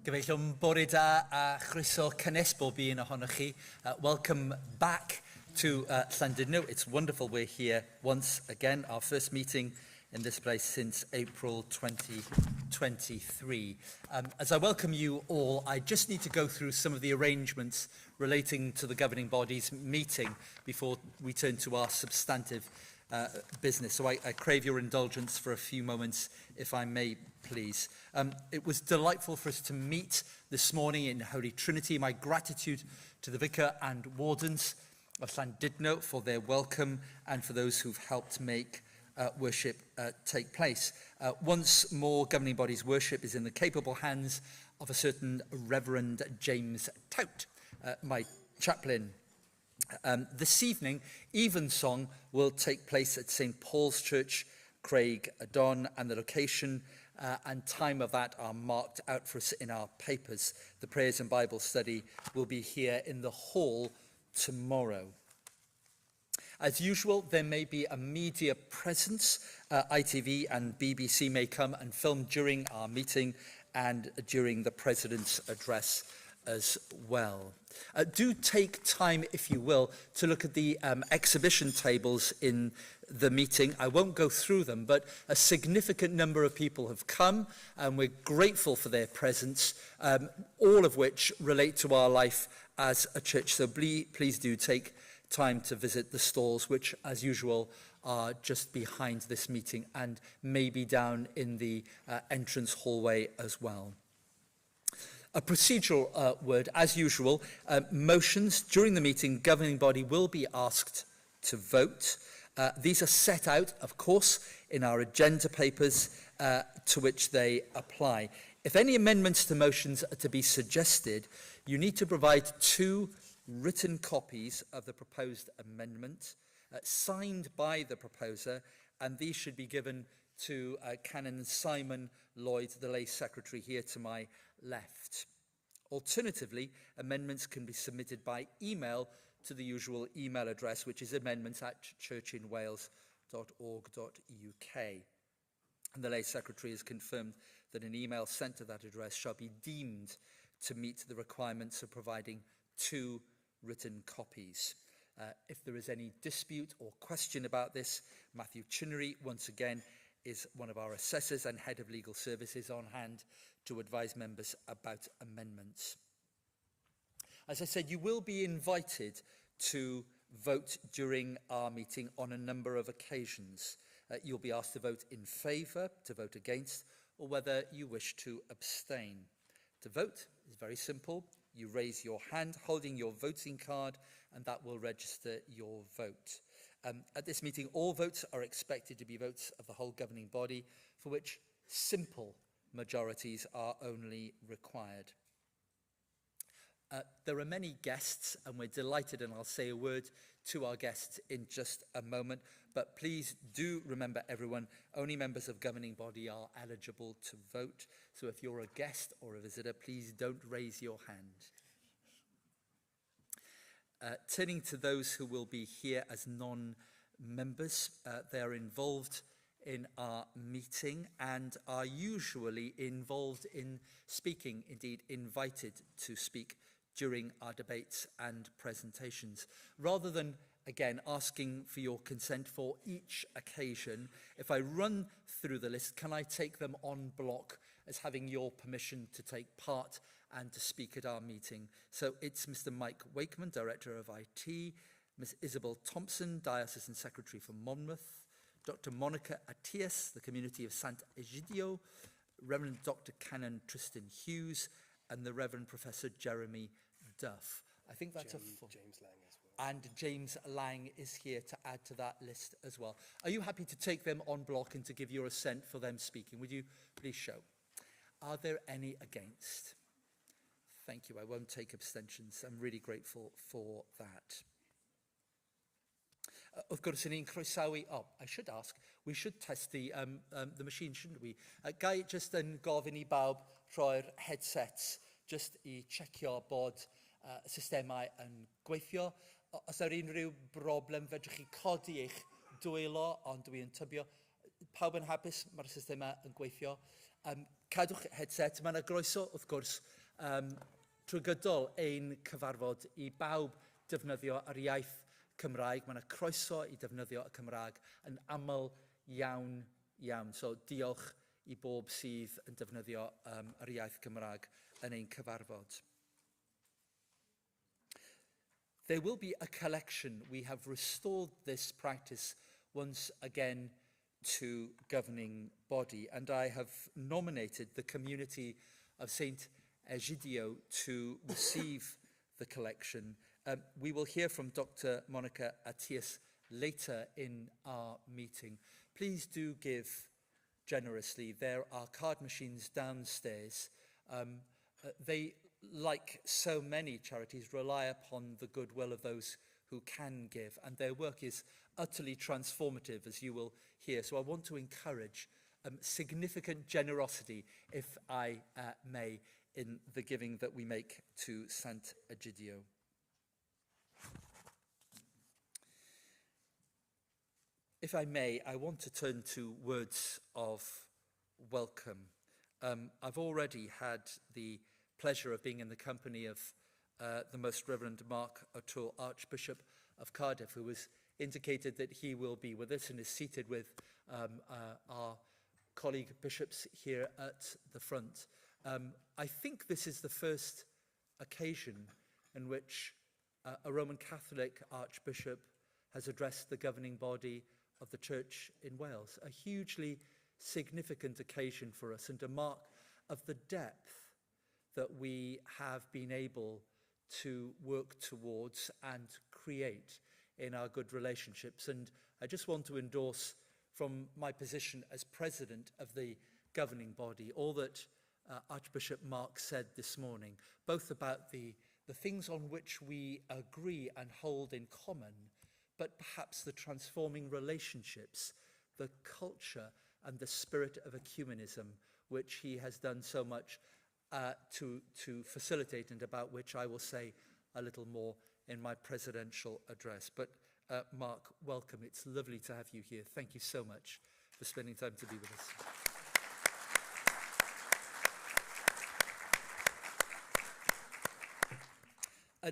Gyfeillwn bore da a chroeso cynnes bob un ohonoch chi. Welcome back to Llandudno. It's wonderful we're here once again, our first meeting in this place since April 2023. As I welcome you all, I just need to go through some of the arrangements relating to the governing body's meeting before we turn to our substantive business. So I crave your indulgence for a few moments, if I may, please. It was delightful for us to meet this morning in Holy Trinity. My gratitude to the Vicar and Wardens of Llandudno for their welcome and for those who've helped make worship take place. Once more, governing body's worship is in the capable hands of a certain Reverend James Tout, my chaplain. This evening, Evensong will take place at St Paul's Church, Craig Adon, and the location and time of that are marked out for us in our papers. The prayers and Bible study will be here in the hall tomorrow. As usual, there may be a media presence. ITV and BBC may come and film during our meeting and during the President's address as well. Do take time, if you will, to look at the exhibition tables in the meeting. I won't go through them, but a significant number of people have come, and we're grateful for their presence, all of which relate to our life as a church. So please do take time to visit the stalls, which, as usual, are just behind this meeting and maybe down in the entrance hallway as well. A procedural word, as usual, motions during the meeting, governing body will be asked to vote. These are set out, of course, in our agenda papers to which they apply. If any amendments to motions are to be suggested, you need to provide 2 written copies of the proposed amendment, signed by the proposer, and these should be given to Canon Simon Lloyd, the lay secretary, here to my left. Alternatively, amendments can be submitted by email to the usual email address, which is amendments@churchinwales.org.uk. And the lay secretary has confirmed that an email sent to that address shall be deemed to meet the requirements of providing 2 written copies. If there is any dispute or question about this, Matthew Chinnery, once again, is one of our assessors and head of legal services on hand to advise members about amendments. As I said, you will be invited to vote during our meeting on a number of occasions. You'll be asked to vote in favour, to vote against, or whether you wish to abstain. To vote is very simple. You raise your hand holding your voting card, and that will register your vote. At this meeting, all votes are expected to be votes of the whole governing body, for which simple majorities are only required. There are many guests, and we're delighted, and I'll say a word to our guests in just a moment, but please do remember, everyone, only members of governing body are eligible to vote. So if you're a guest or a visitor, please don't raise your hand. Turning to those who will be here as non-members, they are involved in our meeting and are usually involved in speaking, indeed invited to speak during our debates and presentations. Rather than, again, asking for your consent for each occasion, if I run through the list, can I take them en bloc as having your permission to take part and to speak at our meeting? So it's Mr. Mike Wakeman, Director of IT, Ms. Isabel Thompson, Diocesan Secretary for Monmouth, Dr. Monica Atias, the community of Sant Egidio, Reverend Dr. Canon Tristan Hughes, and the Reverend Professor Jeremy Duff. I think that's James Lang as well. And James Lang is here to add to that list as well. Are you happy to take them en bloc and to give your assent for them speaking? Would you please show? Are there any against? Thank you. I won't take abstentions. I'm really grateful for that. Of course, in croesawu, I should ask, we should test the machine, shouldn't we? Gai just yn gofyn I bawb troi'r headsets, just I checio bod systemau yn gweithio. Os yw unrhyw broblem, fedrwch chi codi eich dwylo, ond dwi'n tybio. Pawb yn hapus, mae'r systemau yn gweithio. Cadwch headset, mae yna groeso, wrth gwrs, Trwy gydol ein cyfarfod I bawb defnyddio yr iaith Cymraeg. Mae yna croeso I defnyddio y Cymraeg yn aml iawn, iawn. So diolch I bob sydd yn defnyddio yr iaith Cymraeg yn ein cyfarfod. There will be a collection. We have restored this practice once again to governing body, and I have nominated the community of St. Egidio to receive the collection. We will hear from Dr. Monica Atias later in our meeting. Please do give generously. There are card machines downstairs. They, like so many charities, rely upon the goodwill of those who can give, and their work is utterly transformative, as you will hear. So I want to encourage significant generosity, if I may, in the giving that we make to Sant Egidio. If I may, I want to turn to words of welcome. I've already had the pleasure of being in the company of the Most Reverend Mark O'Toole, Archbishop of Cardiff, who has indicated that he will be with us and is seated with our colleague bishops here at the front. I think this is the first occasion in which a Roman Catholic Archbishop has addressed the governing body of the Church in Wales. A hugely significant occasion for us and a mark of the depth that we have been able to work towards and create in our good relationships. And I just want to endorse from my position as president of the governing body all that Archbishop Mark said this morning, both about the things on which we agree and hold in common, but perhaps the transforming relationships, the culture and the spirit of ecumenism, which he has done so much to facilitate, and about which I will say a little more in my presidential address. But Mark, welcome. It's lovely to have you here. Thank you so much for spending time to be with us.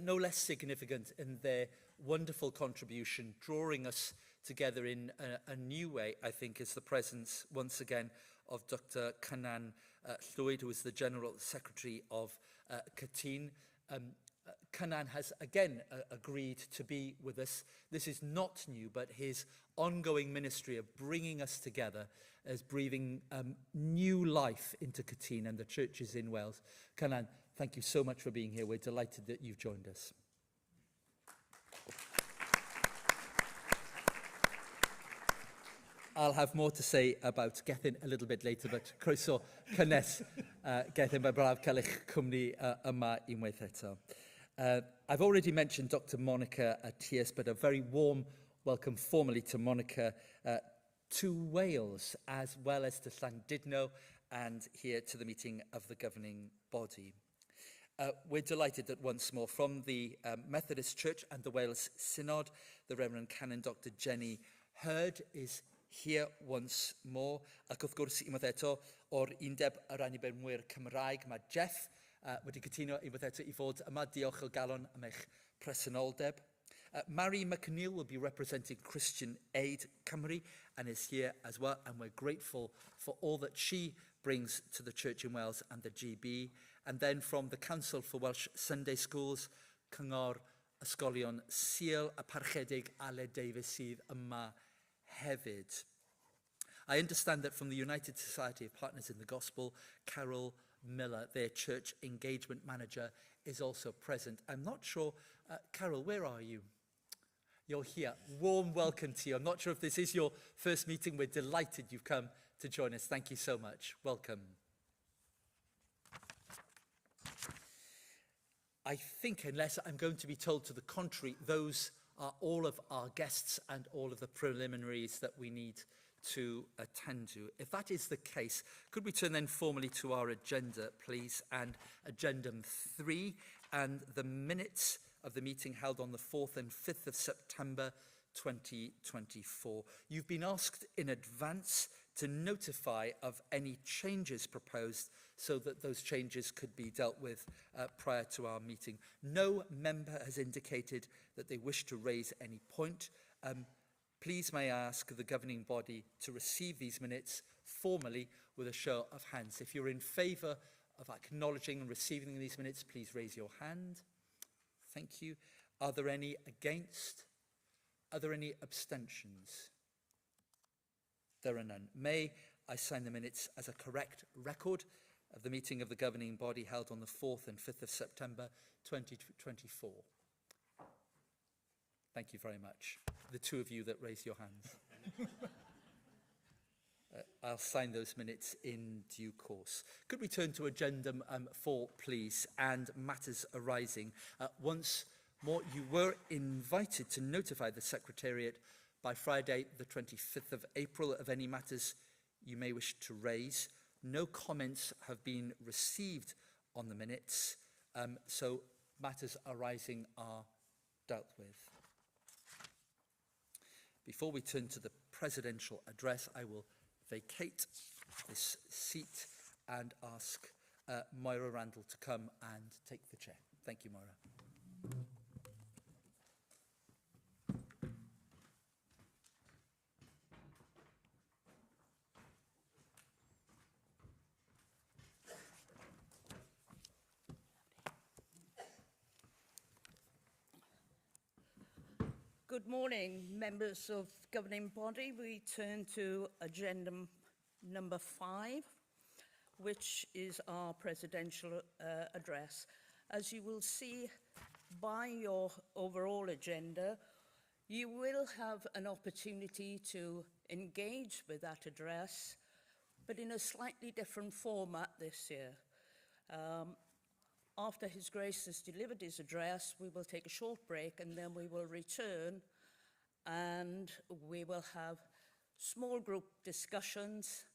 No less significant in their wonderful contribution, drawing us together in a new way, I think, is the presence, once again, of Dr. Canan Llwyd, who is the General Secretary of Cytun. Canan has again agreed to be with us. This is not new, but his ongoing ministry of bringing us together is breathing new life into Cytun and the churches in Wales. Canan, thank you so much for being here. We're delighted that you've joined us. I'll have more to say about Gethin a little bit later, but croeso cynnes Gethin, mae braf cael eich cwmni yma unwaith eto. I've already mentioned Dr. Monica Atias, but a very warm welcome formally to Monica to Wales, as well as to Llandudno and here to the meeting of the governing body. We're delighted that once more from the Methodist Church and the Wales Synod, the Reverend Canon Dr. Jenny Hurd is here once more. Ac wrth gwrs unwaith eto o'r undeb yr annibenwyr Cymraeg, mae Jeff wedi cytuno unwaith eto I fod yma. Diolch o galon am eich presenoldeb. Mary McNeil will be representing Christian Aid Cymru and is here as well, and we're grateful for all that she brings to the Church in Wales and the GB. And then from the Council for Welsh Sunday Schools, Cyngor Ysgolion Sul a Parchedig Ale Davies sydd yma hefyd. I understand that from the United Society of Partners in the Gospel, Carol Miller, their church engagement manager, is also present. I'm not sure, Carol, where are you? You're here. Warm welcome to you. I'm not sure if this is your first meeting. We're delighted you've come to join us. Thank you so much. Welcome. I think, unless I'm going to be told to the contrary, those are all of our guests and all of the preliminaries that we need to attend to. If that is the case, could we turn then formally to our agenda, please, and Agendum 3, and the minutes of the meeting held on the 4th and 5th of September 2024. You've been asked in advance to notify of any changes proposed so that those changes could be dealt with prior to our meeting. No member has indicated that they wish to raise any point. Please may I ask the governing body to receive these minutes formally with a show of hands. If you're in favour of acknowledging and receiving these minutes, please raise your hand. Thank you. Are there any against? Are there any abstentions? There are none. May I sign the minutes as a correct record of the meeting of the governing body held on the 4th and 5th of September 2024. Thank you very much. The two of you that raised your hands. I'll sign those minutes in due course. Could we turn to agenda 4, please, and matters arising. Once more, you were invited to notify the Secretariat by Friday, the 25th of April, of any matters you may wish to raise. No comments have been received on the minutes, so matters arising are dealt with. Before we turn to the presidential address, I will vacate this seat and ask Moira Randall to come and take the chair. Thank you, Moira. Good morning, members of governing body. We turn to agenda number 5, which is our presidential address. As you will see by your overall agenda, you will have an opportunity to engage with that address, but in a slightly different format this year. After His Grace has delivered his address, we will take a short break and then we will return and we will have small group discussions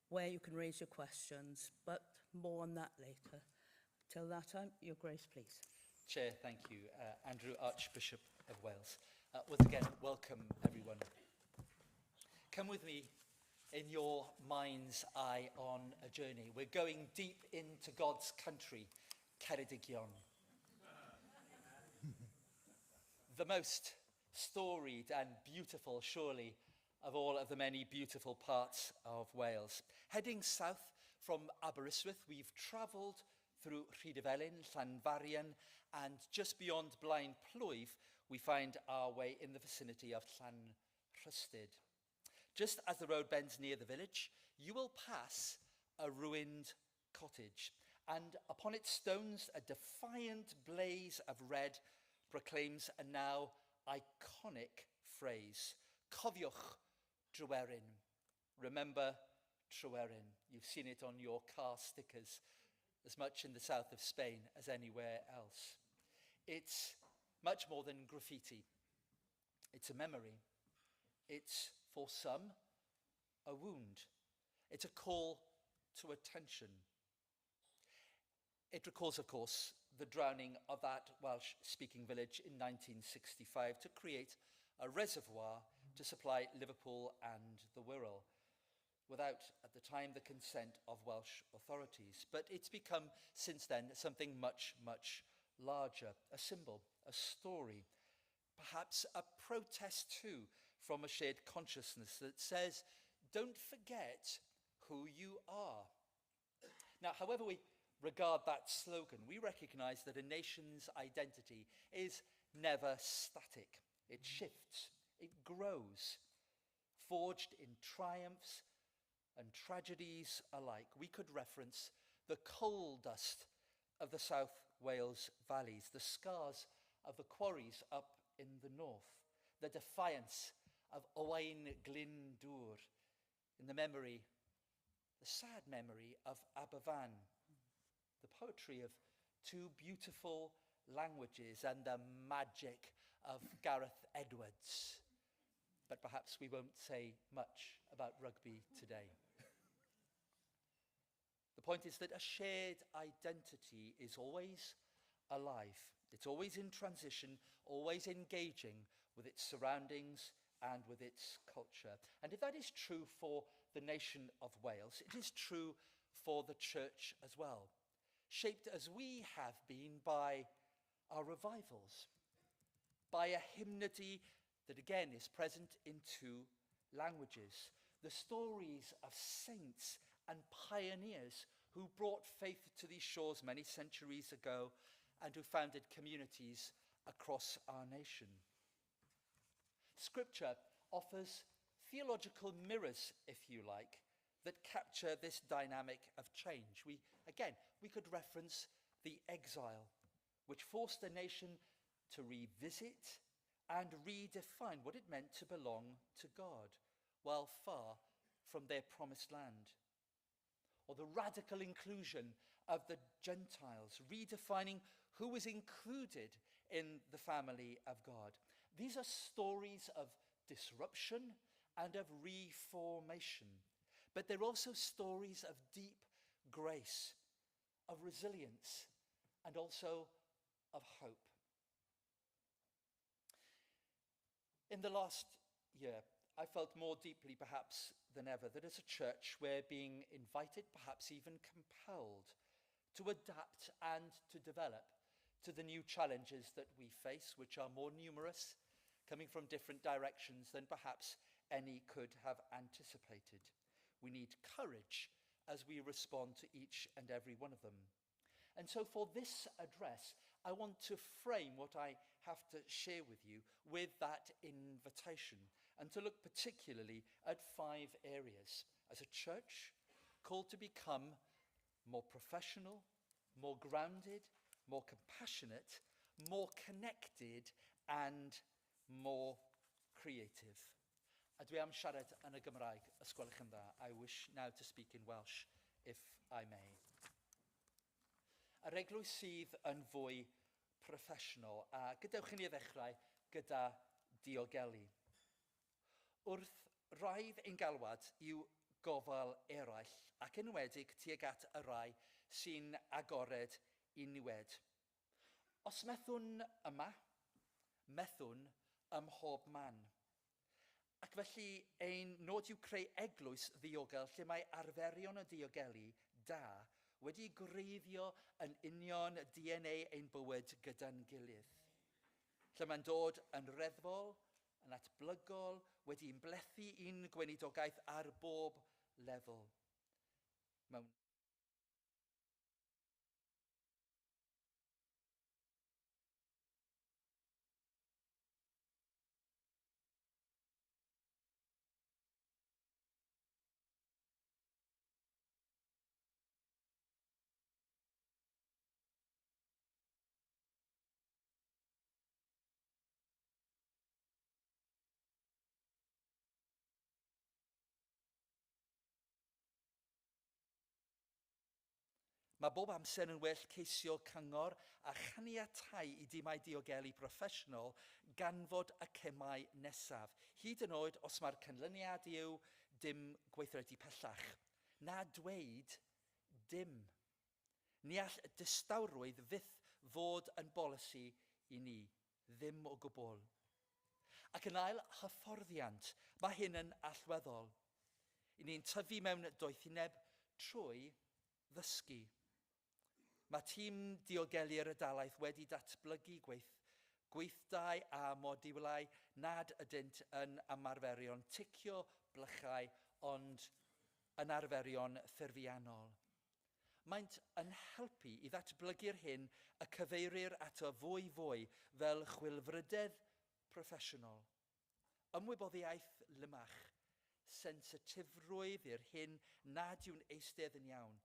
where you can raise your questions, but more on that later. Till that time, Your Grace, please. Chair, thank you. Andrew, Archbishop of Wales. Once again, welcome everyone. Come with me in your mind's eye on a journey. We're going deep into God's country, Ceredigion. The most storied and beautiful, surely, of all of the many beautiful parts of Wales. Heading south from Aberystwyth, we've travelled through Rhydyfelin, Llanfarion, and just beyond Blaen Plwyf, we find our way in the vicinity of Llanrhystyd. Just as the road bends near the village, you will pass a ruined cottage, and upon its stones a defiant blaze of red proclaims a now iconic phrase, Cofiwch Tryweryn. Remember Tryweryn. You've seen it on your car stickers as much in the south of Spain as anywhere else. It's much more than graffiti. It's a memory. It's, for some, a wound. It's a call to attention. It recalls, of course, the drowning of that Welsh-speaking village in 1965 to create a reservoir to supply Liverpool and the Wirral, without, at the time, the consent of Welsh authorities. But it's become, since then, something much, much larger, a symbol, a story, perhaps a protest too, from a shared consciousness that says, don't forget who you are. Now, however we regard that slogan, we recognise that a nation's identity is never static. It shifts, it grows, forged in triumphs and tragedies alike. We could reference the coal dust of the South Wales valleys, the scars of the quarries up in the north, the defiance of Owain Glyndŵr, in the memory, the sad memory of Aberfan, the poetry of two beautiful languages and the magic of Gareth Edwards. But perhaps we won't say much about rugby today. The point is that a shared identity is always alive. It's always in transition, always engaging with its surroundings and with its culture. And if that is true for the nation of Wales, it is true for the church as well, shaped as we have been by our revivals, by a hymnody that again is present in 2 languages, the stories of saints and pioneers who brought faith to these shores many centuries ago and who founded communities across our nation. Scripture offers theological mirrors, if you like, that capture this dynamic of change. We could reference the exile, which forced the nation to revisit and redefine what it meant to belong to God while far from their promised land. Or the radical inclusion of the Gentiles, redefining who was included in the family of God. These are stories of disruption and of reformation, but they're also stories of deep grace, of resilience, and also of hope. In the last year, I felt more deeply perhaps than ever that as a church we're being invited, perhaps even compelled, to adapt and to develop to the new challenges that we face, which are more numerous, coming from different directions than perhaps any could have anticipated. We need courage as we respond to each and every one of them. And so for this address, I want to frame what I have to share with you with that invitation, and to look particularly at 5 areas. As a church, called to become more professional, more grounded, more compassionate, more connected, and more creative. A dwi am siarad yn y Gymraeg, os gwelwch yn dda. I wish now to speak in Welsh, if I may. Yr eglwys sydd yn fwy proffesiynol, a gadewch i ni ddechrau gyda diogelu. Wrth raidd ein galwad i'w gofal eraill, ac yn enwedig tuag at y rai sy'n agored i niwed. Os methwn yma, methwn ym mhob man. Ac felly ein nod yw creu eglwys ddiogel lle mae arferion y diogelu da wedi gwreiddio yn union DNA ein bywyd gyda'n gilydd. Lle mae'n dod yn reddfol, yn atblygol, wedi'n blethu un gweinidogaeth ar bob lefel. Mewn Mae bob amser yn well ceisio cyngor a chaniatáu i dimau diogelu proffesiynol gan fod y cemau nesaf. Hyd yn oed os mae'r canlyniad yw dim gweithredu pellach. Na dweud dim. Ni all distawrwydd fyth fod yn bolisi i ni, ddim o gwbl. Ac yn ail hyfforddiant, mae hyn yn allweddol. I ni'n tyfu mewn doethineb trwy ddysgu. Mae tîm diogelu'r Ydalaeth wedi datblygu gweithdai a modiwlau nad ydynt yn ymarferion ticio blychau, ond yn arferion ffurfiannol. Maent yn helpu i ddatblygu'r hyn y cyfeirir at y fwy fel chwilfrydedd proffesiynol. Ymwybyddiaeth lymach, sensitifrwydd i'r hyn nad yw'n eistedd yn iawn,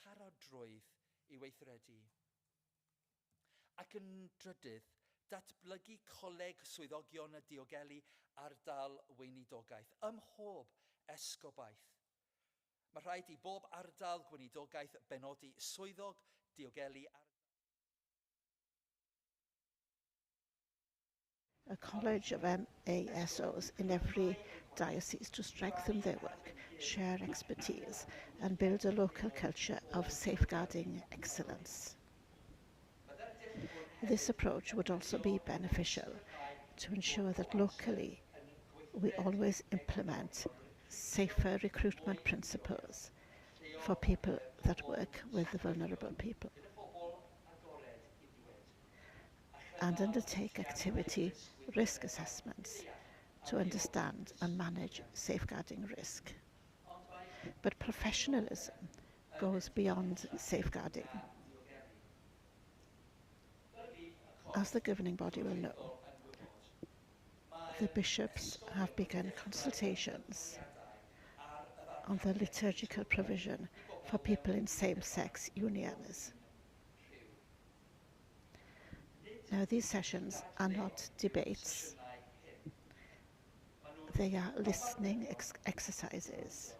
parodrwydd i weithredu. Ac yn drydydd, datblygu coleg swyddogion y diogelu ardal weinidogaeth ym mhob esgobaeth. Mae rhaid i bob ardal gweinidogaeth benodi swyddog diogelu a college of ASOs in every diocese to strengthen their work, share expertise, and build a local culture of safeguarding excellence. This approach would also be beneficial to ensure that locally we always implement safer recruitment principles for people that work with the vulnerable people, and undertake activity risk assessments to understand and manage safeguarding risk. But professionalism goes beyond safeguarding. As the governing body will know, the bishops have begun consultations on the liturgical provision for people in same-sex unions. Now, these sessions are not debates. They are listening exercises,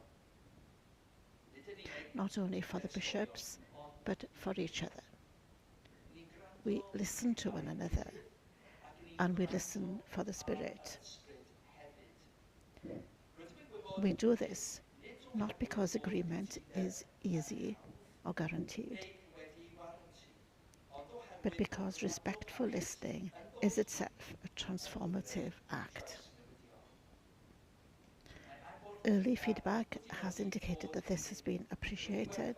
not only for the bishops, but for each other. We listen to one another, and we listen for the Spirit. We do this not because agreement is easy or guaranteed, but because respectful listening is itself a transformative act. Early feedback has indicated that this has been appreciated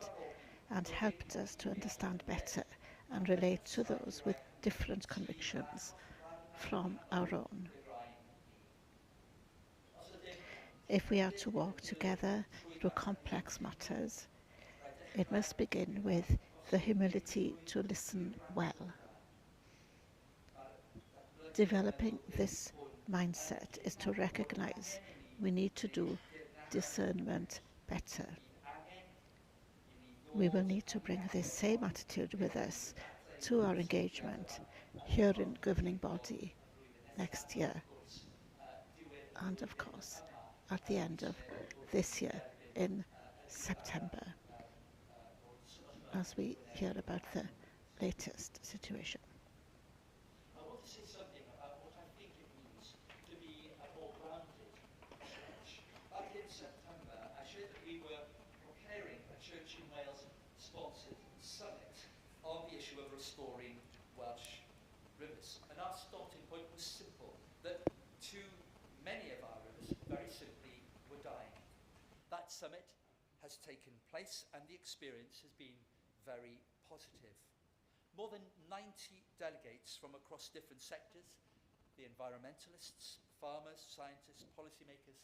and helped us to understand better and relate to those with different convictions from our own. If we are to walk together through complex matters, it must begin with the humility to listen well. Developing this mindset is to recognize we need to do discernment better. We will need to bring this same attitude with us to our engagement here in governing body next year, and of course at the end of this year in September, as we hear about the latest situation. I want to say something about what I think it means to be a more grounded church. Back in September, I shared that we were preparing a Church in Wales sponsored summit on the issue of restoring Welsh rivers. And our starting point was simple, that too many of our rivers, very simply, were dying. That summit has taken place and the experience has been very positive. More than 90 delegates from across different sectors, the environmentalists, farmers, scientists, policymakers,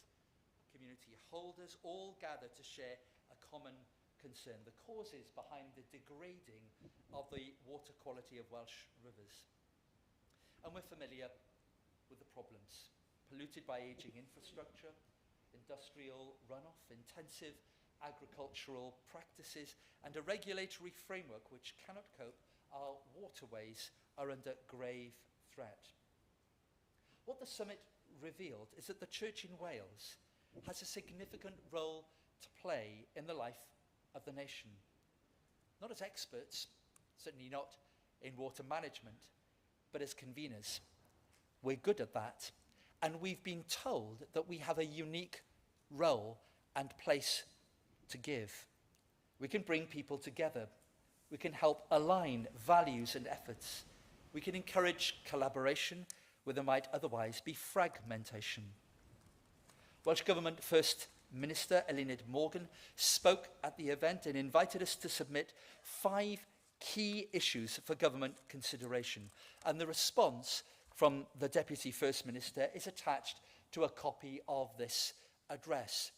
community holders, all gather to share a common concern, the causes behind the degrading of the water quality of Welsh rivers. And we're familiar with the problems: polluted by ageing infrastructure, industrial runoff, intensive agricultural practices, and a regulatory framework which cannot cope. Our waterways are under grave threat. What the summit revealed is that the Church in Wales has a significant role to play in the life of the nation. Not as experts, certainly not in water management, but as conveners. We're good at that, and we've been told that we have a unique role and place to give. We can bring people together. We can help align values and efforts. We can encourage collaboration where there might otherwise be fragmentation. Welsh Government First Minister Eluned Morgan spoke at the event and invited us to submit 5 key issues for government consideration. And the response from the Deputy First Minister is attached to a copy of this address.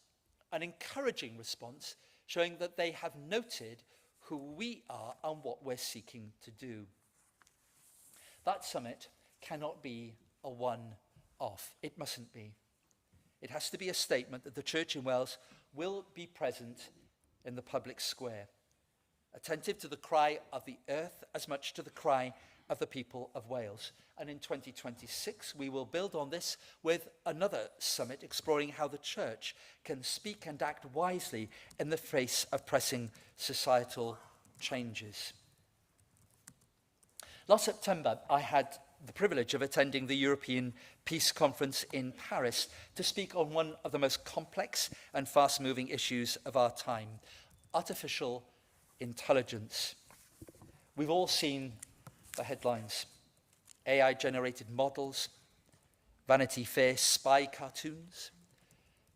An encouraging response showing that they have noted who we are and what we're seeking to do. That summit cannot be a one-off. It mustn't be. It has to be a statement that the Church in Wales will be present in the public square, attentive to the cry of the earth as much to the cry of the people of Wales. And in 2026, we will build on this with another summit exploring how the Church can speak and act wisely in the face of pressing societal changes. Last September, I had the privilege of attending the European Peace Conference in Paris to speak on one of the most complex and fast-moving issues of our time: artificial intelligence. We've all seen the headlines: AI-generated models, Vanity Fair spy cartoons,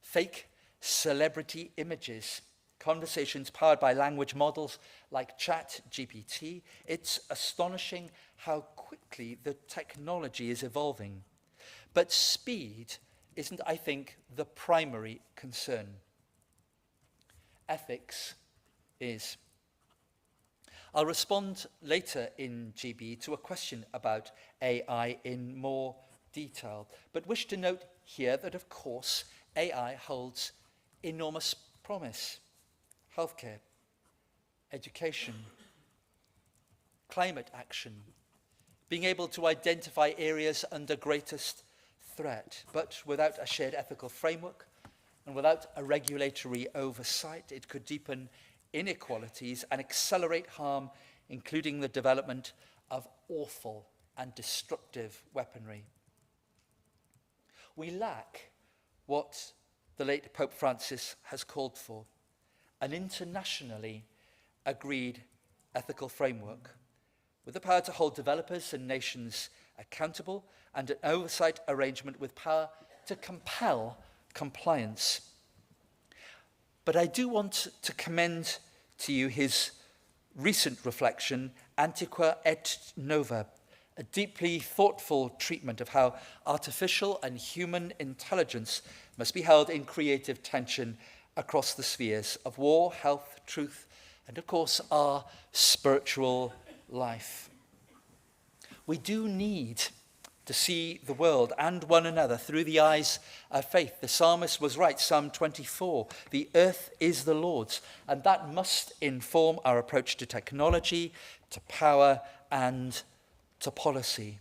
fake celebrity images, conversations powered by language models like ChatGPT. It's astonishing how quickly the technology is evolving. But speed isn't, I think, the primary concern. Ethics is. I'll respond later in GB to a question about AI in more detail, but wish to note here that, of course, AI holds enormous promise. Healthcare, education, climate action, being able to identify areas under greatest threat, but without a shared ethical framework and without a regulatory oversight, it could deepen inequalities and accelerate harm, including the development of awful and destructive weaponry. We lack what the late Pope Francis has called for, an internationally agreed ethical framework with the power to hold developers and nations accountable and an oversight arrangement with power to compel compliance. But I do want to commend to you his recent reflection, Antiqua et Nova, a deeply thoughtful treatment of how artificial and human intelligence must be held in creative tension across the spheres of war, health, truth, and of course our spiritual life. We do need to see the world and one another through the eyes of faith. The psalmist was right, Psalm 24, the earth is the Lord's, and that must inform our approach to technology, to power, and to policy.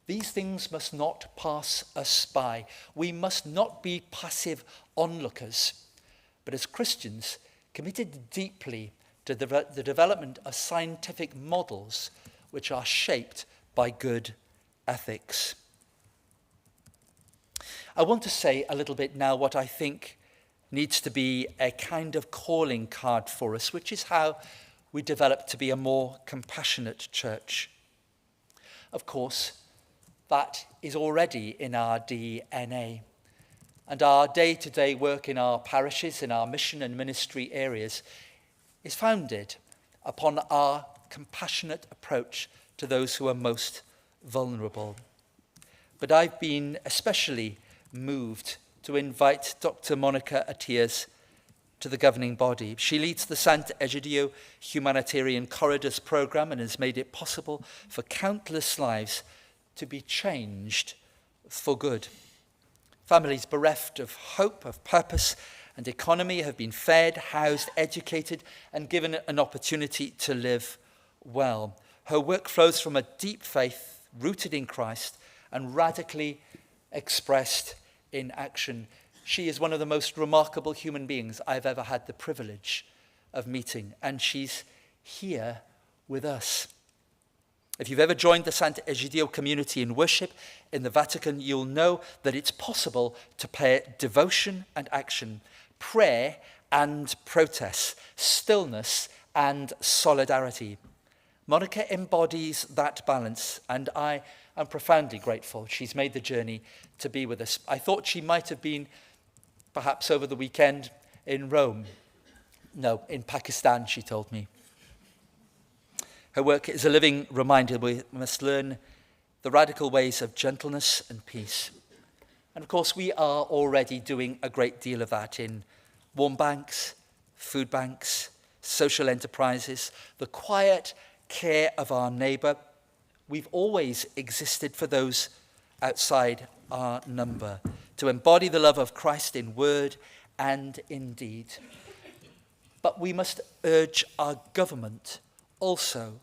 These things must not pass us by. We must not be passive onlookers, but as Christians, committed deeply to the development of scientific models which are shaped by good ethics. I want to say a little bit now what I think needs to be a kind of calling card for us, which is how we develop to be a more compassionate church. Of course, that is already in our DNA. And our day-to-day work in our parishes, in our mission and ministry areas, is founded upon our compassionate approach to those who are most vulnerable. But I've been especially moved to invite Dr. Monica Attias to the governing body. She leads the Sant'Egidio Humanitarian Corridors program and has made it possible for countless lives to be changed for good. Families bereft of hope, of purpose, and economy have been fed, housed, educated, and given an opportunity to live well. Her work flows from a deep faith rooted in Christ and radically expressed in action. She is one of the most remarkable human beings I've ever had the privilege of meeting, and she's here with us. If you've ever joined the Sant'Egidio community in worship in the Vatican, you'll know that it's possible to pair devotion and action, prayer and protest, stillness and solidarity. Monica embodies that balance, and I am profoundly grateful she's made the journey to be with us. I thought she might have been, perhaps over the weekend, in Rome. No, in Pakistan, she told me. Her work is a living reminder we must learn the radical ways of gentleness and peace. And of course, we are already doing a great deal of that in warm banks, food banks, social enterprises, the quiet care of our neighbour. We've always existed for those outside our number, to embody the love of Christ in word and in deed. But we must urge our government also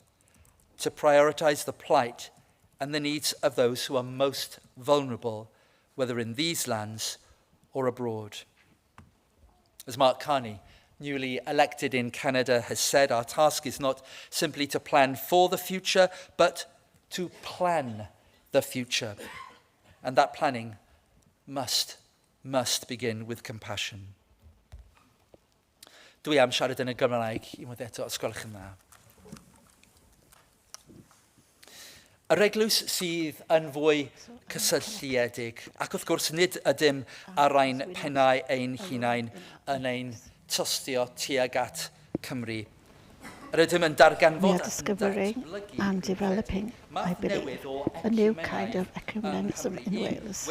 to prioritise the plight and the needs of those who are most vulnerable, whether in these lands or abroad. As Mark Carney, newly elected in Canada, has said, our task is not simply to plan for the future, but to plan the future. And that planning must begin with compassion. Dwi am siarad yn y Gymraeg, unwaith eto, os gwelwch yn dda. Yr eglwys sydd yn fwy cysylltiedig, ac wrth gwrs nid ydym ar ein pennau ein hunain yn ein tostio tuag at Cymru. Yr ydym yn We darganfod are discovering and developing, I believe, a new kind of ecumenism in Wales,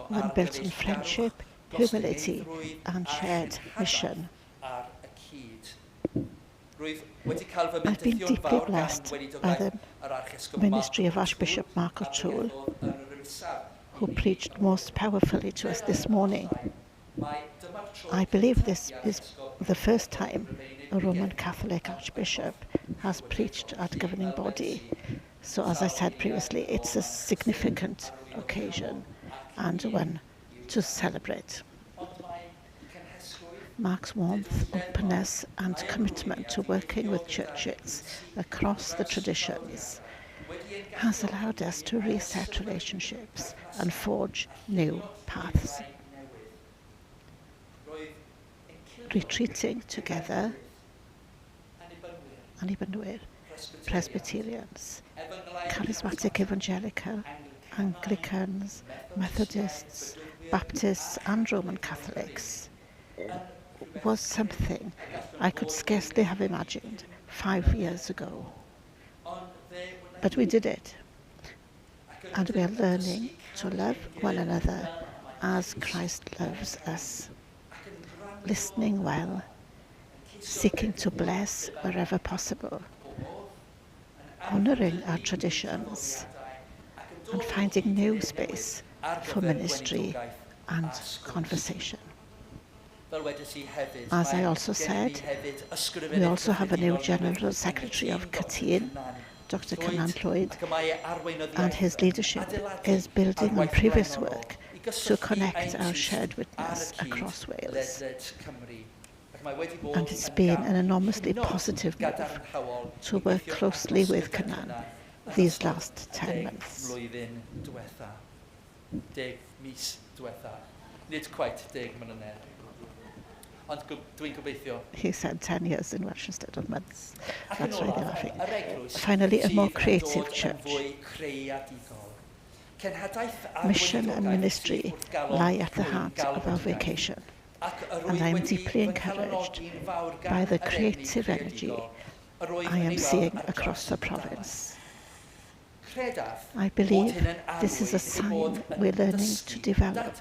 one built on friendship, humility and shared mission. I've been deeply blessed by the ministry of Archbishop Mark O'Toole, who preached most powerfully to us this morning. I believe this is the first time a Roman Catholic Archbishop has preached at governing body. So as I said previously, it's a significant occasion and one to celebrate. Mark's warmth, openness and commitment to working with churches across the traditions has allowed us to reset relationships and forge new paths. Retreating together, Annibynwyr, Presbyterians, Charismatic Evangelical, Anglicans, Methodists, Baptists and Roman Catholics was something I could scarcely have imagined 5 years ago. But we did it, and we are learning to love one another as Christ loves us, listening well, seeking to bless wherever possible, honouring our traditions, and finding new space for ministry and conversation. As I also said, we also have a new General Secretary of Cytun, Dr Cynan Llwyd, and his leadership is building on previous work to connect our shared witness across Wales. And it's been an enormously positive move to work closely with Cynan these last 10 months. He said 10 years in Welsh instead of months. That's why they're laughing. Finally, a more creative church. Mission and ministry lie at the heart of our vocation, and I am deeply encouraged by the creative energy I am seeing across the province. I believe this is a sign we're learning to develop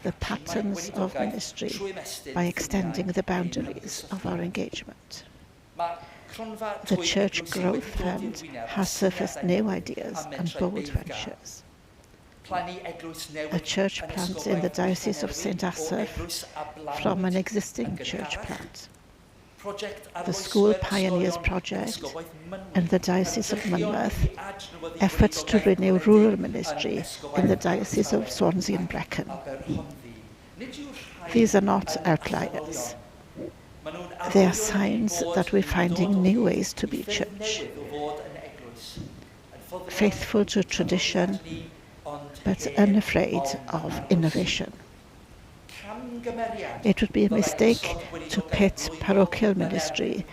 the patterns of ministry by extending the boundaries of our engagement. The Church Growth Fund has surfaced new ideas and bold ventures. A church plant in the Diocese of St Asaph from an existing church plant. The School Pioneers Project in the Diocese of Monmouth, efforts to renew rural ministry in the Diocese of Swansea and Brecon. These are not outliers. They are signs that we're finding new ways to be church, faithful to tradition, but unafraid of innovation. It would be a mistake to pit parochial ministry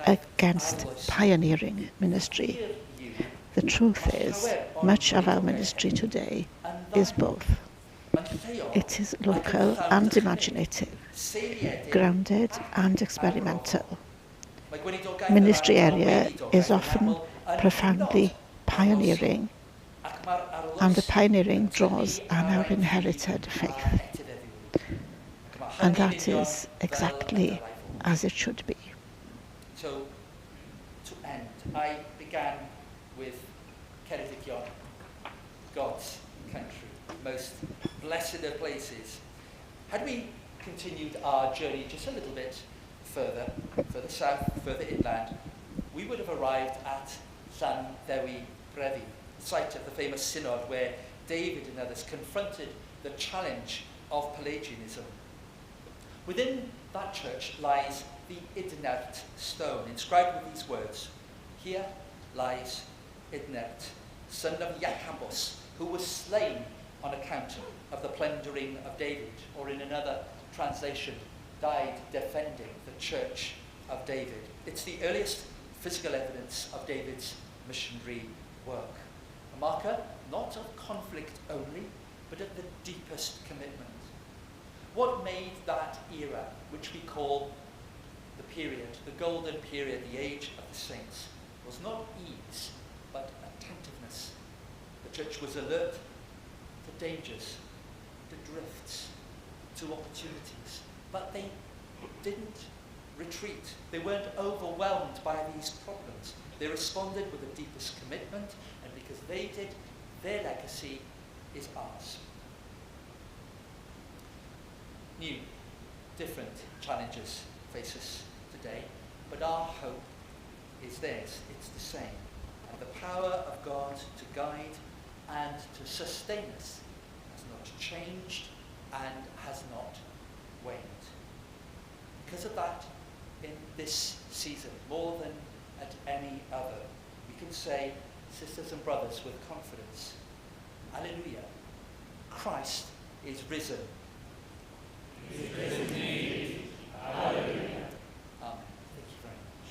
against pioneering ministry. The truth is, much of our ministry today is both. It is local and imaginative, grounded and experimental. Ministry area is often profoundly pioneering, and the pioneering draws on our inherited faith. And that is exactly as it should be. So, to end, I began with Ceredigion, God's country, most blessed of places. Had we continued our journey just a little bit further south, further inland, we would have arrived at Llan Ddewi Brefi, the site of the famous synod where David and others confronted the challenge of Pelagianism. Within that church lies the Idnert stone, inscribed with these words, "Here lies Idnert, son of Jachabos, who was slain on account of the plundering of David," or in another translation, died defending the church of David. It's the earliest physical evidence of David's missionary work. a marker not of conflict only, but of the deepest commitment. What made that era, which we call the period, the golden period, the age of the saints, was not ease, but attentiveness. The church was alert to dangers, to drifts, to opportunities, but they didn't retreat. They weren't overwhelmed by these problems. They responded with the deepest commitment, and because they did, their legacy is ours. New, different challenges face us today, but our hope is theirs. It's the same. And the power of God to guide and to sustain us has not changed and has not waned. Because of that, in this season, more than at any other, we can say, sisters and brothers, with confidence, Alleluia, Christ is risen. He is risen indeed. Alleluia. Amen. Thank you very much.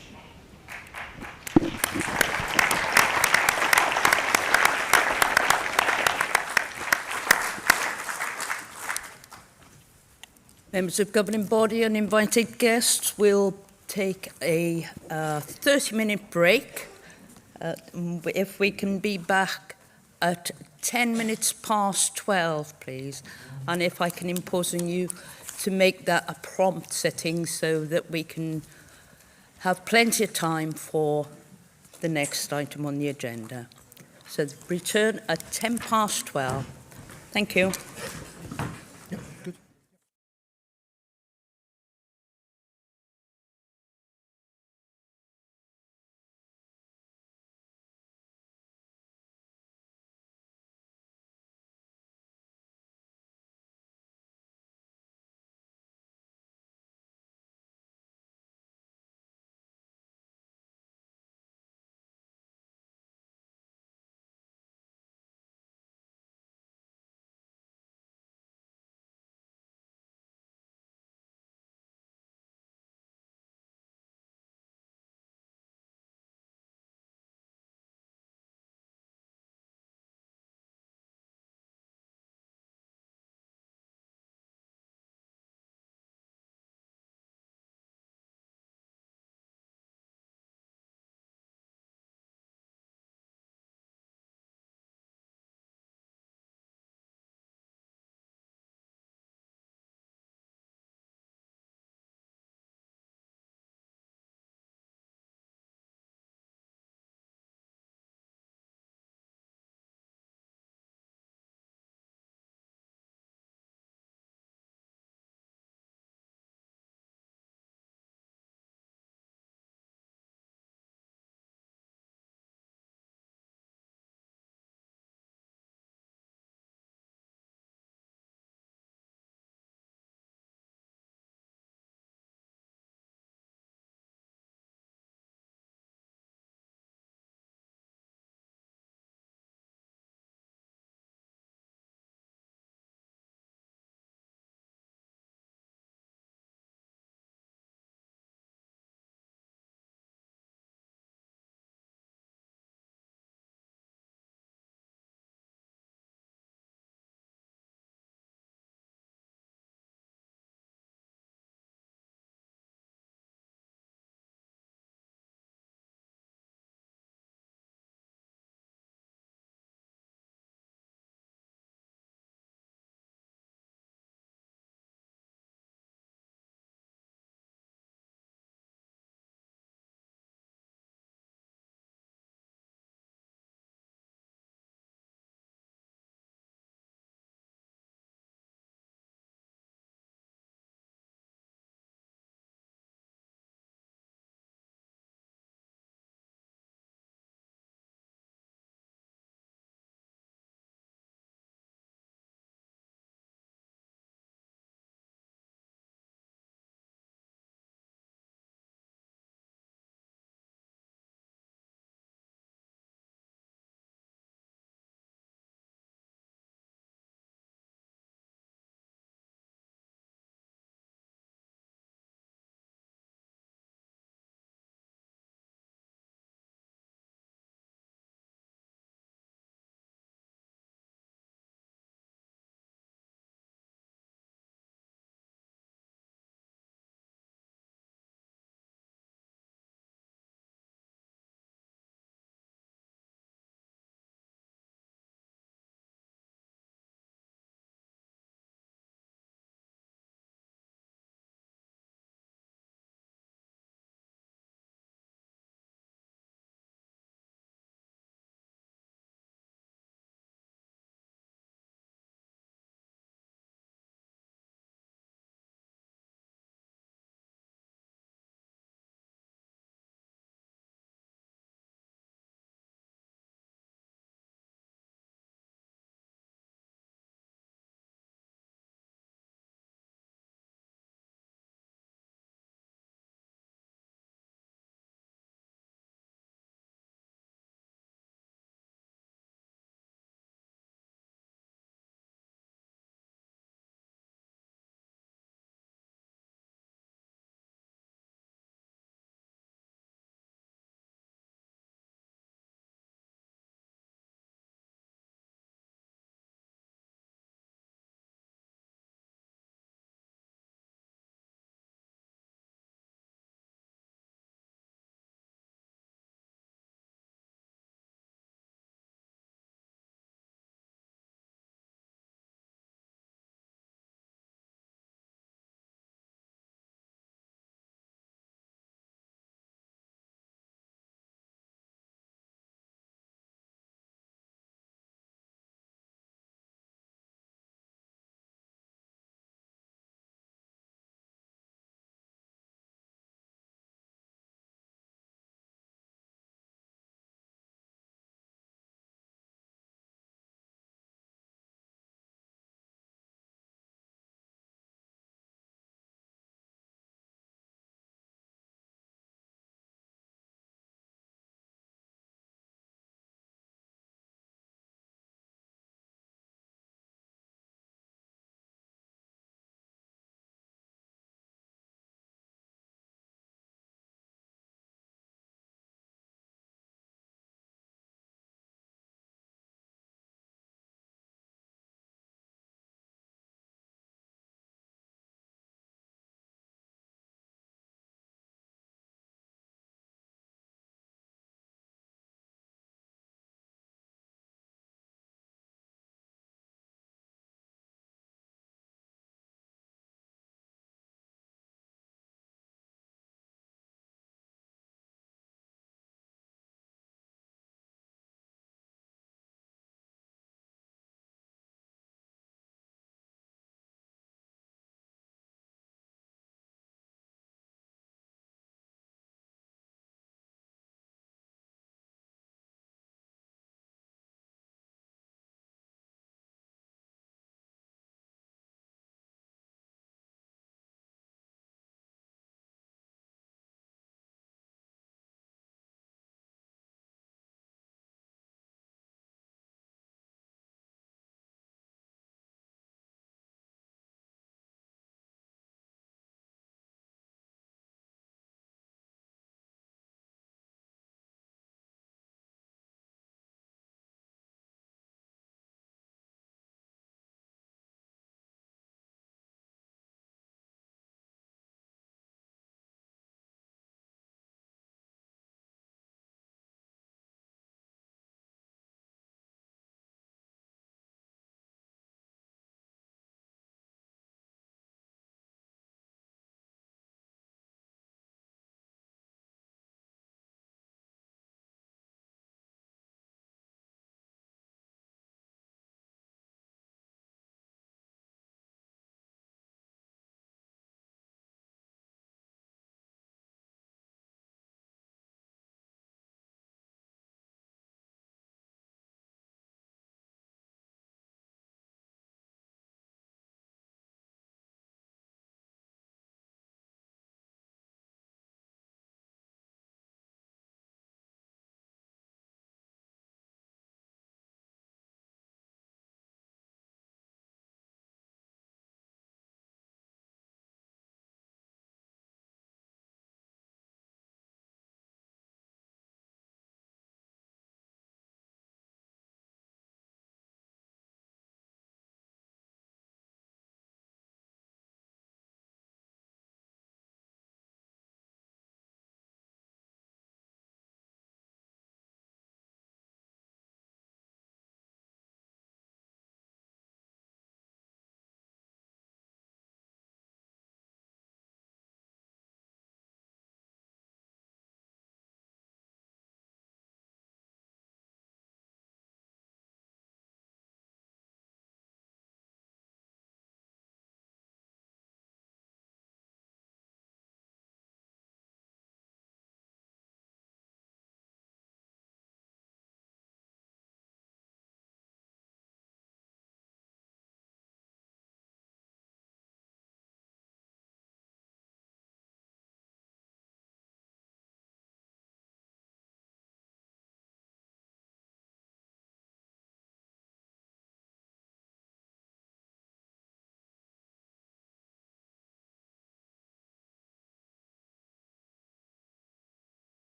Members of governing body and invited guests will take a 30-minute break. If we can be back at 10 minutes past 12, please. And if I can impose on you to make that a prompt setting so that we can have plenty of time for the next item on the agenda. So return at 10 past 12. Thank you.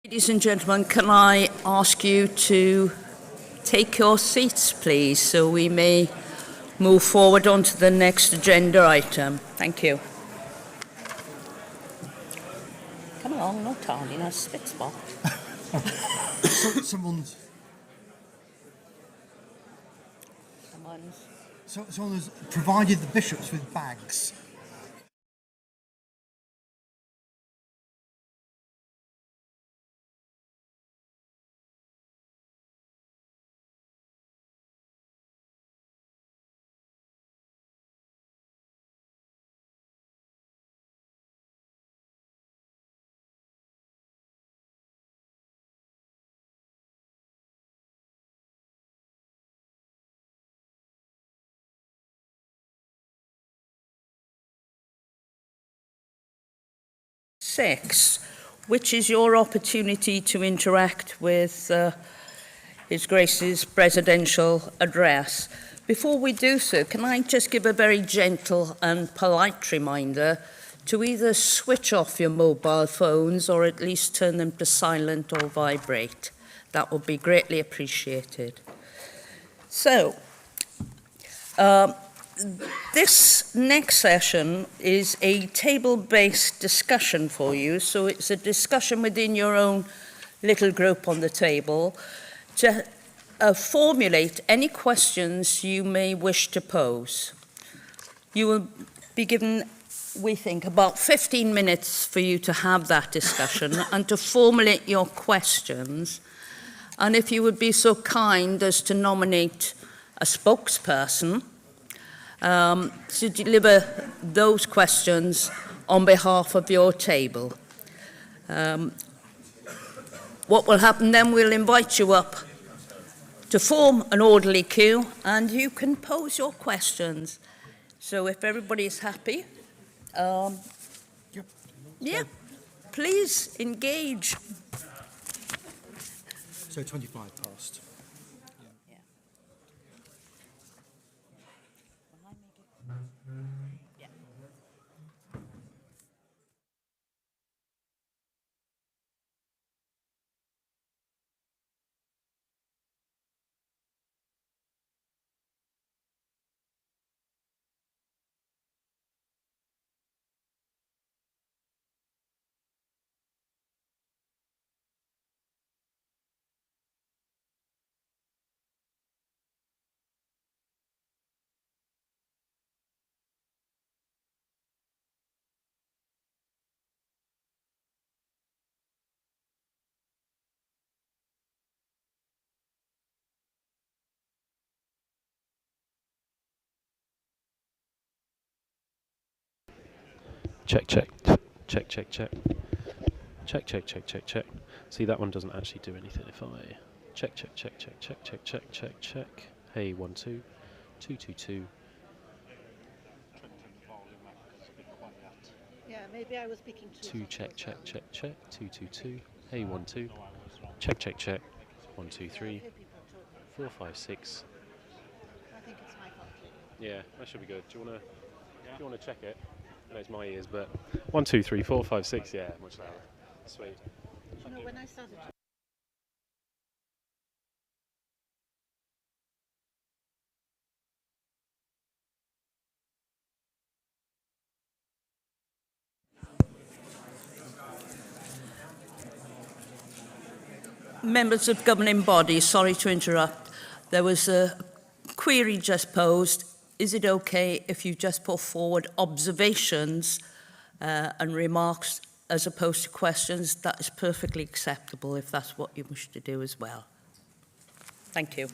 Ladies and gentlemen, can I ask you to take your seats, please, so we may move forward on to the next agenda item. Thank you. Come along, no tardy, no spit spot. Someone's someone has provided the bishops with bags. Six, which is your opportunity to interact with His Grace's presidential address. Before we do so, can I just give a very gentle and polite reminder to either switch off your mobile phones or at least turn them to silent or vibrate. That would be greatly appreciated. So, this next session is a table-based discussion for you, so it's a discussion within your own little group on the table to formulate any questions you may wish to pose. You will be given, we think, about 15 minutes for you to have that discussion and to formulate your questions. And if you would be so kind as to nominate a spokesperson to deliver those questions on behalf of your table. What will happen then, we'll invite you up to form an orderly queue and you can pose your questions. So if everybody is happy, yeah, please engage. So 25 past. Check, check, check, check, check, check, check, check, check, check. See, that one doesn't actually do anything. If I check, check, check, check, check, check, check, check, check. Hey, 1 2 2 2 2. Yeah, maybe I was speaking to 2 check, check, check, check. 2 2 2. Hey, 1 2. Check, check, check. 1 2 3 4 5 6. I think it's my fault. Yeah, that should be good. Do you wanna check it? I know it's my ears, but 1 2 3 4 5 6. Yeah, much louder. Sweet. You know, when I started Members of governing bodies, sorry to interrupt. There was a query just posed. Is it okay if you just put forward observations and remarks as opposed to questions? That is perfectly acceptable if that's what you wish to do as well. Thank you.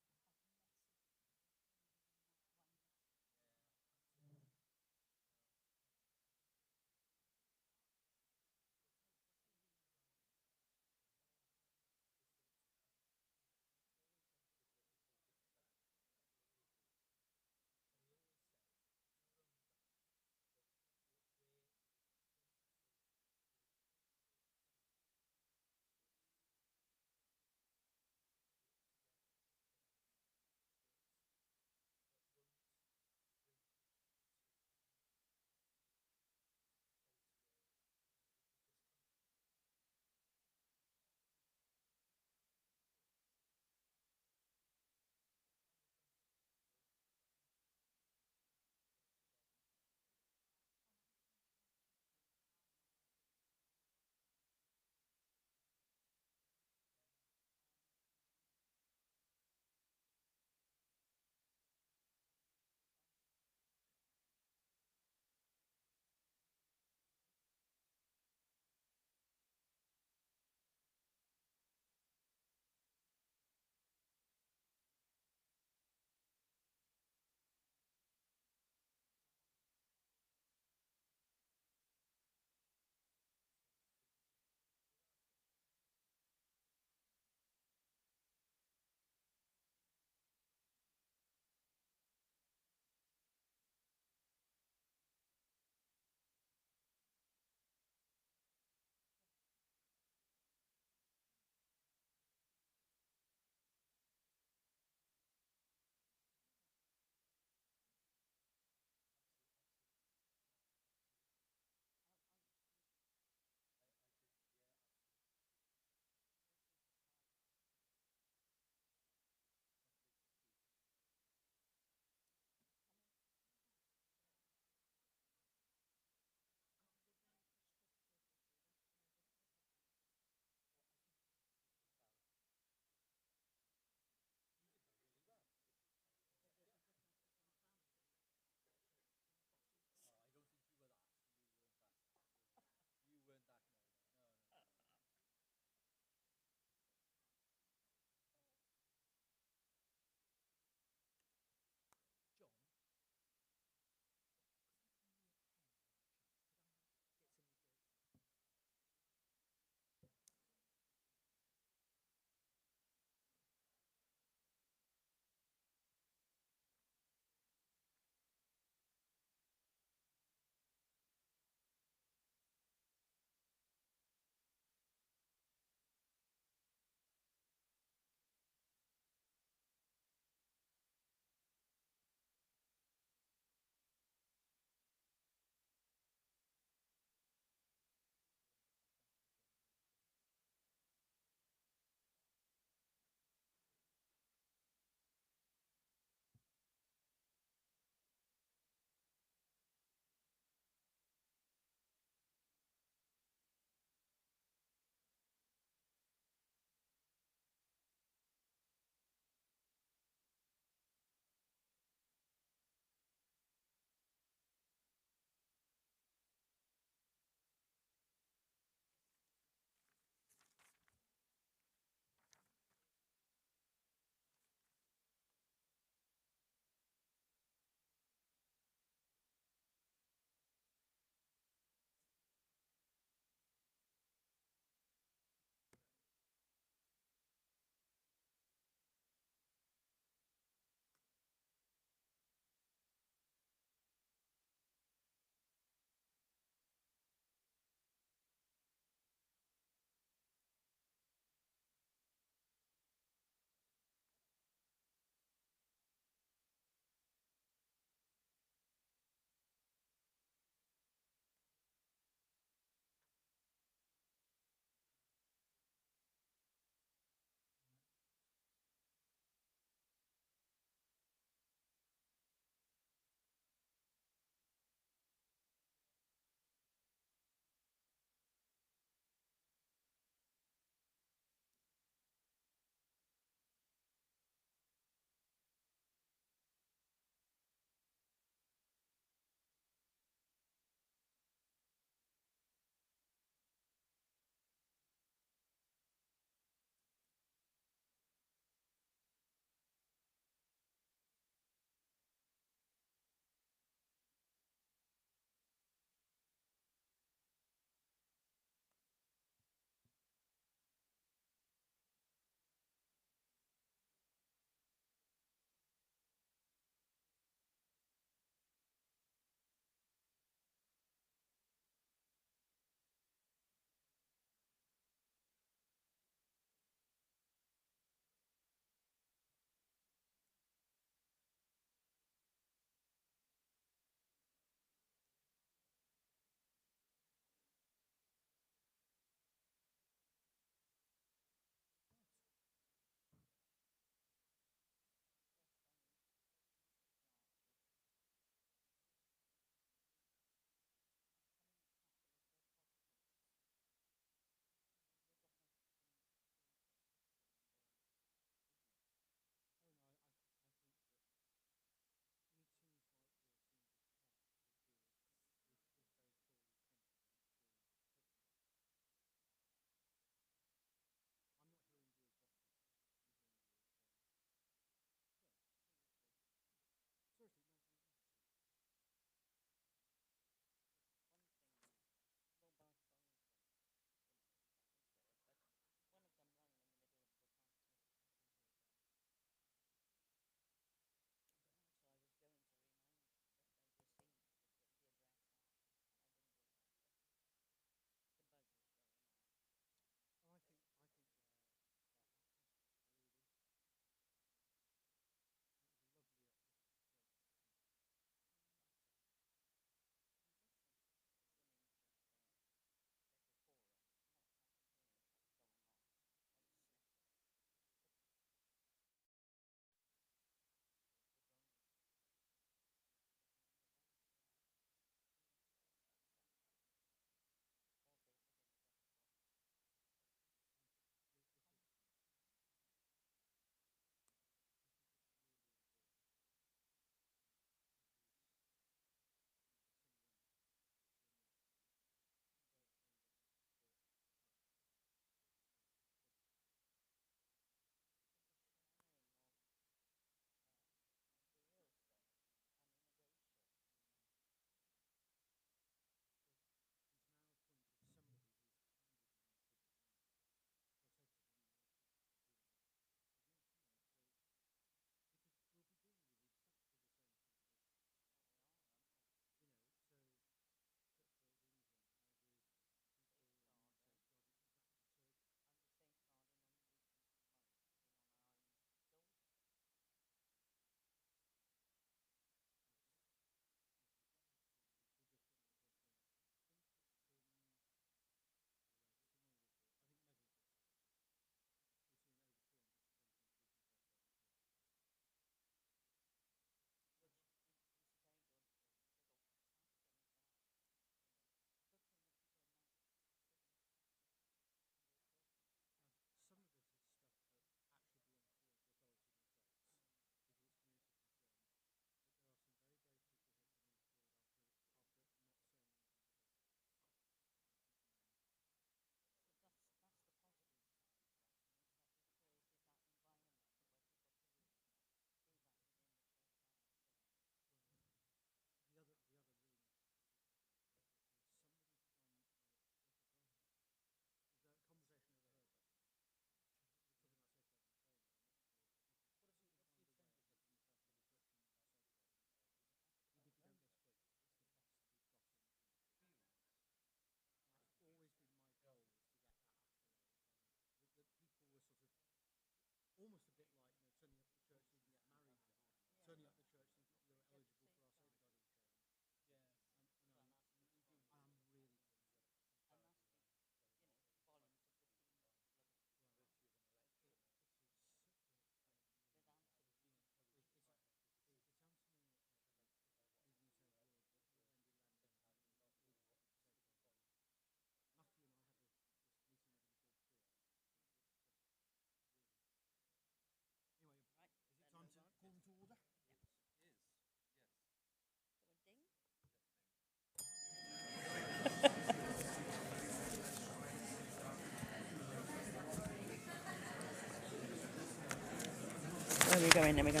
going, there we go.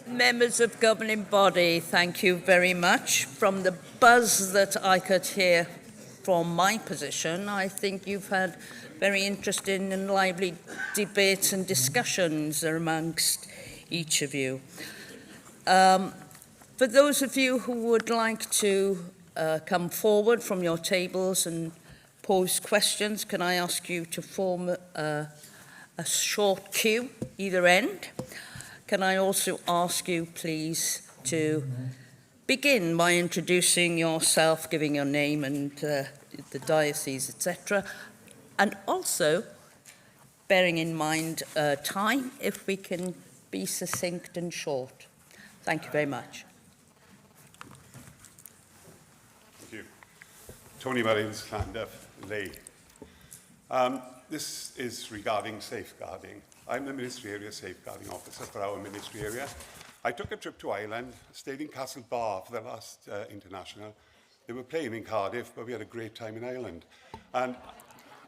Members of governing body, thank you very much. From the buzz that I could hear from my position, I think you've had very interesting and lively debates and discussions amongst each of you. For those of you who would like to come forward from your tables and pose questions, can I ask you to form a short queue either end? Can I also ask you, please, to begin by introducing yourself, giving your name and the diocese, etc., and also bearing in mind time, if we can be succinct and short. Thank you very much. Thank you. Tony Mullins, Llandaff, Lay. This is regarding safeguarding. I'm the Ministry Area Safeguarding Officer for our ministry area. I took a trip to Ireland, stayed in Castle Bar for the last international. They were playing in Cardiff, but we had a great time in Ireland. And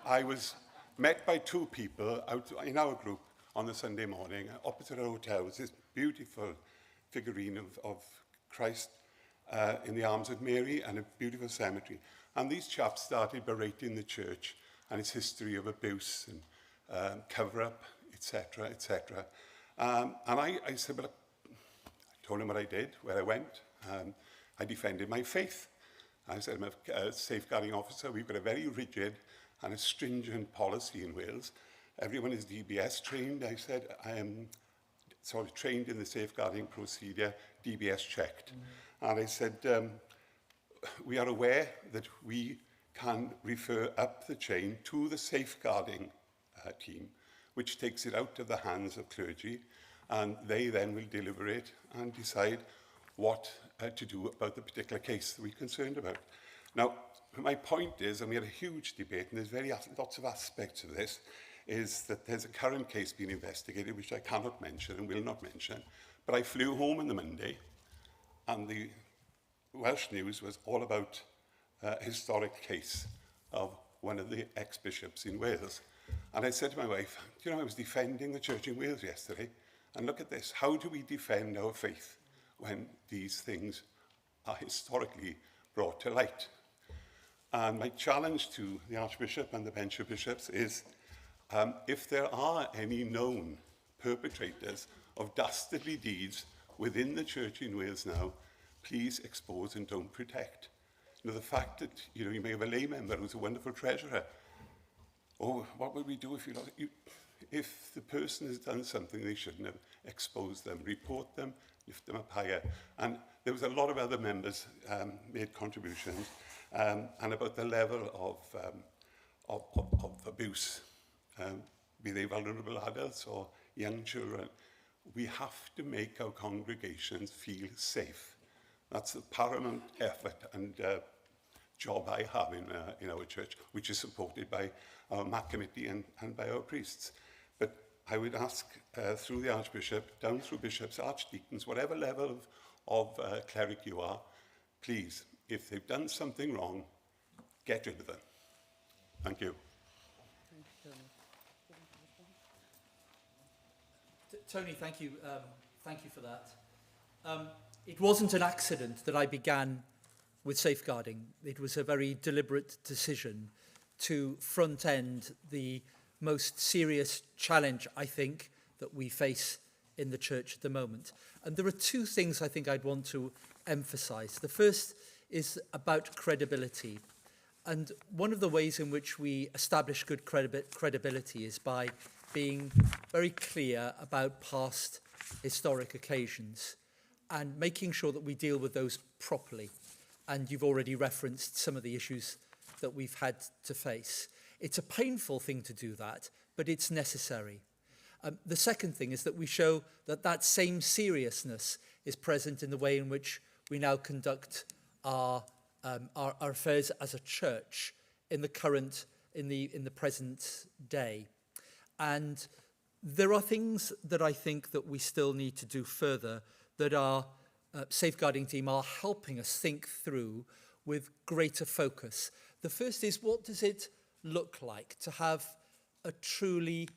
I was met by two people out in our group on the Sunday morning. Opposite our hotel was this beautiful figurine of Christ in the arms of Mary and a beautiful cemetery. And these chaps started berating the church and its history of abuse and cover-up, etc., etc. And I said, well, I told him what I did, where I went. I defended my faith. I said, I'm a safeguarding officer. We've got a very rigid and a stringent policy in Wales. Everyone is DBS trained. I said, I am trained in the safeguarding procedure, DBS checked. And I said, we are aware that we can refer up the chain to the safeguarding team, which takes it out of the hands of clergy, and they then will deliberate and decide what to do about the particular case that we're concerned about. Now, my point is, and we had a huge debate, and there's lots of aspects of this, is that there's a current case being investigated, which I cannot mention and will not mention, but I flew home on the Monday, and the Welsh News was all about a historic case of one of the ex-bishops in Wales. And I said to my wife, you know, I was defending the church in Wales yesterday, and look at this. How do we defend our faith when these things are historically brought to light? And my challenge to the Archbishop and the bench of bishops is, if there are any known perpetrators of dastardly deeds within the church in Wales now, please expose and don't protect. You know, the fact that, you know, you may have a lay member who's a wonderful treasurer. Oh, what would we do if if the person has done something they shouldn't have? Expose them, report them, lift them up higher. And there was a lot of other members made contributions and about the level of abuse, be they vulnerable adults or young children. We have to make our congregations feel safe. That's the paramount effort and job I have in our church, which is supported by our MAC committee and by our priests. But I would ask through the Archbishop, down through bishops, archdeacons, whatever level of cleric you are, please, if they've done something wrong, get rid of them. Thank you. Tony, thank you. Thank you for that. It wasn't an accident that I began with safeguarding. It was a very deliberate decision to front-end the most serious challenge, I think, that we face in the church at the moment. And there are two things I think I'd want to emphasize. The first is about credibility. And one of the ways in which we establish good credibility is by being very clear about past historic occasions and making sure that we deal with those properly. And you've already referenced some of the issues that we've had to face. It's a painful thing to do that, but it's necessary. The second thing is that we show that that same seriousness is present in the way in which we now conduct our affairs as a church in the present day. And there are things that I think that we still need to do further that our safeguarding team are helping us think through with greater focus. The first is, what does it look like to have a truly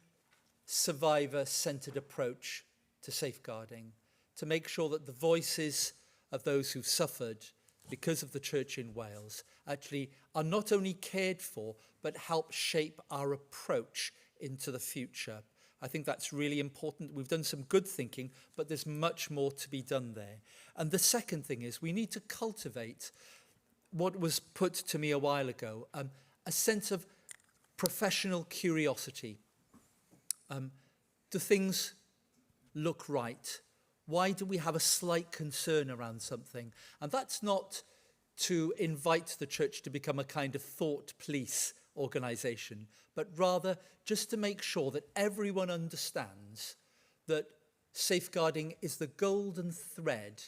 survivor-centred approach to safeguarding, to make sure that the voices of those who've suffered because of the Church in Wales actually are not only cared for, but help shape our approach into the future. I think that's really important. We've done some good thinking, but there's much more to be done there. And the second thing is we need to cultivate what was put to me a while ago, a sense of professional curiosity. Do things look right? Why do we have a slight concern around something? And that's not to invite the church to become a kind of thought police organisation, but rather just to make sure that everyone understands that safeguarding is the golden thread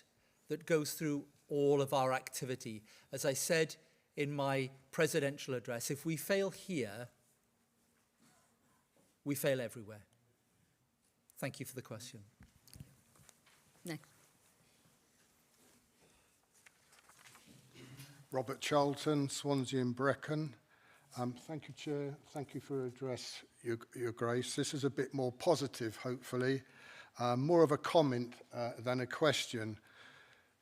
that goes through all of our activity. As I said in my presidential address, if we fail here, we fail everywhere. Thank you for the question. Next. Robert Charlton, Swansea and Brecon. Thank you, Chair. Thank you for your address, Your Grace. This is a bit more positive, hopefully. More of a comment than a question.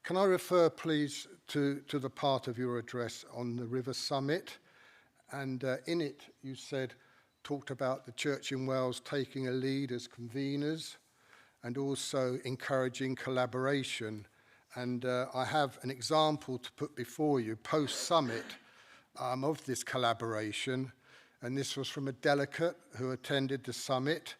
Can I refer, please, to the part of your address on the River Summit? And in it, you talked about the Church in Wales taking a lead as conveners and also encouraging collaboration. And I have an example to put before you, post-summit, of this collaboration. And this was from a delegate who attended the summit.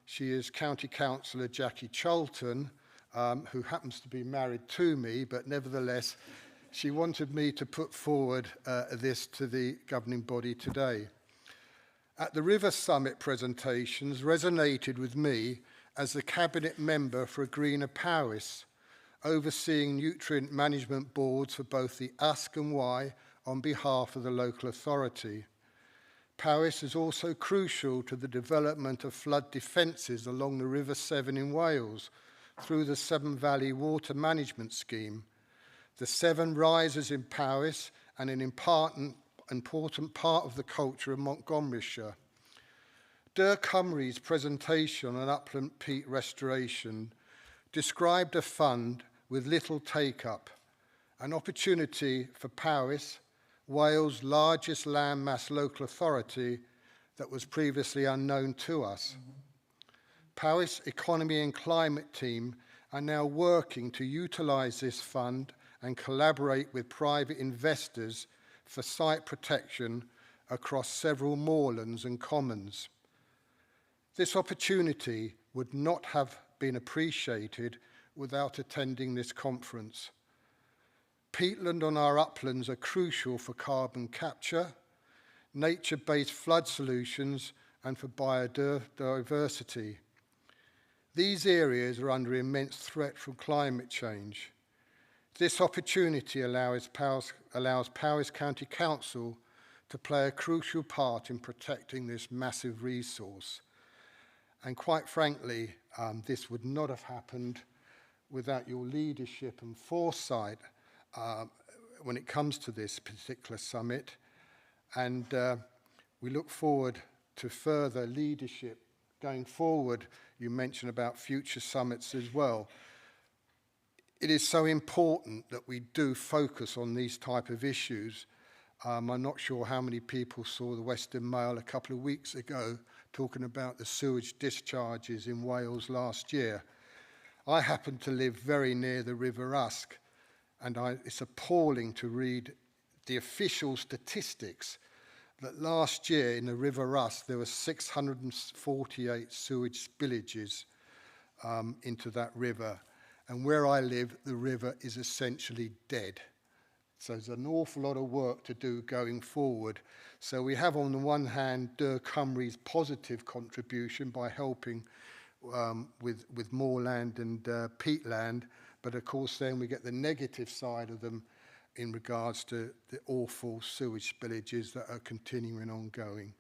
She is County Councillor Jackie Charlton, who happens to be married to me, but nevertheless, she wanted me to put forward this to the governing body today. At the River Summit presentations resonated with me as the Cabinet member for a Greener Powys, overseeing nutrient management boards for both the Usk and Wye on behalf of the local authority. Powys is also crucial to the development of flood defences along the River Severn in Wales through the Severn Valley Water Management Scheme. The Severn rises in Powys and an important part of the culture of Montgomeryshire. Dirk Humry's presentation on upland peat restoration described a fund with little take-up, an opportunity for Powys, Wales' largest landmass local authority, that was previously unknown to us. Powys Economy and Climate team are now working to utilise this fund and collaborate with private investors for site protection across several moorlands and commons. This opportunity would not have been appreciated without attending this conference. Peatland on our uplands are crucial for carbon capture, nature-based flood solutions, and for biodiversity. These areas are under immense threat from climate change. This opportunity allows Powys County Council to play a crucial part in protecting this massive resource. And quite frankly, this would not have happened without your leadership and foresight when it comes to this particular summit. And we look forward to further leadership going forward. You mentioned about future summits as well. It is so important that we do focus on these type of issues. I'm not sure how many people saw the Western Mail a couple of weeks ago talking about the sewage discharges in Wales last year. I happen to live very near the River Usk, and it's appalling to read the official statistics that last year in the River Usk there were 648 sewage spillages into that river. And where I live, the river is essentially dead. So there's an awful lot of work to do going forward. So we have on the one hand Dirk Humry's positive contribution by helping with moorland and peatland, but of course then we get the negative side of them in regards to the awful sewage spillages that are continuing and ongoing.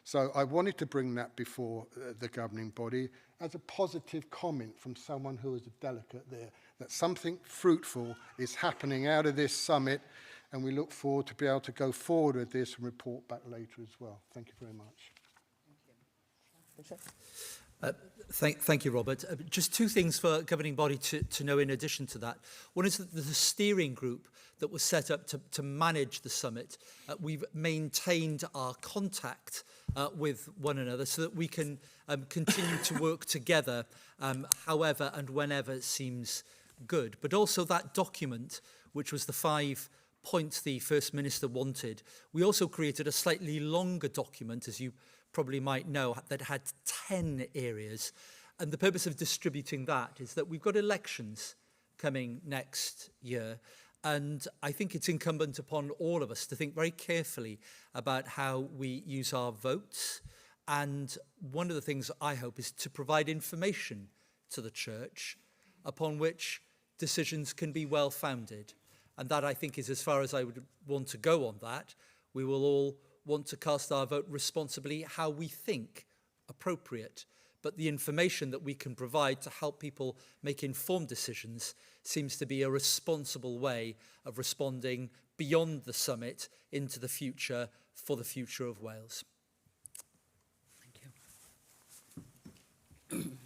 So I wanted to bring that before the governing body as a positive comment from someone who is a delegate there, that something fruitful is happening out of this summit, and we look forward to be able to go forward with this and report back later as well. Thank you very much. Thank you, Robert. Just two things for governing body to know in addition to that. One is that the steering group that was set up to manage the summit. We've maintained our contact with one another so that we can continue to work together however and whenever it seems good. But also that document, which was the 5 points the First Minister wanted, we also created a slightly longer document, as you probably might know, that had 10 areas. And the purpose of distributing that is that we've got elections coming next year. And I think it's incumbent upon all of us to think very carefully about how we use our votes. And one of the things I hope is to provide information to the church upon which decisions can be well-founded. And that, I think, is as far as I would want to go on that. We will all want to cast our vote responsibly, how we think appropriate. But the information that we can provide to help people make informed decisions seems to be a responsible way of responding beyond the summit into the future for the future of Wales. Thank you.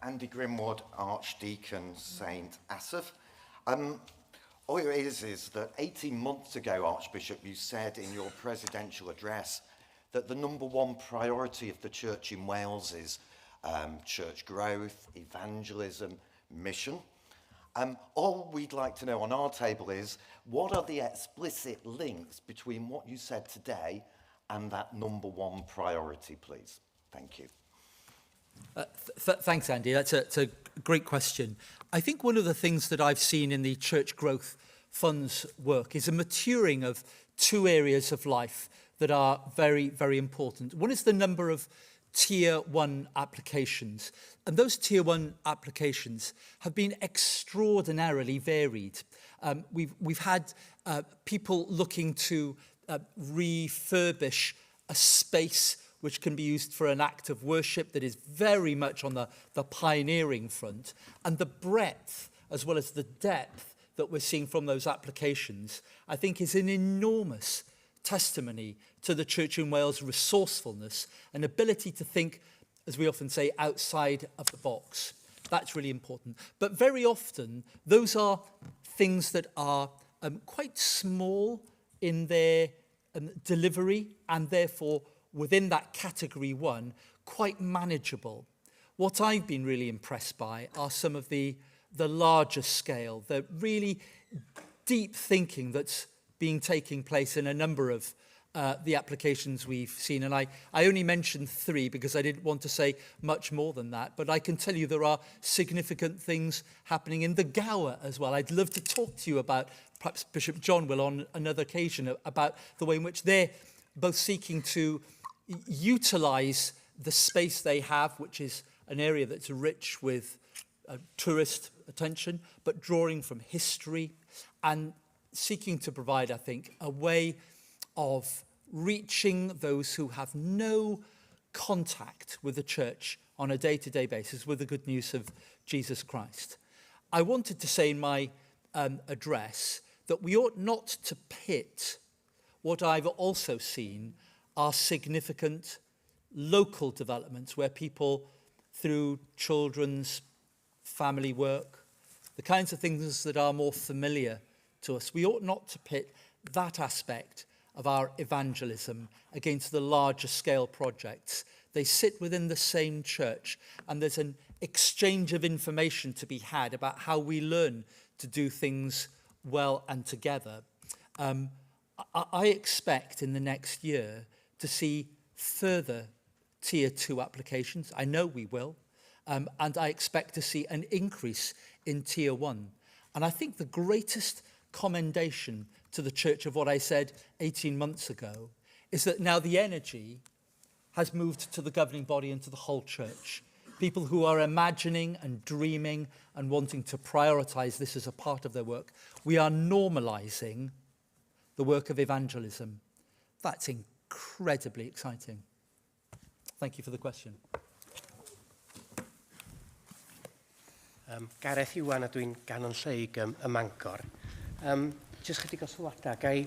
Andy Grimwood, Archdeacon St Asaph. All it is that 18 months ago, Archbishop, you said in your presidential address that the #1 priority of the church in Wales is church growth, evangelism, mission. All we'd like to know on our table is, what are the explicit links between what you said today and that #1 priority, please? Thank you. Thanks, Andy. That's a great question. I think one of the things that I've seen in the Church Growth Fund's work is a maturing of 2 areas of life that are very, very important. One is the number of Tier 1 applications. And those Tier 1 applications have been extraordinarily varied. We've had people looking to refurbish a space which can be used for an act of worship that is very much on the pioneering front. And the breadth, as well as the depth that we're seeing from those applications, I think is an enormous testimony to the Church in Wales' resourcefulness and ability to think, as we often say, outside of the box. That's really important. But very often, those are things that are quite small in their delivery and therefore within that category 1, quite manageable. What I've been really impressed by are some of the larger scale, the really deep thinking that's taking place in a number of the applications we've seen. And I only mentioned 3 because I didn't want to say much more than that. But I can tell you there are significant things happening in the Gower as well. I'd love to talk to you about, perhaps Bishop John will on another occasion, about the way in which they're both seeking to utilise the space they have, which is an area that's rich with tourist attention, but drawing from history and seeking to provide, I think, a way of reaching those who have no contact with the church on a day-to-day basis with the good news of Jesus Christ. I wanted to say in my address that we ought not to pit what I've also seen are significant local developments where people, through children's family work, the kinds of things that are more familiar to us, we ought not to pit that aspect of our evangelism against the larger scale projects. They sit within the same church, and there's an exchange of information to be had about how we learn to do things well and together. I expect in the next year to see further Tier 2 applications. I know we will. And I expect to see an increase in Tier 1. And I think the greatest commendation to the church of what I said 18 months ago is that now the energy has moved to the governing body and to the whole church. People who are imagining and dreaming and wanting to prioritise this as a part of their work. We are normalising the work of evangelism. That's incredibly exciting. Thank you for the question. Gareth Iwan, a dwi'n Ganon Lleug ym Mangor. Jyst chydig o sylwadau, gai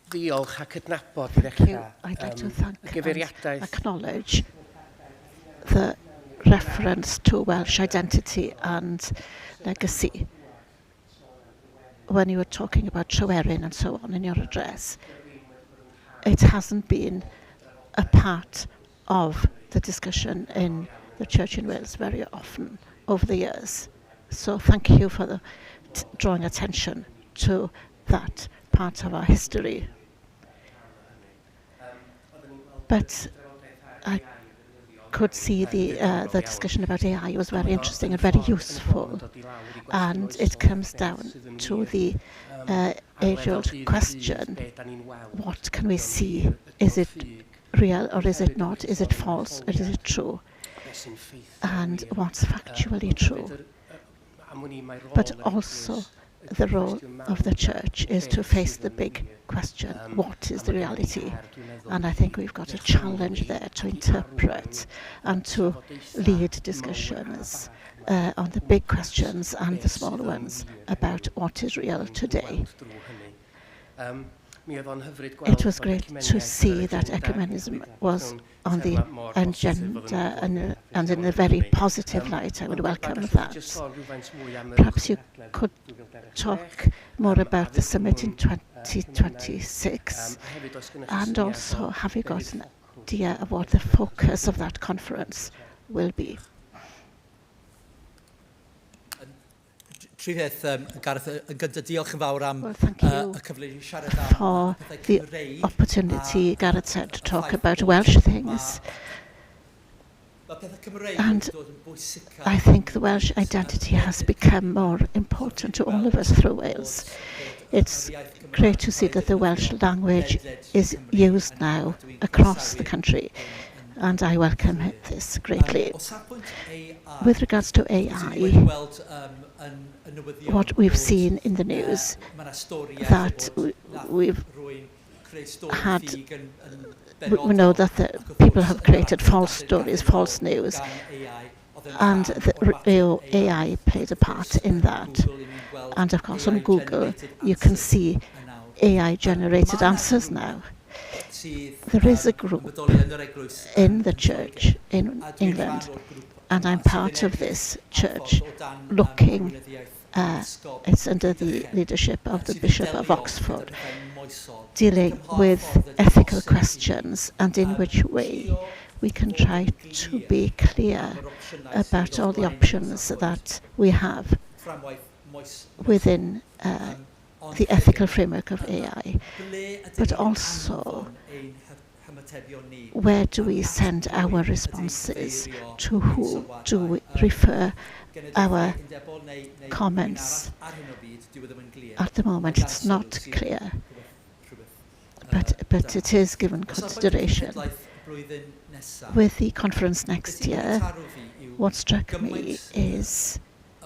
ddiolch a cydnabod i ddechrau I'd like to thank y gyfeiriadaeth. and acknowledge the reference to Welsh identity and legacy. When you were talking about Tryweryn and so on in your address, it hasn't been a part of the discussion in the Church in Wales very often over the years. So thank you for drawing attention to that part of our history. But I could see the discussion about AI was very interesting and very useful. And it comes down to the age-old question, what can we see? Is it real or is it not? Is it false or is it true? And what's factually true? But also the role of the church is to face the big question, what is the reality? And I think we've got a challenge there to interpret and to lead discussions on the big questions and the small ones about what is real today. It was great to see that ecumenism was on the agenda and in a very positive light. I would welcome that. Perhaps you could talk more about the summit in 2026, and also have you got an idea of what the focus of that conference will be? Gareth, yn gyntaf, diolch yn fawr am Well, thank you y cyfle i siarad am for pethau the Cymreig. opportunity Gareth said to talk about Welsh things. Mae pethau Cymreig And wedi dod yn bwysicach. I think the Welsh identity has become more important to all of us through Wales. It's great to see that the Welsh language is used now across the country, and I welcome this greatly. O safbwynt AI, With regards to ti wedi AI, gweld, y newyddion what we've bod, seen in the news, ma' 'na storiau that bod nath we've rywun creu stori had- ffug yn we know that the people have created false stories, false news, and the AI played a part in that. And of course on Google you can see AI-generated answers now. There is a group in the church in England, and I'm part of this church looking, it's under the leadership of the Bishop of Oxford, dealing with ethical questions and in which way we can try to be clear about all the options that we have within the ethical framework of AI, but also where do we send our responses, to who do we refer our comments. At the moment it's not clear, but it is given consideration. With the conference next year, what struck me is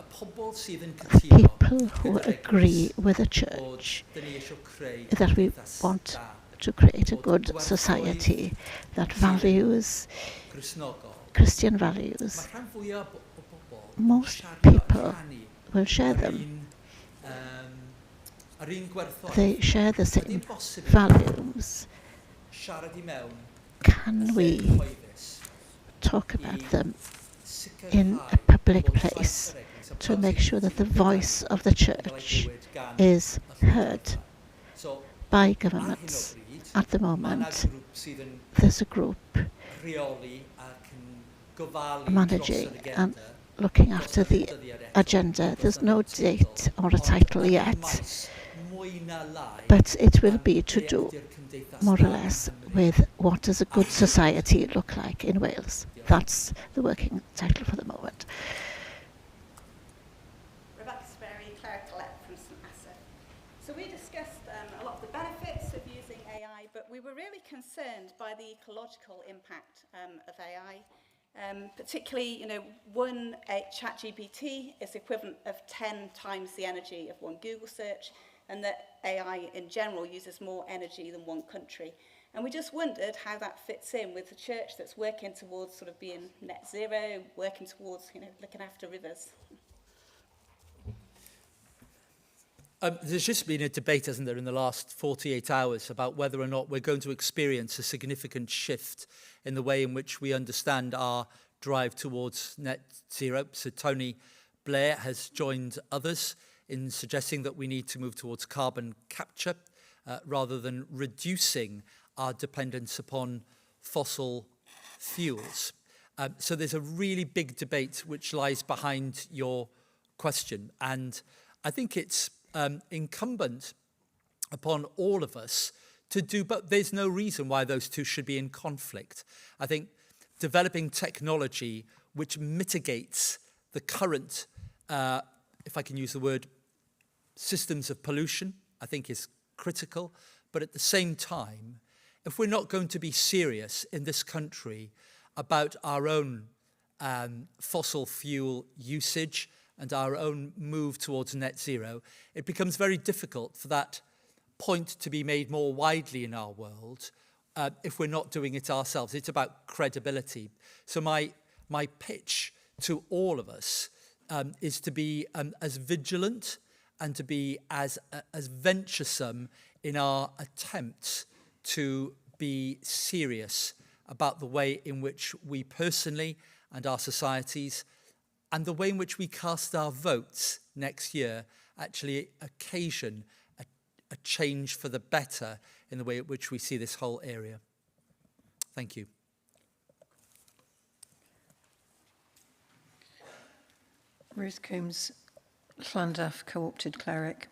the people who agree with the church that we want to create a good society that values Christian values. Most people will share them. They share the same values. Can we talk about them in a public place to make sure that the voice of the church is heard by governments? At the moment, there's a group managing and looking after the agenda. There's no date or a title yet, but it will be to do more or less with what does a good society look like in Wales. That's the working title for the moment. Rebecca Sperry, Claire Collette from St Asaph. So we discussed a lot of the benefits of using AI, but we were really concerned by the ecological impact of AI. Particularly, one ChatGPT is equivalent of 10 times the energy of one Google search, and that AI in general uses more energy than one country. And we just wondered how that fits in with the church that's working towards sort of being net zero, working towards, looking after rivers. There's just been a debate, hasn't there, in the last 48 hours about whether or not we're going to experience a significant shift in the way in which we understand our drive towards net zero. So Tony Blair has joined others in suggesting that we need to move towards carbon capture rather than reducing our dependence upon fossil fuels. So there's a really big debate which lies behind your question. And I think it's incumbent upon all of us to do, but there's no reason why those two should be in conflict. I think developing technology which mitigates the current, if I can use the word, systems of pollution, I think is critical. But at the same time, if we're not going to be serious in this country about our own fossil fuel usage and our own move towards net zero, it becomes very difficult for that point to be made more widely in our world if we're not doing it ourselves. It's about credibility. So my pitch to all of us is to be as vigilant and to be as venturesome in our attempts to be serious about the way in which we personally and our societies and the way in which we cast our votes next year actually occasion a change for the better in the way in which we see this whole area. Thank you. Ruth Coombs, Llandaff Co-opted Cleric.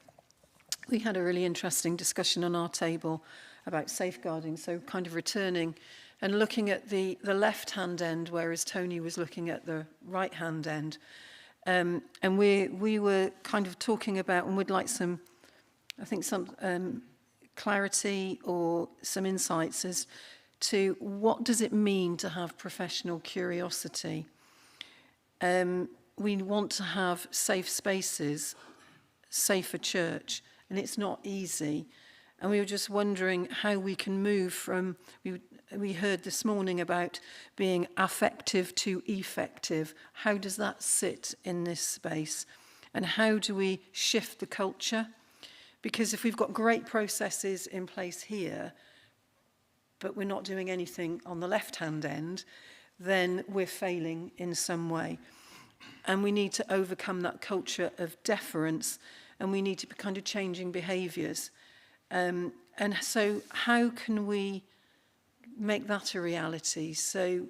We had a really interesting discussion on our table about safeguarding, so kind of returning and looking at the left-hand end, whereas Tony was looking at the right-hand end. And we were kind of talking about, and would like some, I think some clarity or some insights as to what does it mean to have professional curiosity. We want to have safe spaces, safer church, and it's not easy. And we were just wondering how we can move from, we heard this morning about being affective to effective. How does that sit in this space? And how do we shift the culture? Because if we've got great processes in place here, but we're not doing anything on the left-hand end, then we're failing in some way. And we need to overcome that culture of deference, and we need to be kind of changing behaviours. And so how can we make that a reality? So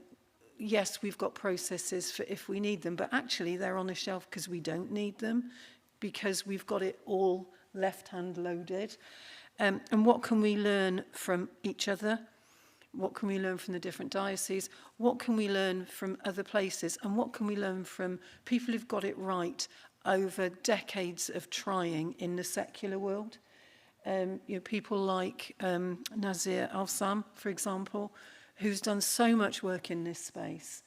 yes, we've got processes for if we need them, but actually they're on a shelf because we don't need them, because we've got it all left-hand loaded. And what can we learn from each other? What can we learn from the different dioceses? What can we learn from other places? And what can we learn from people who've got it right over decades of trying in the secular world? People like Nazir Al-Sam, for example, who's done so much work in this space.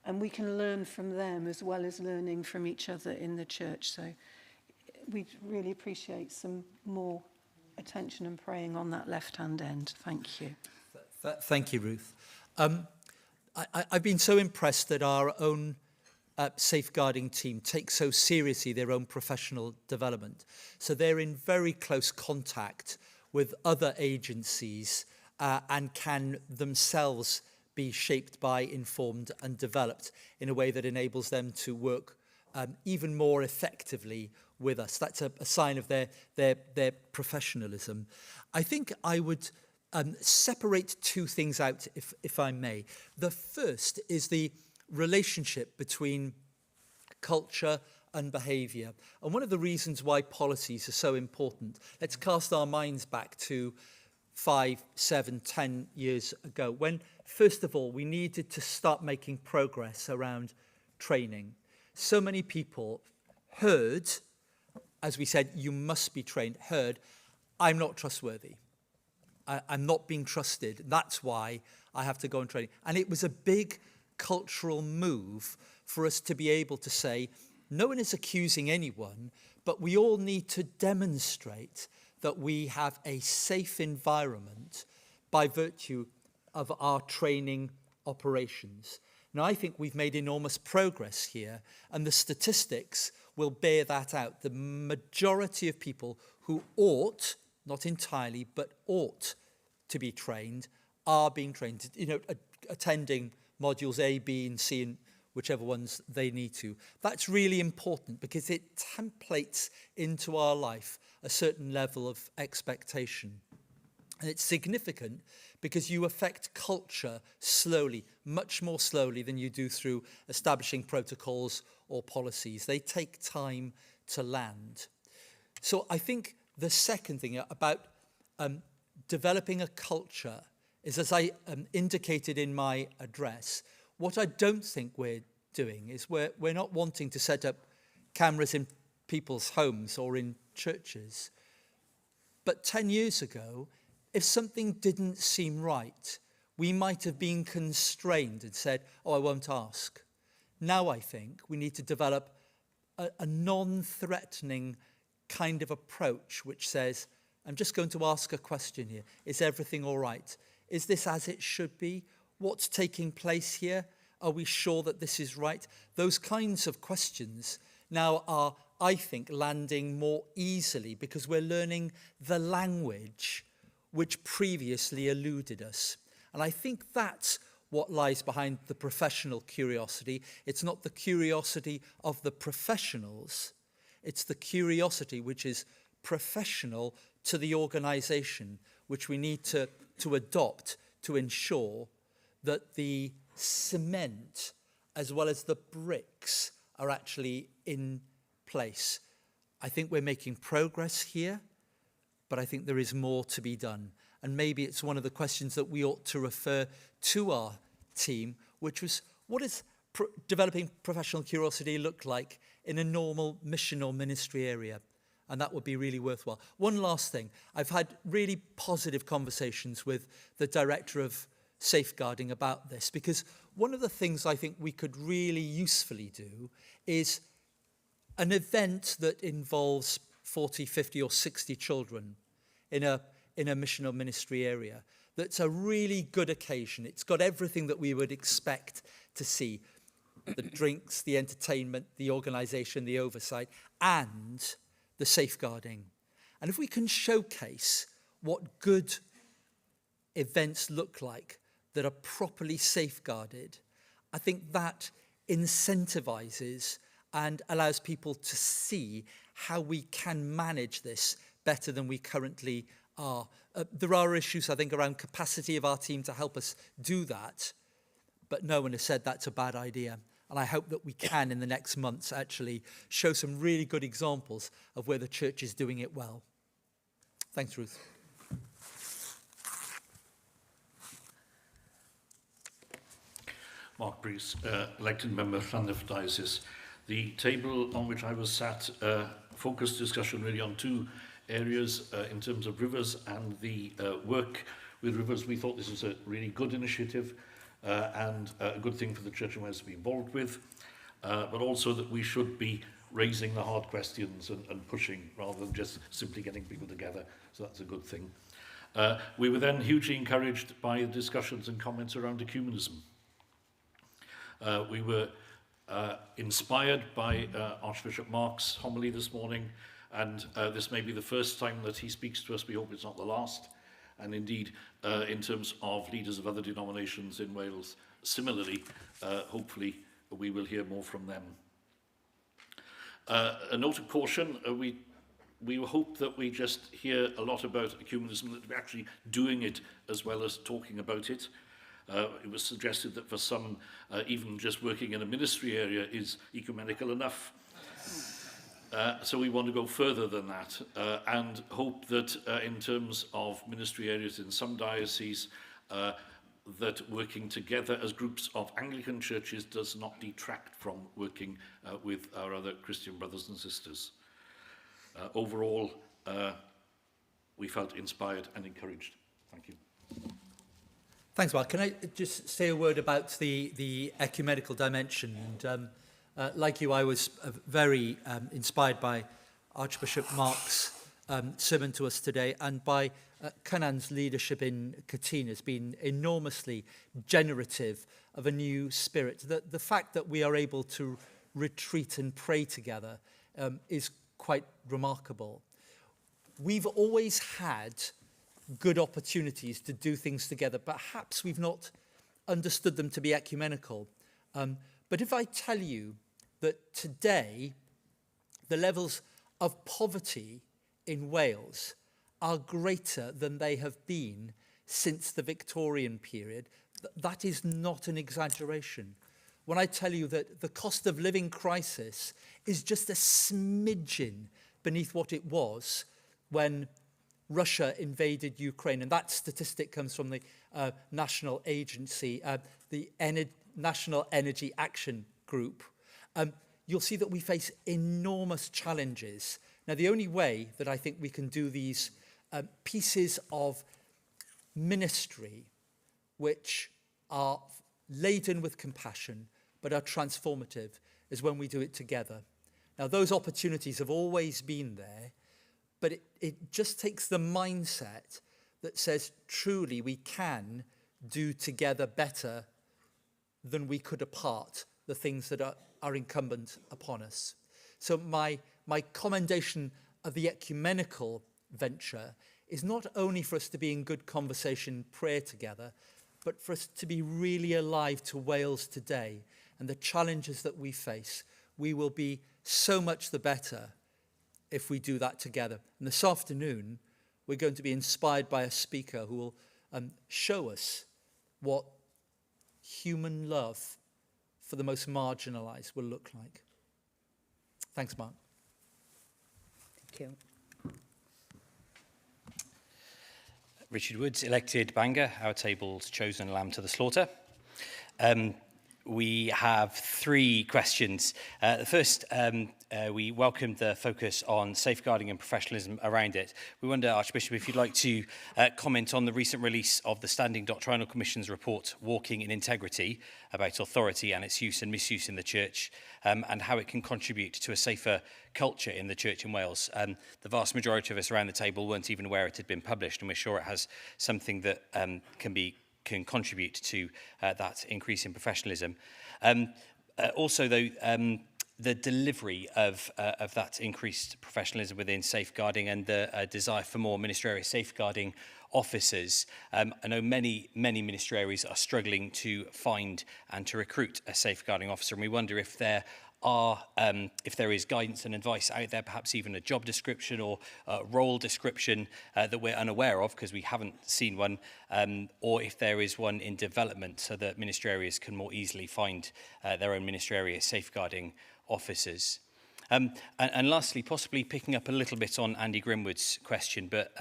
And we can learn from them as well as learning from each other in the church. So we'd really appreciate some more attention and praying on that left-hand end. Thank you. Thank you, Ruth. I've been so impressed that our own safeguarding team takes so seriously their own professional development. So they're in very close contact with other agencies and can themselves be shaped by, informed and developed in a way that enables them to work even more effectively with us. That's a sign of their professionalism. I think I would separate two things out, if I may. The first is the relationship between culture and behaviour. And one of the reasons why policies are so important, let's cast our minds back to 5, 7, 10 years ago, when, first of all, we needed to start making progress around training. So many people heard, as we said, you must be trained, heard, I'm not trustworthy. I'm not being trusted. That's why I have to go on training. And it was a big cultural move for us to be able to say, no one is accusing anyone, but we all need to demonstrate that we have a safe environment by virtue of our training operations. Now, I think we've made enormous progress here, and the statistics will bear that out. The majority of people who ought, not entirely, but ought to be trained, are being trained. Attending modules A, B, and C, and whichever ones they need to. That's really important because it templates into our life a certain level of expectation. And it's significant because you affect culture slowly, much more slowly than you do through establishing protocols or policies. They take time to land. So I think the second thing about developing a culture is, as I indicated in my address, what I don't think we're doing is we're not wanting to set up cameras in people's homes or in churches. But 10 years ago, if something didn't seem right, we might have been constrained and said, oh, I won't ask. Now I think we need to develop a non-threatening kind of approach which says, I'm just going to ask a question here. Is everything all right? Is this as it should be? What's taking place here? Are we sure that this is right? Those kinds of questions now are, I think, landing more easily because we're learning the language which previously eluded us. And I think that's what lies behind the professional curiosity. It's not the curiosity of the professionals. It's the curiosity which is professional to the organisation, which we need to adopt to ensure that the cement as well as the bricks are actually in place. I think we're making progress here, but I think there is more to be done. And maybe it's one of the questions that we ought to refer to our team, which was, what does developing professional curiosity look like in a normal mission or ministry area? And that would be really worthwhile. One last thing. I've had really positive conversations with the director of safeguarding about this, because one of the things I think we could really usefully do is an event that involves 40, 50 or 60 children in a mission or ministry area. That's a really good occasion. It's got everything that we would expect to see. The drinks, the entertainment, the organisation, the oversight, and the safeguarding. And if we can showcase what good events look like that are properly safeguarded, I think that incentivizes and allows people to see how we can manage this better than we currently are. There are issues, I think, around capacity of our team to help us do that, but no one has said that's a bad idea. And I hope that we can, in the next months, actually show some really good examples of where the church is doing it well. Thanks, Ruth. Mark Brees, elected member, Llandaff Diocese. The table on which I was sat focused discussion really on two areas in terms of rivers and the work with rivers. We thought this was a really good initiative and a good thing for the Church of Wales to be involved with, but also that we should be raising the hard questions and pushing rather than just simply getting people together. So that's a good thing. We were then hugely encouraged by the discussions and comments around ecumenism. We were inspired by Archbishop Mark's homily this morning, and this may be the first time that he speaks to us. We hope it's not the last. And indeed, in terms of leaders of other denominations in Wales, similarly, hopefully we will hear more from them. A note of caution, we hope that we just hear a lot about ecumenism, that we're actually doing it as well as talking about it. It was suggested that for some, even just working in a ministry area is ecumenical enough. So we want to go further than that and hope that in terms of ministry areas in some dioceses, that working together as groups of Anglican churches does not detract from working with our other Christian brothers and sisters. Overall, we felt inspired and encouraged. Thank you. Thanks, Mark. Can I just say a word about the ecumenical dimension? And like you, I was very inspired by Archbishop Mark's sermon to us today, and by Cynan's leadership in Katina has been enormously generative of a new spirit. The fact that we are able to retreat and pray together is quite remarkable. We've always had good opportunities to do things together. Perhaps we've not understood them to be ecumenical. But if I tell you that today the levels of poverty in Wales are greater than they have been since the Victorian period, that is not an exaggeration. When I tell you that the cost of living crisis is just a smidgen beneath what it was when Russia invaded Ukraine, and that statistic comes from the national agency, the National Energy Action Group, you'll see that we face enormous challenges. Now, the only way that I think we can do these pieces of ministry which are laden with compassion but are transformative is when we do it together. Now, those opportunities have always been there, but it just takes the mindset that says truly we can do together better than we could apart the things that are incumbent upon us. So my commendation of the ecumenical venture is not only for us to be in good conversation, prayer together, but for us to be really alive to Wales today and the challenges that we face. We will be so much the better if we do that together. And this afternoon, we're going to be inspired by a speaker who will show us what human love for the most marginalised will look like. Thanks, Mark. Thank you. Richard Woods, elected Bangor, our table's chosen lamb to the slaughter. We have three questions. The first, we welcomed the focus on safeguarding and professionalism around it. We wonder, Archbishop, if you'd like to comment on the recent release of the Standing Doctrinal Commission's report, Walking in Integrity, about authority and its use and misuse in the church, and how it can contribute to a safer culture in the church in Wales. The vast majority of us around the table weren't even aware it had been published, and we're sure it has something that can contribute to that increase in professionalism. Also, though, the delivery of that increased professionalism within safeguarding and the desire for more ministerial safeguarding officers. I know many ministeriaries are struggling to find and to recruit a safeguarding officer, and we wonder if there is guidance and advice out there, perhaps even a job description or role description that we're unaware of because we haven't seen one, or if there is one in development so that ministeriaries can more easily find their own ministerial safeguarding officers. And lastly, possibly picking up a little bit on Andy Grimwood's question, but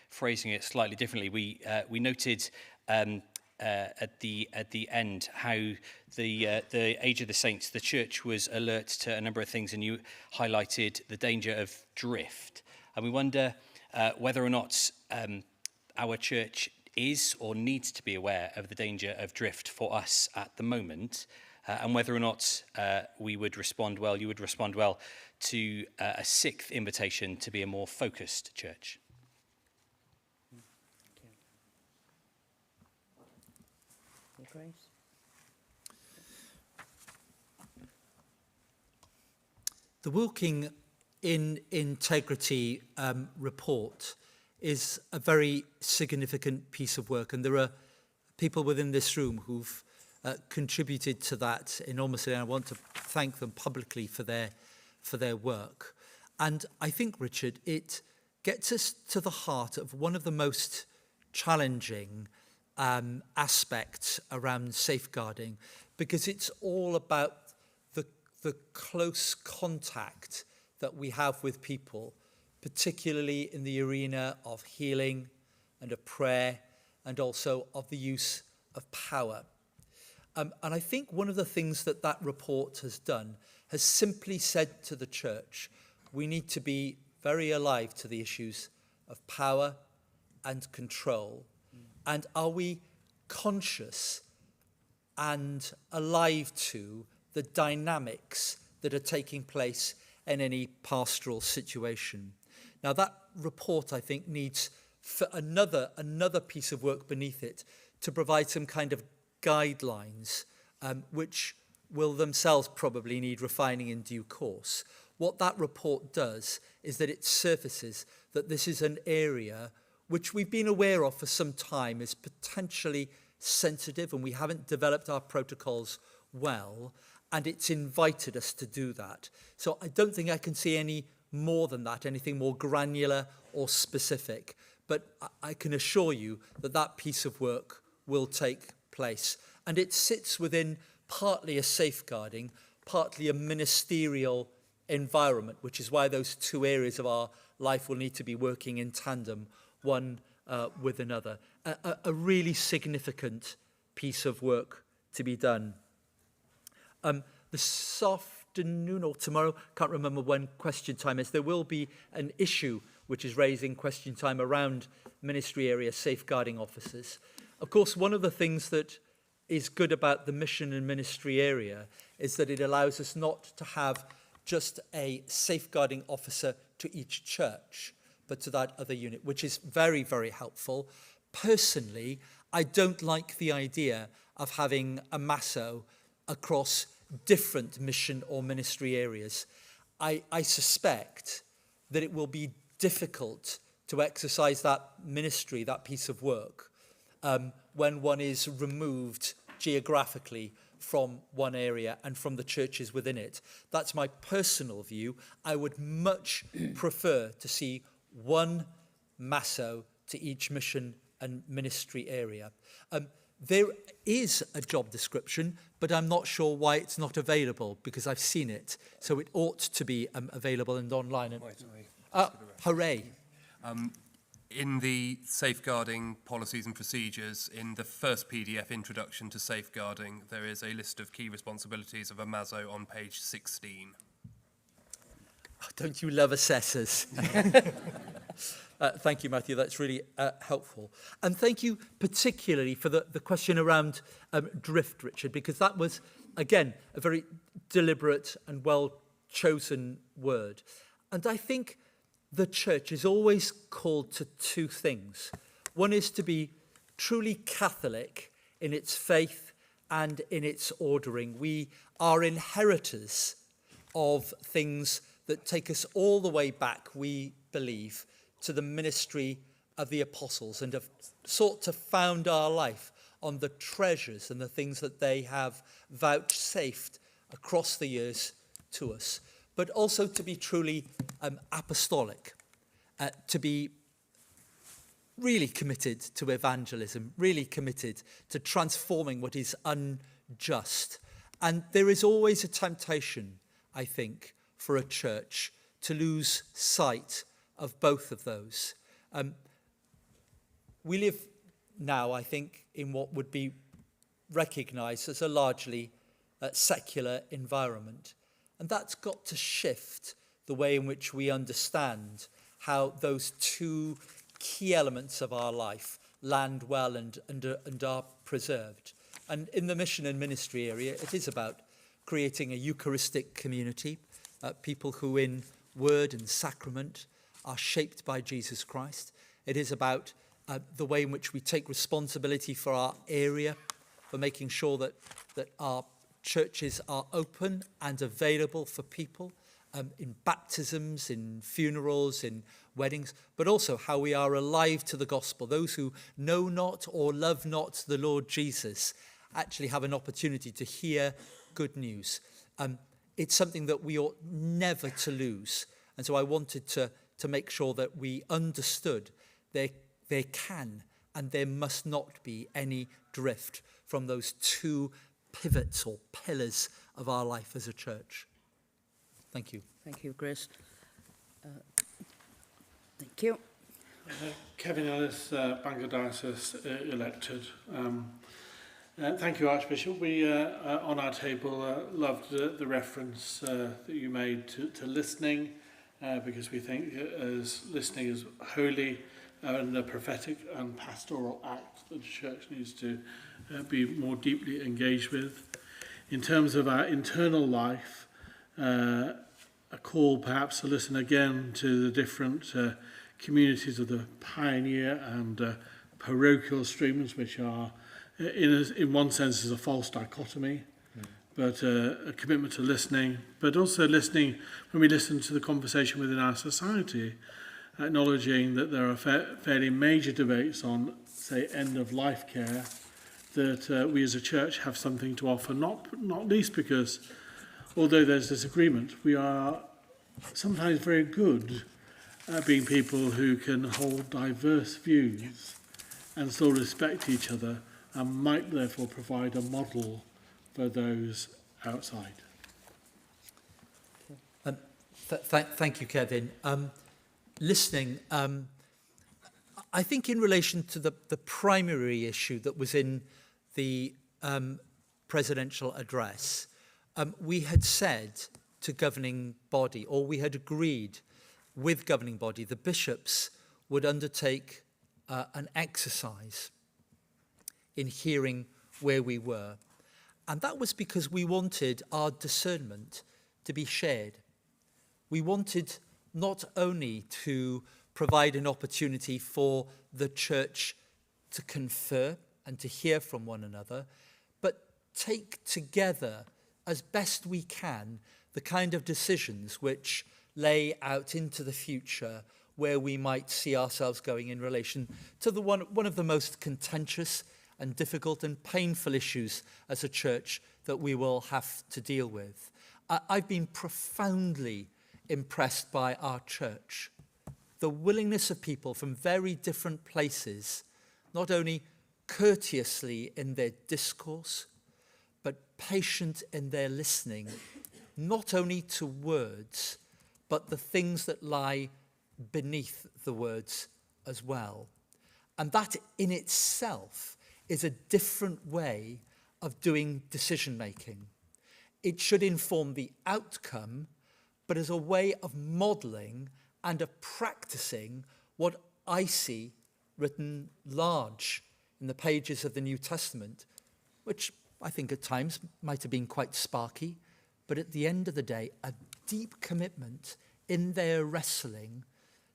phrasing it slightly differently, we noted at the end how the Age of the Saints, the church was alert to a number of things, and you highlighted the danger of drift. And we wonder whether or not our church is or needs to be aware of the danger of drift for us at the moment, and whether or not we would respond well, you would respond well to a sixth invitation to be a more focused church. Grace. The Walking in Integrity report is a very significant piece of work, and there are people within this room who've contributed to that enormously, and I want to thank them publicly for their work. And I think, Richard, it gets us to the heart of one of the most challenging aspects around safeguarding, because it's all about the close contact that we have with people, particularly in the arena of healing and of prayer, and also of the use of power. And I think one of the things that report has done has simply said to the church, we need to be very alive to the issues of power and control. And are we conscious and alive to the dynamics that are taking place in any pastoral situation? Now, that report, I think, needs for another piece of work beneath it to provide some kind of guidelines, which will themselves probably need refining in due course. What that report does is that it surfaces that this is an area which we've been aware of for some time is potentially sensitive, and we haven't developed our protocols well, and it's invited us to do that. So I don't think I can see any more than that, anything more granular or specific. But I can assure you that that piece of work will take place. And it sits within partly a safeguarding, partly a ministerial environment, which is why those two areas of our life will need to be working in tandem, one with another. A really significant piece of work to be done. This afternoon or tomorrow, can't remember when question time is, there will be an issue which is raising question time around ministry area safeguarding officers. Of course, one of the things that is good about the mission and ministry area is that it allows us not to have just a safeguarding officer to each church, but to that other unit, which is very, very helpful. Personally, I don't like the idea of having a MASO across different mission or ministry areas. I suspect that it will be difficult to exercise that ministry, that piece of work, when one is removed geographically from one area and from the churches within it. That's my personal view. I would much prefer to see one MASO to each mission and ministry area. There is a job description, but I'm not sure why it's not available, because I've seen it. So it ought to be available and online. Hooray. In the safeguarding policies and procedures, in the first PDF introduction to safeguarding, there is a list of key responsibilities of a MASO on page 16. Oh, don't you love assessors? Thank you, Matthew. That's really helpful. And thank you particularly for the question around drift, Richard, because that was, again, a very deliberate and well-chosen word. And I think the church is always called to two things. One is to be truly Catholic in its faith and in its ordering. We are inheritors of things that take us all the way back, we believe, to the ministry of the apostles, and have sought to found our life on the treasures and the things that they have vouchsafed across the years to us. But also to be truly apostolic, to be really committed to evangelism, really committed to transforming what is unjust. And there is always a temptation, I think, for a church to lose sight of both of those. We live now, I think, in what would be recognised as a largely secular environment. And that's got to shift the way in which we understand how those two key elements of our life land well and are preserved. And in the mission and ministry area, it is about creating a Eucharistic community, people who in word and sacrament are shaped by Jesus Christ. It is about the way in which we take responsibility for our area, for making sure that our churches are open and available for people in baptisms, in funerals, in weddings, but also how we are alive to the gospel. Those who know not or love not the Lord Jesus actually have an opportunity to hear good news. It's something that we ought never to lose. And so I wanted to make sure that we understood there can and there must not be any drift from those two pivots or pillars of our life as a church. Thank you. Thank you, Grace. Thank you. Kevin Ellis, Bangor Diocese elected. Thank you, Archbishop. We, on our table, loved the reference that you made to listening, because we think as listening is holy and a prophetic and pastoral act that the church needs to be more deeply engaged with. In terms of our internal life, a call perhaps to listen again to the different communities of the pioneer and parochial streams, which are, in one sense, is a false dichotomy, but a commitment to listening, but also listening when we listen to the conversation within our society, acknowledging that there are fairly major debates on, say, end-of-life care, that we as a church have something to offer, not least because although there's disagreement, we are sometimes very good at being people who can hold diverse views and still respect each other, and might therefore provide a model for those outside. Thank you, Kevin. Listening, I think in relation to the primary issue that was in the presidential address, we had said to governing body, or we had agreed with governing body, the bishops would undertake an exercise in hearing where we were. And that was because we wanted our discernment to be shared. We wanted not only to provide an opportunity for the church to confer and to hear from one another, but take together as best we can the kind of decisions which lay out into the future where we might see ourselves going in relation to the one of the most contentious and difficult and painful issues as a church that we will have to deal with. I've been profoundly impressed by our church. The willingness of people from very different places, not only courteously in their discourse, but patient in their listening, not only to words, but the things that lie beneath the words as well. And that in itself is a different way of doing decision making. It should inform the outcome, but as a way of modelling and of practicing what I see written large in the pages of the New Testament, which I think at times might have been quite sparky, but at the end of the day, a deep commitment in their wrestling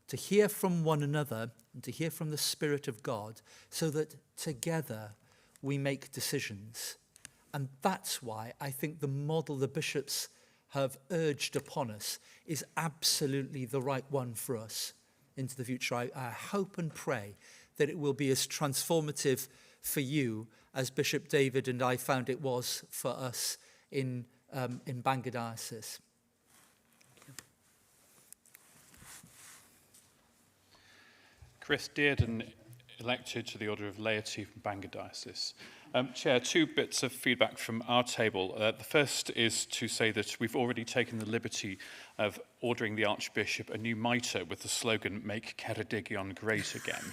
to hear from one another and to hear from the Spirit of God, so that together we make decisions. And that's why I think the model the bishops have urged upon us is absolutely the right one for us into the future. I hope and pray that it will be as transformative for you as Bishop David and I found it was for us in Bangor Diocese. Chris Dearden, elected to the Order of Laity from Bangor Diocese. Chair, two bits of feedback from our table. The first is to say that we've already taken the liberty of ordering the Archbishop a new mitre with the slogan, "Make Ceredigion great again."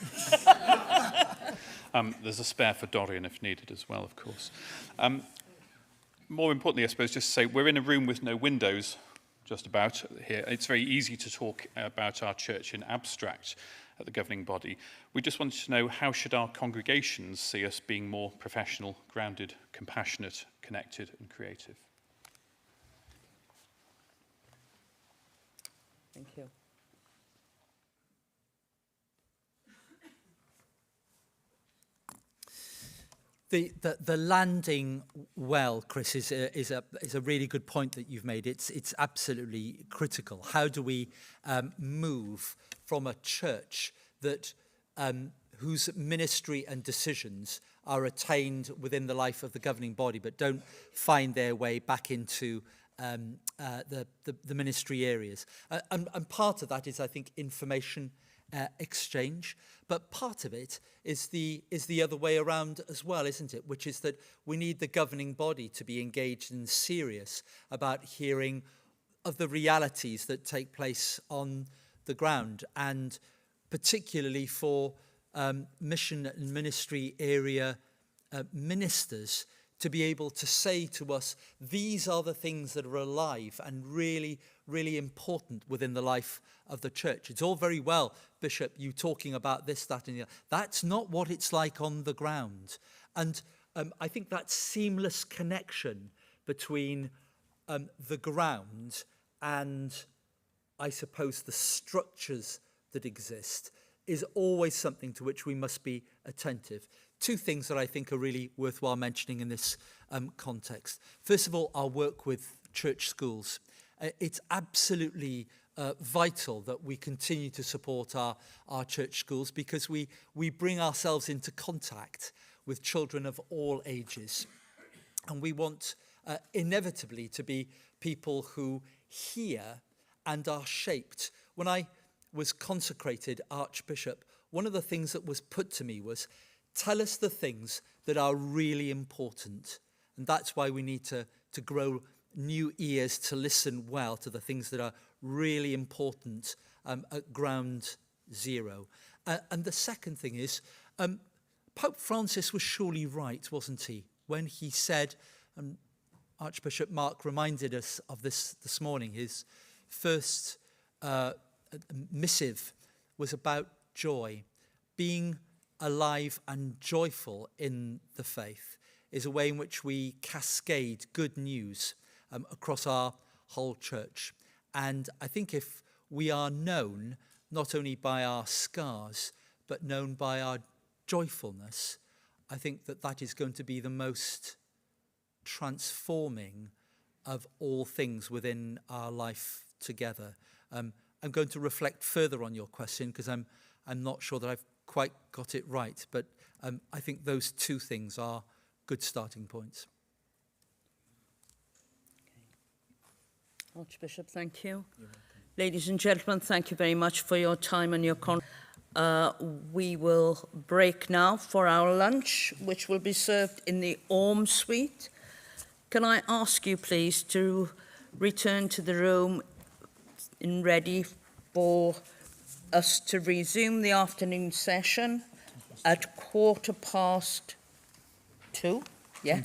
There's a spare for Dorian if needed as well, of course. More importantly, I suppose, just to say we're in a room with no windows, just about here. It's very easy to talk about our church in abstract at the governing body. We just wanted to know, how should our congregations see us being more professional, grounded, compassionate, connected and creative? Thank you. The landing well, Chris, is a really good point that you've made. It's absolutely critical. How do we move from a church that whose ministry and decisions are attained within the life of the governing body, but don't find their way back into the ministry areas? And part of that is, I think, information exchange, but part of it is the other way around as well, isn't it? Which is that we need the governing body to be engaged and serious about hearing of the realities that take place on the ground, and particularly for mission and ministry area ministers to be able to say to us, these are the things that are alive and really, really important within the life of the church. It's all very well, Bishop, you talking about this, that, and the other. That's not what it's like on the ground. And I think that seamless connection between the ground and, I suppose, the structures that exist is always something to which we must be attentive. Two things that I think are really worthwhile mentioning in this context. First of all, our work with church schools. It's absolutely vital that we continue to support our church schools, because we bring ourselves into contact with children of all ages. And we want inevitably to be people who hear and are shaped. When I was consecrated Archbishop, one of the things that was put to me was, tell us the things that are really important. And that's why we need to grow new ears to listen well to the things that are really important at ground zero. And the second thing is, Pope Francis was surely right, wasn't he, when he said, Archbishop Mark reminded us of this morning, his first missive was about joy. Being alive and joyful in the faith is a way in which we cascade good news across our whole church. And I think if we are known not only by our scars, but known by our joyfulness, I think that that is going to be the most transforming of all things within our life together. I'm going to reflect further on your question because I'm not sure that I've quite got it right, but I think those two things are good starting points. Archbishop, thank you. Ladies and gentlemen, thank you very much for your time and your we will break now for our lunch, which will be served in the Orme Suite. Can I ask you, please, to return to the room and ready for us to resume the afternoon session at 2:15? Yeah.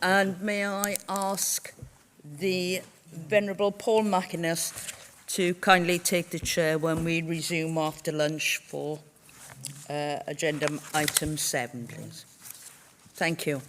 And may I ask the Venerable Paul Mackiness to kindly take the chair when we resume after lunch for agenda item 7, please. Thank you.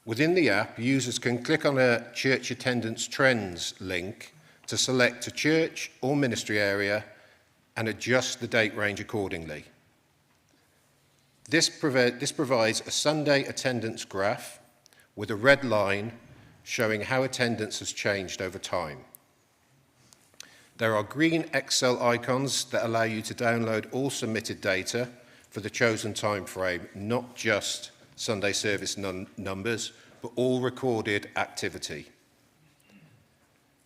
Within the app, users can click on a church attendance trends link to select a church or ministry area and adjust the date range accordingly. This provides a Sunday attendance graph with a red line showing how attendance has changed over time. There are green Excel icons that allow you to download all submitted data for the chosen time frame, not just Sunday service numbers, but all recorded activity.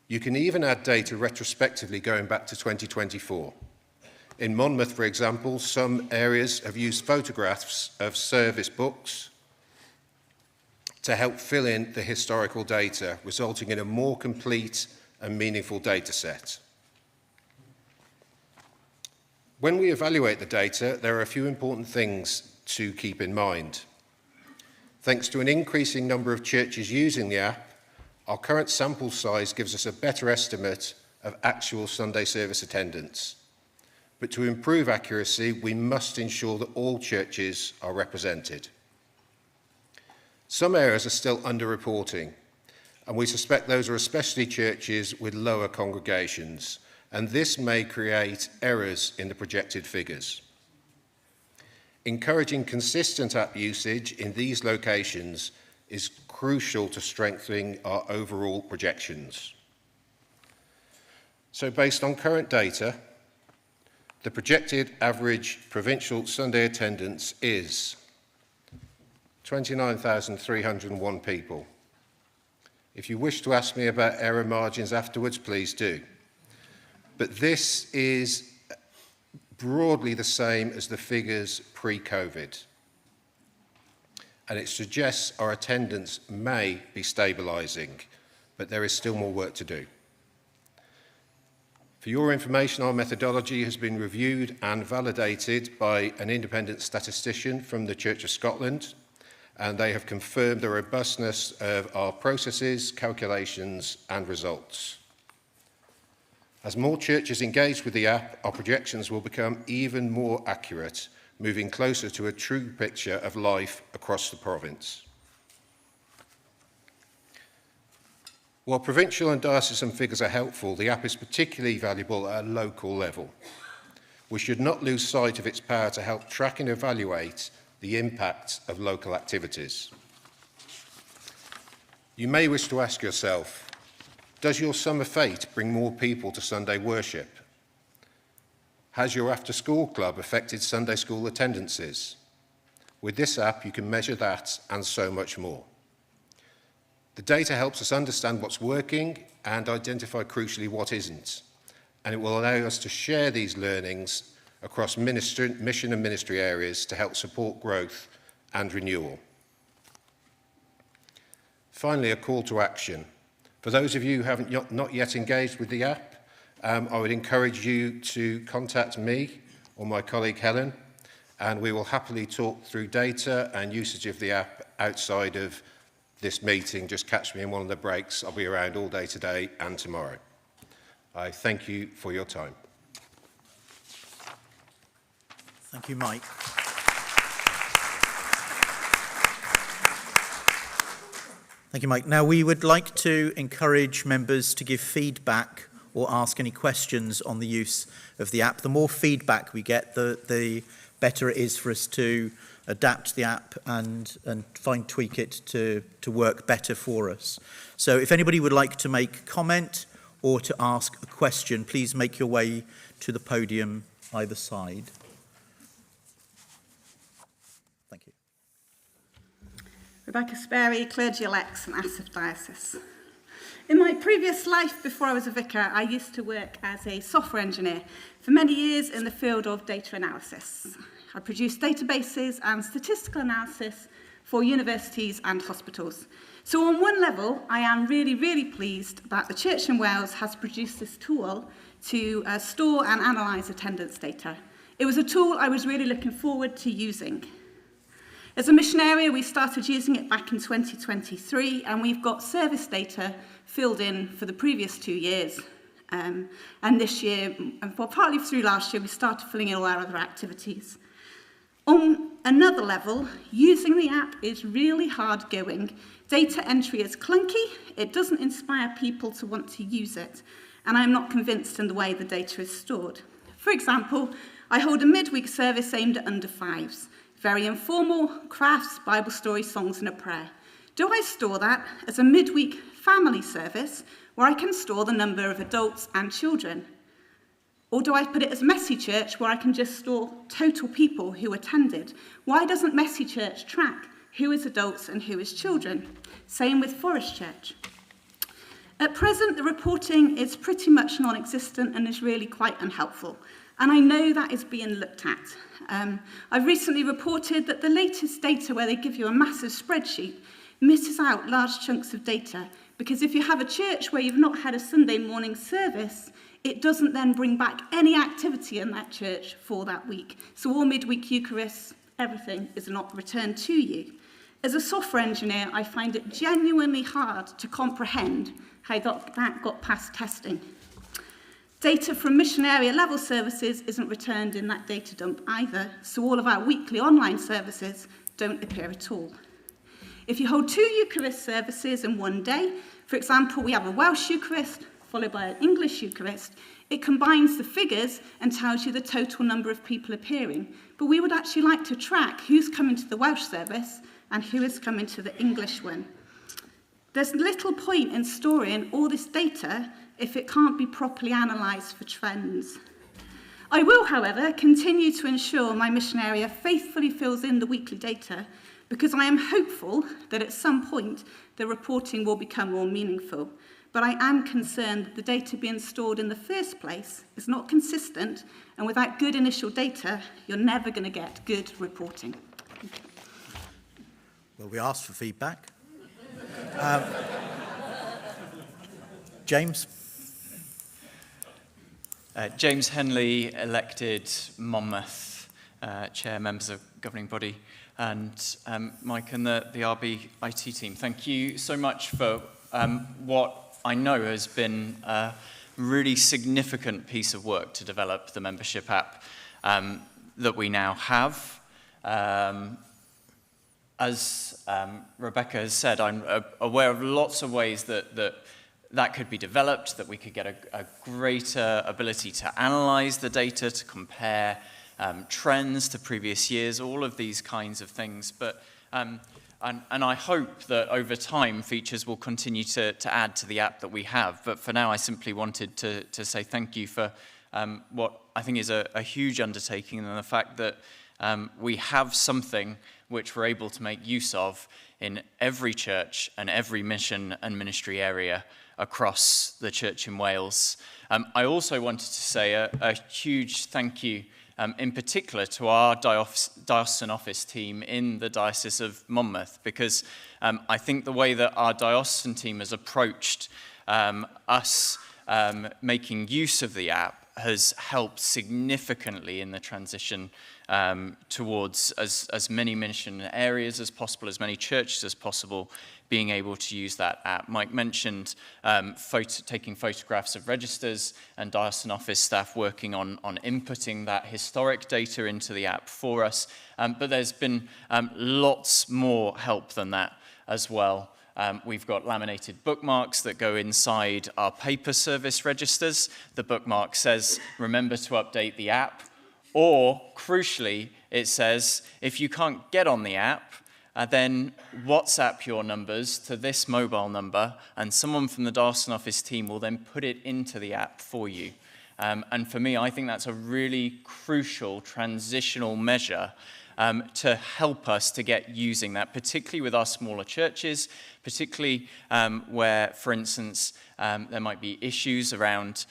You can even add data retrospectively going back to 2024. In Monmouth, for example, some areas have used photographs of service books to help fill in the historical data, resulting in a more complete and meaningful data set. When we evaluate the data, there are a few important things to keep in mind. Thanks to an increasing number of churches using the app, our current sample size gives us a better estimate of actual Sunday service attendance. But to improve accuracy, we must ensure that all churches are represented. Some areas are still underreporting, and we suspect those are especially churches with lower congregations, and this may create errors in the projected figures. Encouraging consistent app usage in these locations is crucial to strengthening our overall projections. So based on current data, the projected average provincial Sunday attendance is 29,301 people. If you wish to ask me about error margins afterwards, please do. But this is broadly the same as the figures pre-COVID. And it suggests our attendance may be stabilising, but there is still more work to do. For your information, our methodology has been reviewed and validated by an independent statistician from the Church of Scotland, and they have confirmed the robustness of our processes, calculations, and results. As more churches engage with the app, our projections will become even more accurate, moving closer to a true picture of life across the province. While provincial and diocesan figures are helpful, the app is particularly valuable at a local level. We should not lose sight of its power to help track and evaluate the impact of local activities. You may wish to ask yourself, does your summer fete bring more people to Sunday worship? Has your after-school club affected Sunday school attendances? With this app, you can measure that and so much more. The data helps us understand what's working and identify crucially what isn't, and it will allow us to share these learnings across mission and ministry areas to help support growth and renewal. Finally, a call to action. For those of you who haven't not yet engaged with the app, I would encourage you to contact me or my colleague Helen, and we will happily talk through data and usage of the app outside of this meeting. Just catch me in one of the breaks. I'll be around all day today and tomorrow. I thank you for your time. Thank you, Mike. Thank you, Mike. Now, we would like to encourage members to give feedback or ask any questions on the use of the app. The more feedback we get, the better it is for us to adapt the app and tweak it to work better for us. So if anybody would like to make comment or to ask a question, please make your way to the podium either side. Thank you. Rebecca Sperry, clergy-elect St Asaph Diocese. In my previous life, before I was a vicar, I used to work as a software engineer for many years in the field of data analysis. I produced databases and statistical analysis for universities and hospitals. So on one level, I am really pleased that the Church in Wales has produced this tool to store and analyse attendance data. It was a tool I was really looking forward to using. As a mission area, we started using it back in 2023, and we've got service data filled in for the previous 2 years. And this year, and partly through last year, we started filling in all our other activities. On another level, using the app is really hard going Data entry is clunky, it doesn't inspire people to want to use it, and I'm not convinced in the way the data is stored. For example, I hold a midweek service aimed at under fives. Very informal, crafts, Bible stories, songs and a prayer. Do I store that as a midweek family service where I can store the number of adults and children? Or do I put it as Messy Church where I can just store total people who attended? Why doesn't Messy Church track who is adults and who is children? Same with Forest Church. At present, the reporting is pretty much non-existent and is really quite unhelpful. And I know that is being looked at. I've recently reported that the latest data where they give you a massive spreadsheet misses out large chunks of data, because if you have a church where you've not had a Sunday morning service, it doesn't then bring back any activity in that church for that week. So all midweek Eucharists, everything is not returned to you. As a software engineer, I find it genuinely hard to comprehend how that got past testing. Data from mission area level services isn't returned in that data dump either, so all of our weekly online services don't appear at all. If you hold 2 Eucharist services in one day, for example, we have a Welsh Eucharist followed by an English Eucharist, it combines the figures and tells you the total number of people appearing. But we would actually like to track who's coming to the Welsh service and who is coming to the English one. There's little point in storing all this data if it can't be properly analysed for trends. I will, however, continue to ensure my mission area faithfully fills in the weekly data, because I am hopeful that at some point the reporting will become more meaningful. But I am concerned that the data being stored in the first place is not consistent, and without good initial data, you're never going to get good reporting. Well, we asked for feedback. James? James Henley, elected Monmouth chair, members of governing body, and Mike and the RB IT team. Thank you so much for what I know has been a really significant piece of work to develop the membership app that we now have. As Rebecca has said, I'm aware of lots of ways that could be developed, that we could get a greater ability to analyze the data, to compare trends to previous years, all of these kinds of things. But and I hope that over time features will continue to add to the app that we have. But for now, I simply wanted to say thank you for what I think is a huge undertaking, and the fact that we have something which we're able to make use of in every church and every mission and ministry area across the church in Wales. I also wanted to say a huge thank you in particular to our diocesan office team in the Diocese of Monmouth, because I think the way that our diocesan team has approached us making use of the app has helped significantly in the transition towards as many mission areas as possible, as many churches as possible, being able to use that app. Mike mentioned taking photographs of registers, and diocesan office staff working on inputting that historic data into the app for us. But there's been lots more help than that as well. We've got laminated bookmarks that go inside our paper service registers. The bookmark says, remember to update the app. Or, crucially, it says, if you can't get on the app, then WhatsApp your numbers to this mobile number, and someone from the diocesan office team will then put it into the app for you. And for me, I think that's a really crucial transitional measure to help us to get using that, particularly with our smaller churches, particularly where, for instance, there might be issues around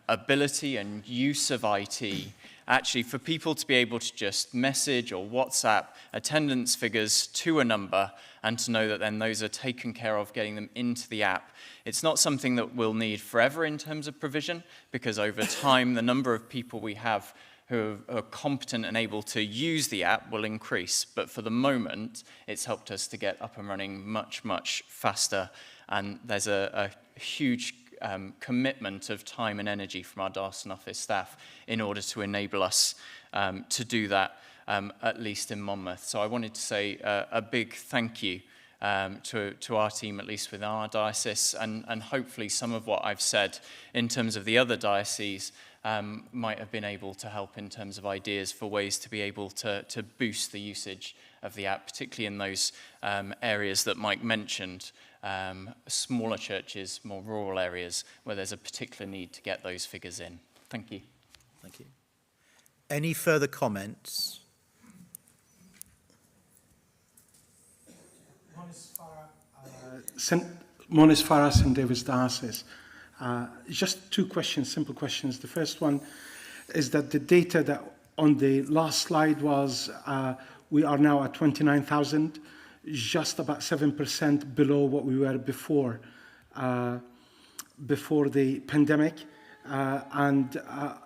ability and use of IT. Actually, for people to be able to just message or WhatsApp attendance figures to a number and to know that then those are taken care of, getting them into the app. It's not something that we'll need forever in terms of provision, because over time, the number of people we have who are competent and able to use the app will increase. But for the moment, it's helped us to get up and running much, much faster. And there's a huge commitment of time and energy from our diocesan office staff in order to enable us to do that, at least in Monmouth. So I wanted to say a big thank you to our team, at least within our diocese, and hopefully some of what I've said in terms of the other dioceses might have been able to help in terms of ideas for ways to be able to boost the usage of the app, particularly in those areas that Mike mentioned, smaller churches, more rural areas, where there's a particular need to get those figures in. Thank you. Thank you. Any further comments? Monis Farah, St David's Diocese. Just two questions, simple questions. The first one is that the data that on the last slide was we are now at 29,000, just about 7% below what we were before the pandemic.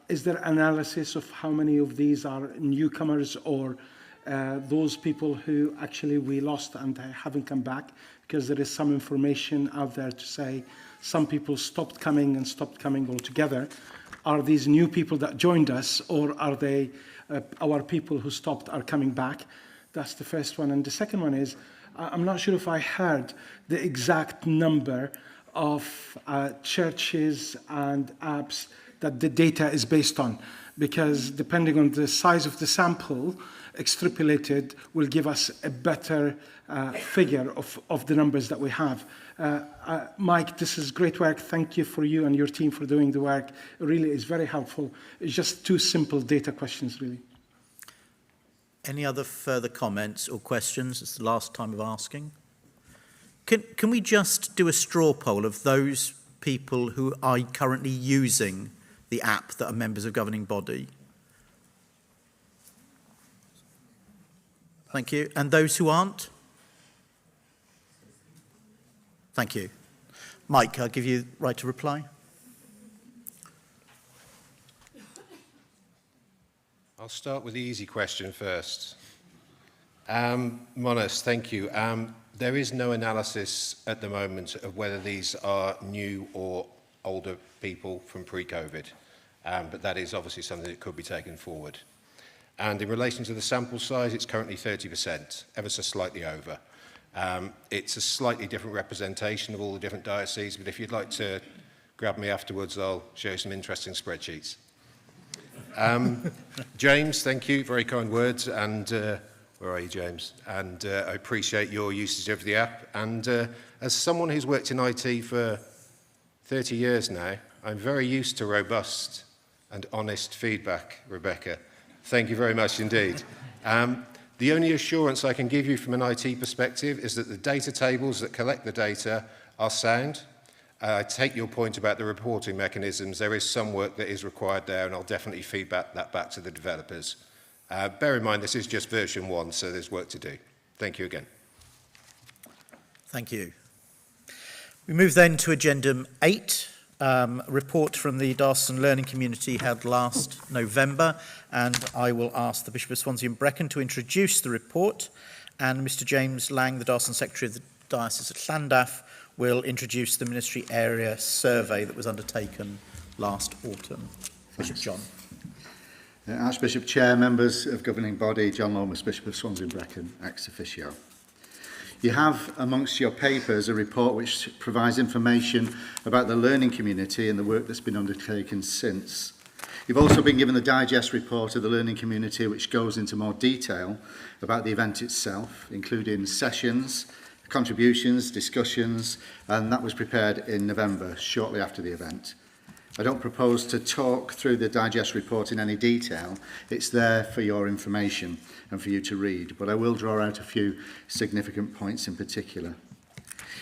Is there analysis of how many of these are newcomers or those people who actually we lost and haven't come back? Because there is some information out there to say some people stopped coming and stopped coming altogether. Are these new people that joined us, or are they our people who stopped are coming back? That's the first one. And the second one is, I'm not sure if I heard the exact number of churches and apps that the data is based on, because depending on the size of the sample, extrapolated will give us a better figure of the numbers that we have. Mike, this is great work. Thank you for you and your team for doing the work. It really is very helpful. It's just two simple data questions, really. Any other further comments or questions? It's the last time of asking. Can we just do a straw poll of those people who are currently using the app that are members of governing body? Thank you. And those who aren't? Thank you. Mike, I'll give you the right to reply. I'll start with the easy question first. Monis, thank you. There is no analysis at the moment of whether these are new or older people from pre-COVID, but that is obviously something that could be taken forward. And in relation to the sample size, it's currently 30%, ever so slightly over. It's a slightly different representation of all the different dioceses, but if you'd like to grab me afterwards, I'll show you some interesting spreadsheets. James, thank you, very kind words, and where are you, James? And I appreciate your usage of the app. And as someone who's worked in IT for 30 years now, I'm very used to robust and honest feedback, Rebecca. Thank you very much indeed. The only assurance I can give you from an IT perspective is that the data tables that collect the data are sound. I take your point about the reporting mechanisms. There is some work that is required there, and I'll definitely feed that back to the developers. Bear in mind, this is just version 1, so there's work to do. Thank you again. Thank you. We move then to Addendum 8, a report from the Diocesan Learning Community held last November, and I will ask the Bishop of Swansea and Brecon to introduce the report, and Mr James Lang, the Diocesan Secretary of the Diocese of Llandaff, will introduce the ministry area survey that was undertaken last autumn. Bishop John. Archbishop Chair, members of governing body, John Lomas, Bishop of Swansea and Brecon, ex officio. You have amongst your papers a report which provides information about the learning community and the work that's been undertaken since. You've also been given the digest report of the learning community, which goes into more detail about the event itself, including sessions, contributions, discussions, and that was prepared in November, shortly after the event. I don't propose to talk through the digest report in any detail. It's there for your information and for you to read, but I will draw out a few significant points in particular.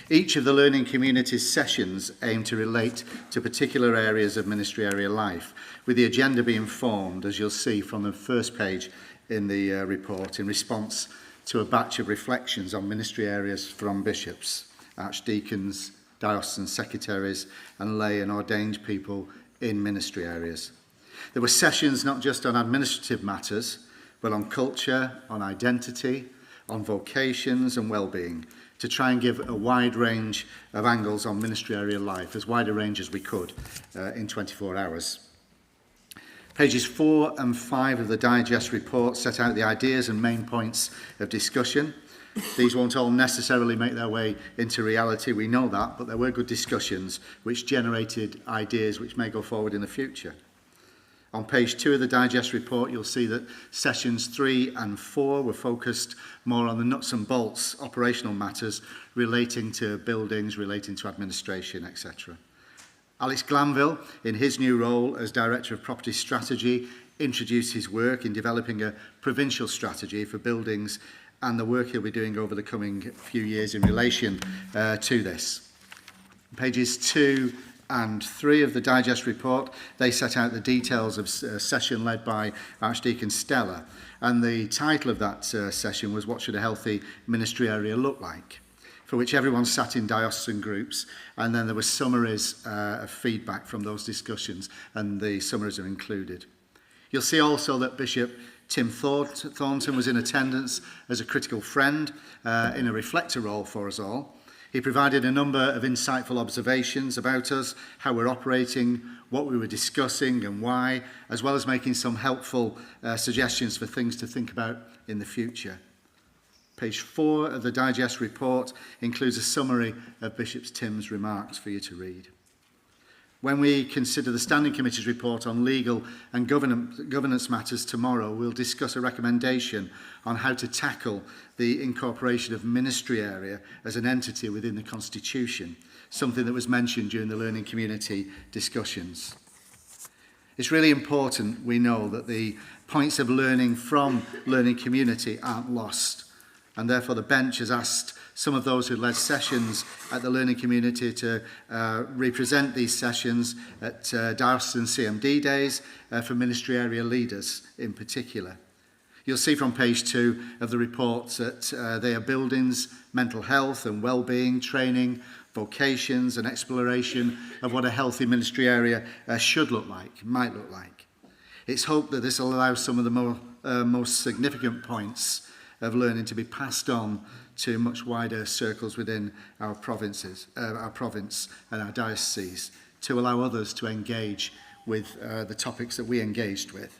Each of the learning community's sessions aim to relate to particular areas of ministry area life, with the agenda being formed, as you'll see from the first page in the report, in response to a batch of reflections on ministry areas from bishops, archdeacons, diocesan secretaries and lay and ordained people in ministry areas. There were sessions not just on administrative matters, but on culture, on identity, on vocations and well-being, to try and give a wide range of angles on ministry area life, as wide a range as we could in 24 hours. Pages 4 and 5 of the digest report set out the ideas and main points of discussion, These won't all necessarily make their way into reality, we know that, but there were good discussions which generated ideas which may go forward in the future. On page 2 of the Digest report, you'll see that sessions 3 and 4 were focused more on the nuts and bolts operational matters relating to buildings, relating to administration, etc. Alex Glanville, in his new role as Director of Property Strategy, introduced his work in developing a provincial strategy for buildings and the work he'll be doing over the coming few years in relation to this. Pages 2 and 3 of the Digest report, they set out the details of a session led by Archdeacon Stella, and the title of that session was "What Should a Healthy Ministry Area Look Like?", for which everyone sat in diocesan groups, and then there were summaries of feedback from those discussions, and the summaries are included. You'll see also that Bishop Tim Thornton was in attendance as a critical friend in a reflector role for us all. He provided a number of insightful observations about us, how we're operating, what we were discussing and why, as well as making some helpful suggestions for things to think about in the future. Page 4 of the Digest report includes a summary of Bishop Tim's remarks for you to read. When we consider the Standing Committee's report on legal and governance matters tomorrow, we'll discuss a recommendation on how to tackle the incorporation of ministry area as an entity within the Constitution, something that was mentioned during the learning community discussions. It's really important we know that the points of learning from learning community aren't lost, and therefore the bench has asked some of those who led sessions at the learning community to represent these sessions at diocesan CMD days for ministry area leaders in particular. You'll see from page 2 of the report that they are buildings, mental health and well-being, training, vocations and exploration of what a healthy ministry area should look like, might look like. It's hoped that this will allow some of the most significant points of learning to be passed on to much wider circles within our provinces, our province and our dioceses, to allow others to engage with the topics that we engaged with.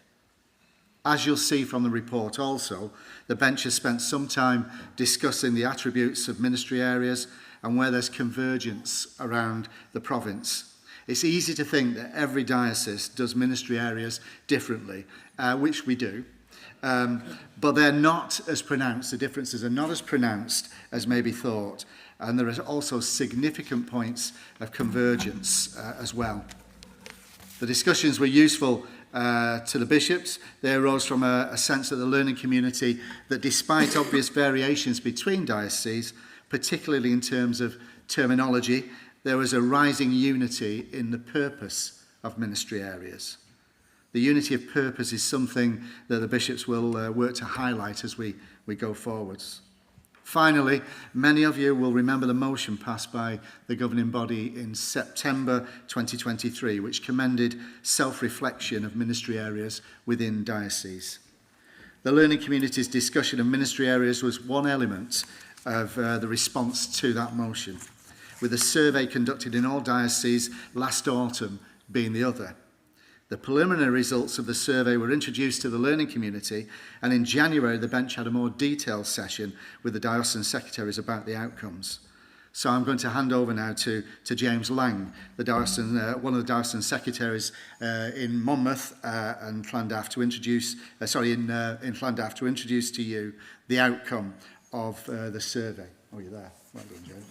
As you'll see from the report also, the bench has spent some time discussing the attributes of ministry areas and where there's convergence around the province. It's easy to think that every diocese does ministry areas differently, which we do. But they're not as pronounced, the differences are not as pronounced as may be thought, and there are also significant points of convergence as well. The discussions were useful to the bishops. They arose from a sense of the learning community that despite obvious variations between dioceses, particularly in terms of terminology, there was a rising unity in the purpose of ministry areas. The unity of purpose is something that the bishops will work to highlight as we go forwards. Finally, many of you will remember the motion passed by the governing body in September 2023, which commended self-reflection of ministry areas within dioceses. The learning community's discussion of ministry areas was one element of the response to that motion, with a survey conducted in all dioceses last autumn being the other. The preliminary results of the survey were introduced to the learning community, and in January the bench had a more detailed session with the diocesan secretaries about the outcomes. So I'm going to hand over now to James Lang, the diocesan, one of the diocesan secretaries in Monmouth and Llandaff to introduce, in Llandaff to introduce to you the outcome of the survey. Oh, you're there. Well done, James.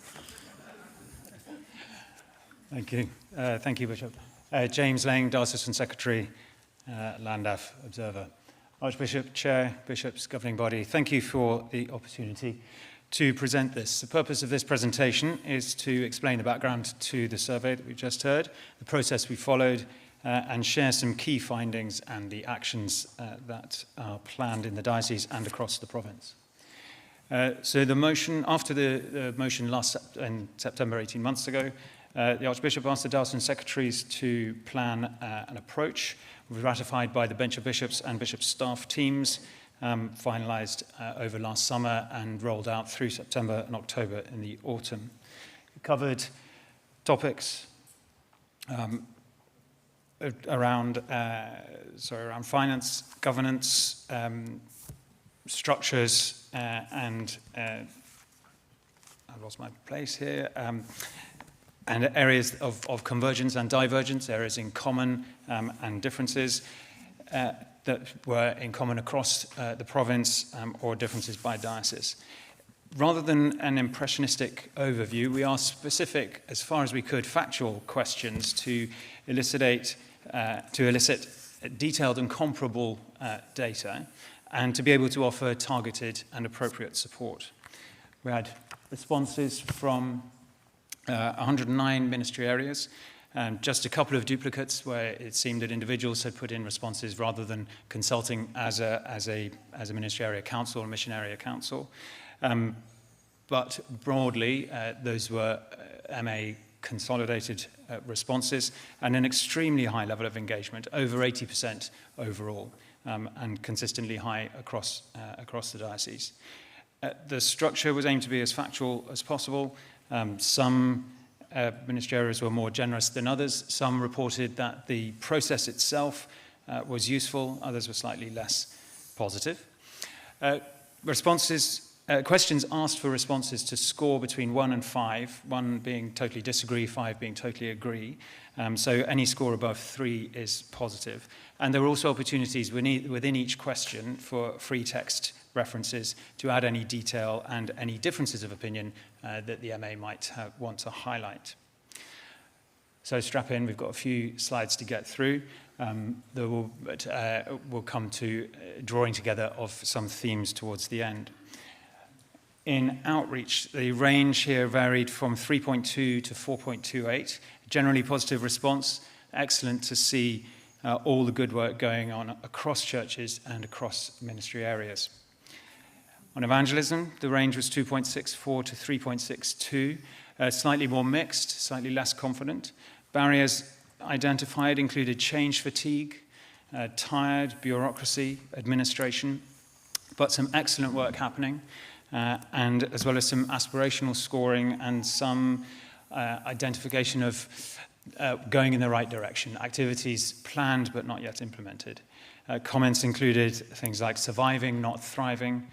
Thank you. Thank you, Bishop. James Lang, Diocesan Secretary, Llandaff Observer. Archbishop, Chair, Bishops, Governing Body, thank you for the opportunity to present this. The purpose of this presentation is to explain the background to the survey that we've just heard, the process we followed, and share some key findings and the actions that are planned in the diocese and across the province. So the motion, after the motion in September 18 months ago, the Archbishop asked the diocesan secretaries to plan an approach ratified by the bench of bishops and bishop staff teams, finalised over last summer and rolled out through September and October in the autumn. It covered topics around finance, governance, structures, and I lost my place here, and areas of convergence and divergence, areas in common and differences that were in common across the province or differences by diocese. Rather than an impressionistic overview, we asked specific, as far as we could, factual questions to elicit detailed and comparable data, and to be able to offer targeted and appropriate support. We had responses from 109 ministry areas, just a couple of duplicates where it seemed that individuals had put in responses rather than consulting as a ministry area council or mission area council. But broadly, those were MA consolidated responses and an extremely high level of engagement, over 80% overall, and consistently high across the diocese. The structure was aimed to be as factual as possible. Some ministry areas were more generous than others. Some reported that the process itself was useful. Others were slightly less positive. Questions asked for responses to score between 1 and 5, 1 being totally disagree, 5 being totally agree. So any score above 3 is positive. And there were also opportunities within each question for free text references to add any detail and any differences of opinion that the MA might want to highlight. So strap in, we've got a few slides to get through. We'll come to drawing together of some themes towards the end. In outreach, the range here varied from 3.2 to 4.28. Generally positive response. Excellent to see all the good work going on across churches and across ministry areas. On evangelism, the range was 2.64 to 3.62. Slightly more mixed, slightly less confident. Barriers identified included change fatigue, tired, bureaucracy, administration, but some excellent work happening. And as well as some aspirational scoring and some identification of going in the right direction, activities planned but not yet implemented. Comments included things like surviving, not thriving,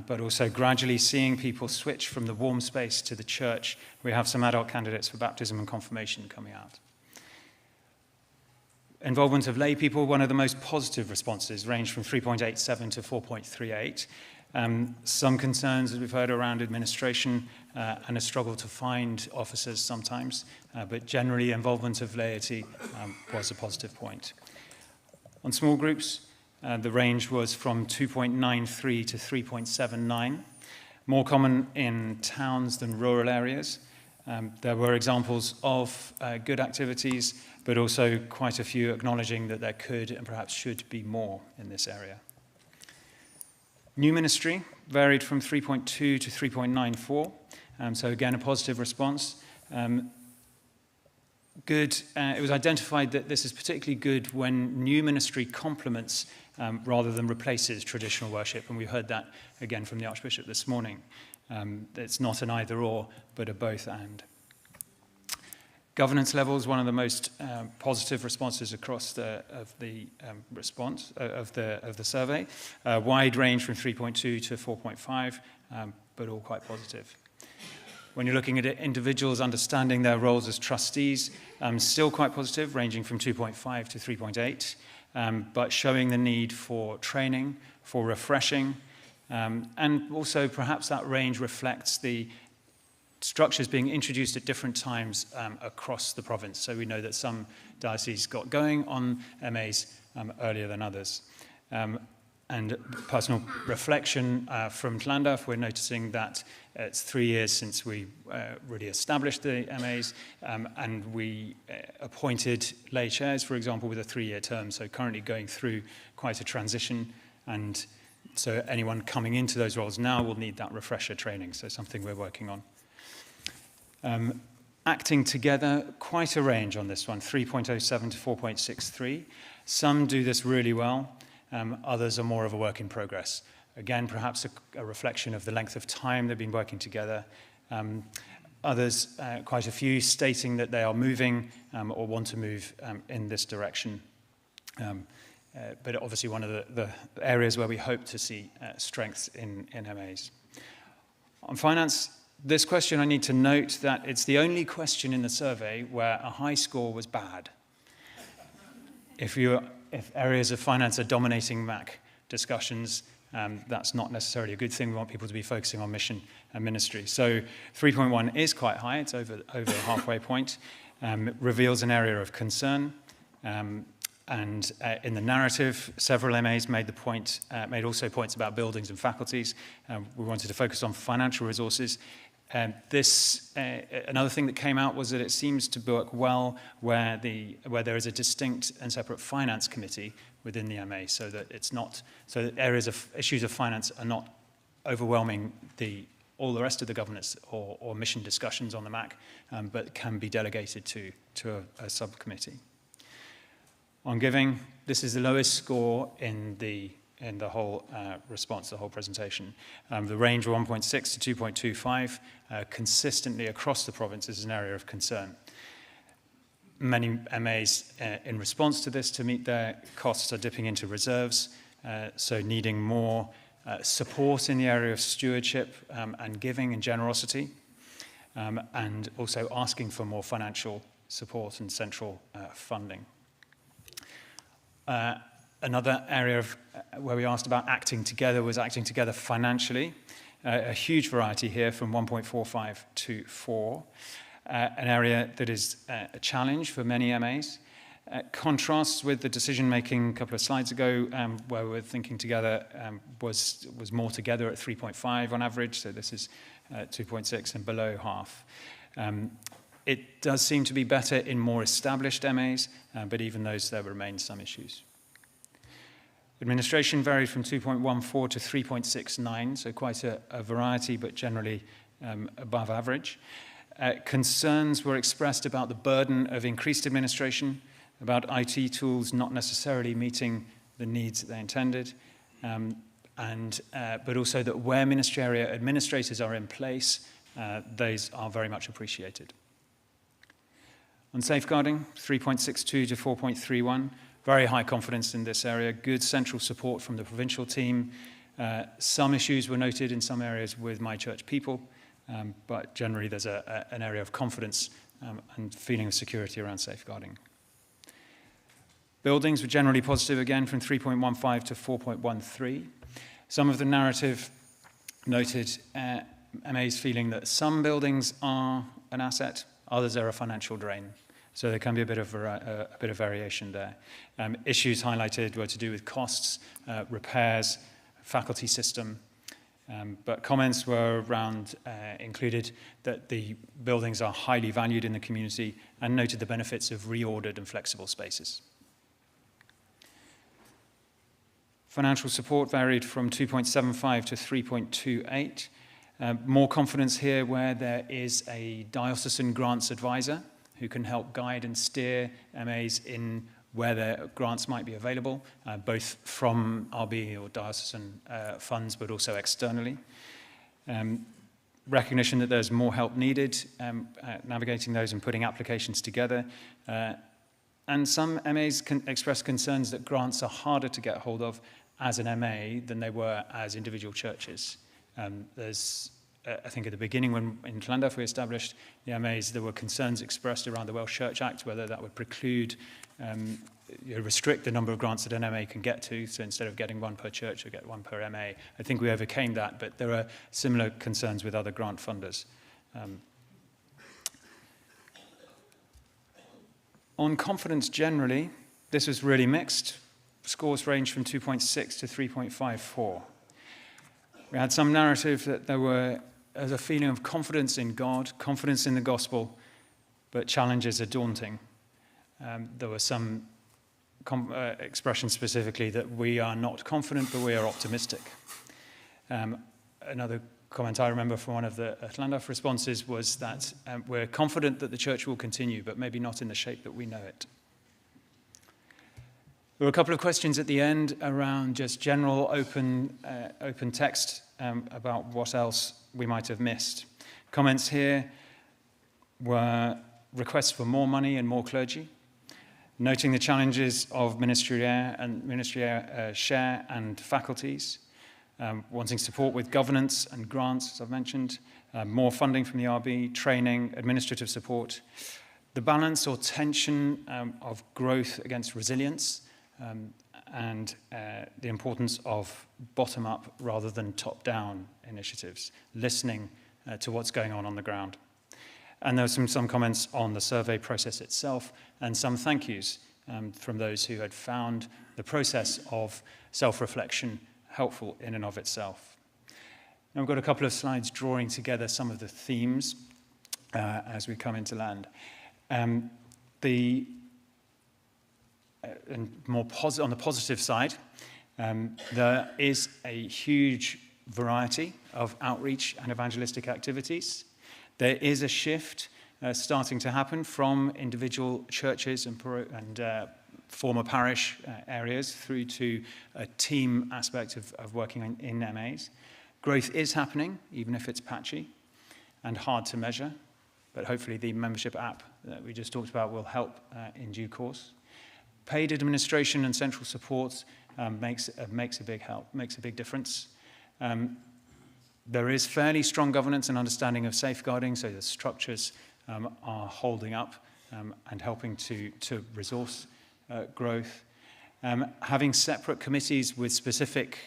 but also gradually seeing people switch from the warm space to the church. We have some adult candidates for baptism and confirmation coming out. Involvement of lay people, one of the most positive responses, ranged from 3.87 to 4.38. Some concerns, as we've heard, around administration and a struggle to find officers sometimes, but generally involvement of laity was a positive point. On small groups, the range was from 2.93 to 3.79, more common in towns than rural areas. There were examples of good activities, but also quite a few acknowledging that there could and perhaps should be more in this area. New ministry varied from 3.2 to 3.94, so again a positive response. It was identified that this is particularly good when new ministry complements rather than replaces traditional worship, and we heard that again from the Archbishop this morning. It's not an either or, but a both and. Governance levels, one of the most positive responses across the survey. Wide range from 3.2 to 4.5, but all quite positive. When you're looking at individuals understanding their roles as trustees, still quite positive, ranging from 2.5 to 3.8, but showing the need for training, for refreshing, and also perhaps that range reflects the structures being introduced at different times across the province. So we know that some dioceses got going on MAs earlier than others. And personal reflection from Llandaff, we're noticing that it's 3 years since we really established the MAs, and we appointed lay chairs, for example, with a 3-year term, so currently going through quite a transition, and so anyone coming into those roles now will need that refresher training, so something we're working on. Acting together, quite a range on this one, 3.07 to 4.63. Some do this really well, others are more of a work in progress. Again, perhaps a reflection of the length of time they've been working together. Others, quite a few, stating that they are moving or want to move in this direction. but obviously one of the areas where we hope to see strengths in MAs. On finance, this question I need to note that it's the only question in the survey where a high score was bad. If areas of finance are dominating MAC discussions, that's not necessarily a good thing. We want people to be focusing on mission and ministry. So 3.1 is quite high. It's over the halfway point. Reveals an area of concern. And in the narrative, several MAs made also points about buildings and faculties. We wanted to focus on financial resources. Another thing that came out was that it seems to work well where there is a distinct and separate finance committee within the MA, so that issues of finance are not overwhelming all the rest of the governance or mission discussions on the MAC, but can be delegated to a subcommittee. On giving, this is the lowest score in the whole response, the whole presentation. The range of 1.6 to 2.25, consistently across the province, is an area of concern. Many MAs, in response to this, to meet their costs, are dipping into reserves, so needing more support in the area of stewardship and giving and generosity, and also asking for more financial support and central funding. Another area where we asked about acting together was acting together financially. A huge variety here from 1.45 to 4. An area that is a challenge for many MAs. Contrasts with the decision-making a couple of slides ago, where we're thinking together was more together at 3.5 on average, so this is 2.6 and below half. It does seem to be better in more established MAs, but even those, there remain some issues. Administration varied from 2.14 to 3.69, so quite a variety, but generally above average. Concerns were expressed about the burden of increased administration, about IT tools not necessarily meeting the needs that they intended, but also that where ministry area administrators are in place, those are very much appreciated. On safeguarding, 3.62 to 4.31, very high confidence in this area, good central support from the provincial team. Some issues were noted in some areas with My Church people, but generally there's an area of confidence and feeling of security around safeguarding. Buildings were generally positive again from 3.15 to 4.13. Some of the narrative noted MA's feeling that some buildings are an asset, others are a financial drain. So there can be a bit of variation there. Issues highlighted were to do with costs, repairs, faculty system, but comments were included that the buildings are highly valued in the community and noted the benefits of reordered and flexible spaces. Financial support varied from 2.75 to 3.28. More confidence here where there is a diocesan grants advisor who can help guide and steer MAs in where their grants might be available, both from RB or diocesan funds, but also externally. Recognition that there's more help needed, navigating those and putting applications together. And some MAs express concerns that grants are harder to get hold of as an MA than they were as individual churches. I think at the beginning when in Llandaff we established the MAs, there were concerns expressed around the Welsh Church Act, whether that would preclude, restrict the number of grants that an MA can get to. So instead of getting one per church, you get one per MA. I think we overcame that, but there are similar concerns with other grant funders. On confidence generally, this was really mixed. Scores range from 2.6 to 3.54. We had some narrative that there was a feeling of confidence in God, confidence in the gospel, but challenges are daunting. There were some expressions specifically that we are not confident, but we are optimistic. Another comment I remember from one of the Llandaff responses was that we're confident that the church will continue, but maybe not in the shape that we know it. There were a couple of questions at the end around just general open text about what else we might have missed. Comments here were requests for more money and more clergy. noting the challenges of ministry share and faculties, wanting support with governance and grants, as I've mentioned, more funding from the RB, training, administrative support, the balance or tension of growth against resilience, and the importance of bottom-up rather than top-down initiatives, listening to what's going on the ground. And there were some comments on the survey process itself and some thank yous from those who had found the process of self-reflection helpful in and of itself. Now we've got a couple of slides drawing together some of the themes as we come into land. On the positive side, there is a huge variety of outreach and evangelistic activities. There is a shift starting to happen from individual churches and former parish areas through to a team aspect of working in MAs. Growth is happening, even if it's patchy and hard to measure, but hopefully the membership app that we just talked about will help in due course. Paid administration and central support makes a big help, makes a big difference. There is fairly strong governance and understanding of safeguarding, so the structures are holding up and helping to resource growth. Having separate committees with specific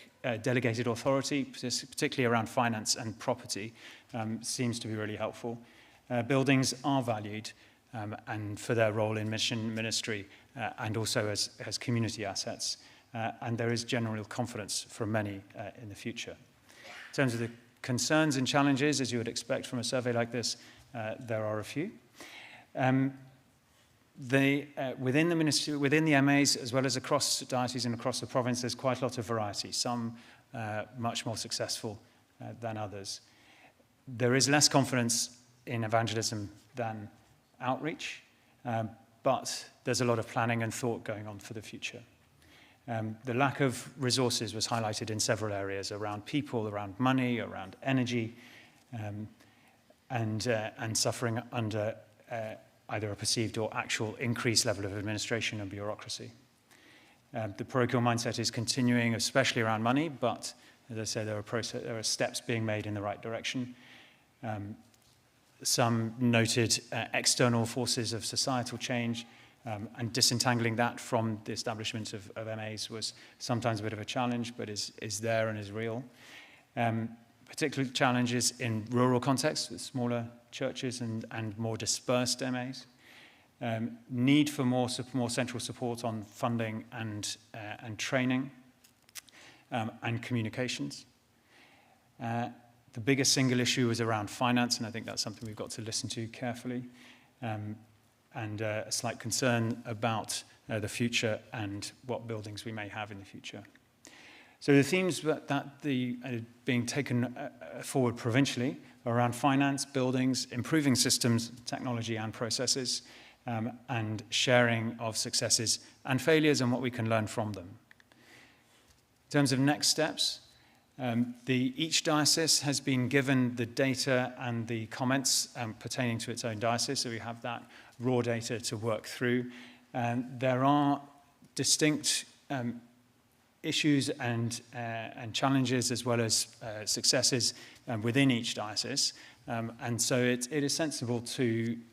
delegated authority, particularly around finance and property, seems to be really helpful. Buildings are valued and for their role in mission ministry and also as community assets. And there is general confidence from many in the future. In terms of the concerns and challenges, as you would expect from a survey like this, there are a few. Within the ministry, within the MAs, as well as across dioceses and across the province, there's quite a lot of variety, some much more successful than others. There is less confidence in evangelism than outreach, but there's a lot of planning and thought going on for the future. The lack of resources was highlighted in several areas, around people, around money, around energy, and suffering under either a perceived or actual increased level of administration and bureaucracy. The parochial mindset is continuing, especially around money, but as I say, there are steps being made in the right direction. Some noted external forces of societal change, and disentangling that from the establishment of MAs was sometimes a bit of a challenge, but is there and is real. Particular challenges in rural contexts with smaller churches and more dispersed MAs. Need for more central support on funding and training and communications. The biggest single issue was around finance, and I think that's something we've got to listen to carefully. And a slight concern about the future and what buildings we may have in the future. So the themes that being taken forward provincially are around finance, buildings, improving systems, technology and processes, and sharing of successes and failures and what we can learn from them. In terms of next steps, each diocese has been given the data and the comments pertaining to its own diocese, so we have that raw data to work through. There are distinct issues and challenges as well as successes within each diocese. And so it is sensible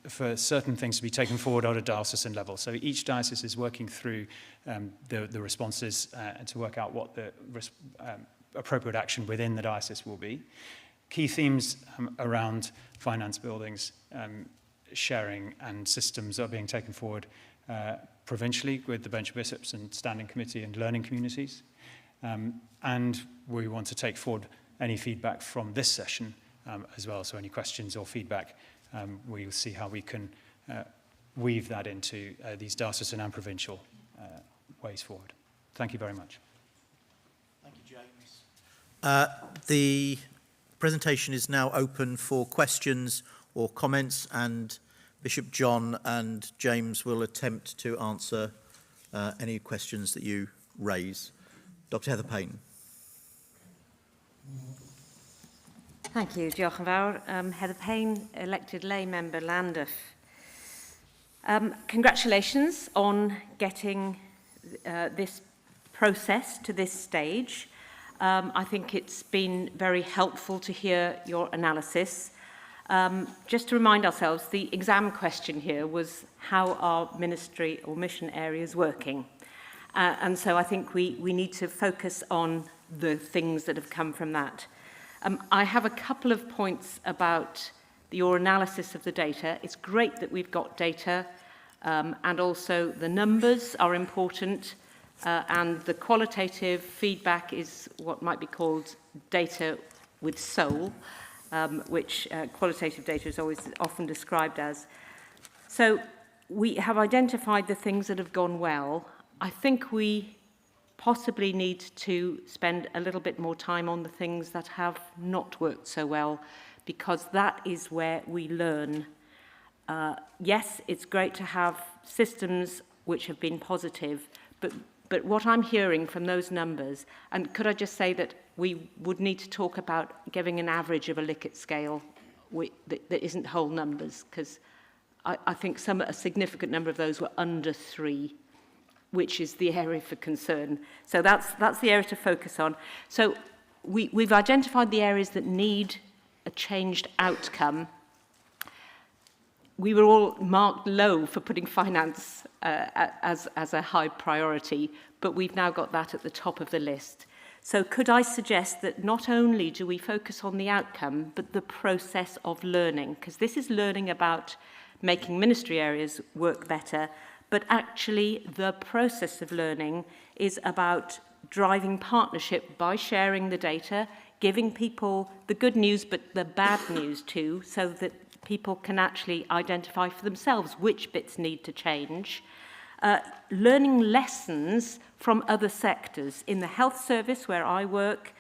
for certain things to be taken forward at a diocesan level. So each diocese is working through the responses to work out what the appropriate action within the diocese will be. Key themes around finance, buildings, sharing and systems are being taken forward provincially with the bench of bishops and standing committee and learning communities. And we want to take forward any feedback from this session as well. So any questions or feedback, we'll see how we can weave that into these diocesan and provincial ways forward. Thank you very much. Thank you, James. The presentation is now open for questions or comments, and Bishop John and James will attempt to answer any questions that you raise. Dr. Heather Payne. Thank you, diolch yn fawr. Heather Payne, elected lay member Llandaff. Congratulations on getting this process to this stage. I think it's been very helpful to hear your analysis. Just to remind ourselves, the exam question here was how are ministry or mission areas working? And so I think we need to focus on the things that have come from that. I have a couple of points about your analysis of the data. It's great that we've got data, and also the numbers are important, and the qualitative feedback is what might be called data with soul, which qualitative data is always often described as. So we have identified the things that have gone well. I think we possibly need to spend a little bit more time on the things that have not worked so well, because that is where we learn. Yes, it's great to have systems which have been positive, but what I'm hearing from those numbers, and could I just say that we would need to talk about giving an average of a Likert scale that isn't whole numbers, because I think a significant number of those were under 3, which is the area for concern. So that's the area to focus on. So we've identified the areas that need a changed outcome. We were all marked low for putting finance as a high priority, but we've now got that at the top of the list. So could I suggest that not only do we focus on the outcome, but the process of learning, because this is learning about making ministry areas work better, but actually the process of learning is about driving partnership by sharing the data, giving people the good news but the bad news too, so that people can actually identify for themselves which bits need to change. Learning lessons from other sectors. In the health service where I work,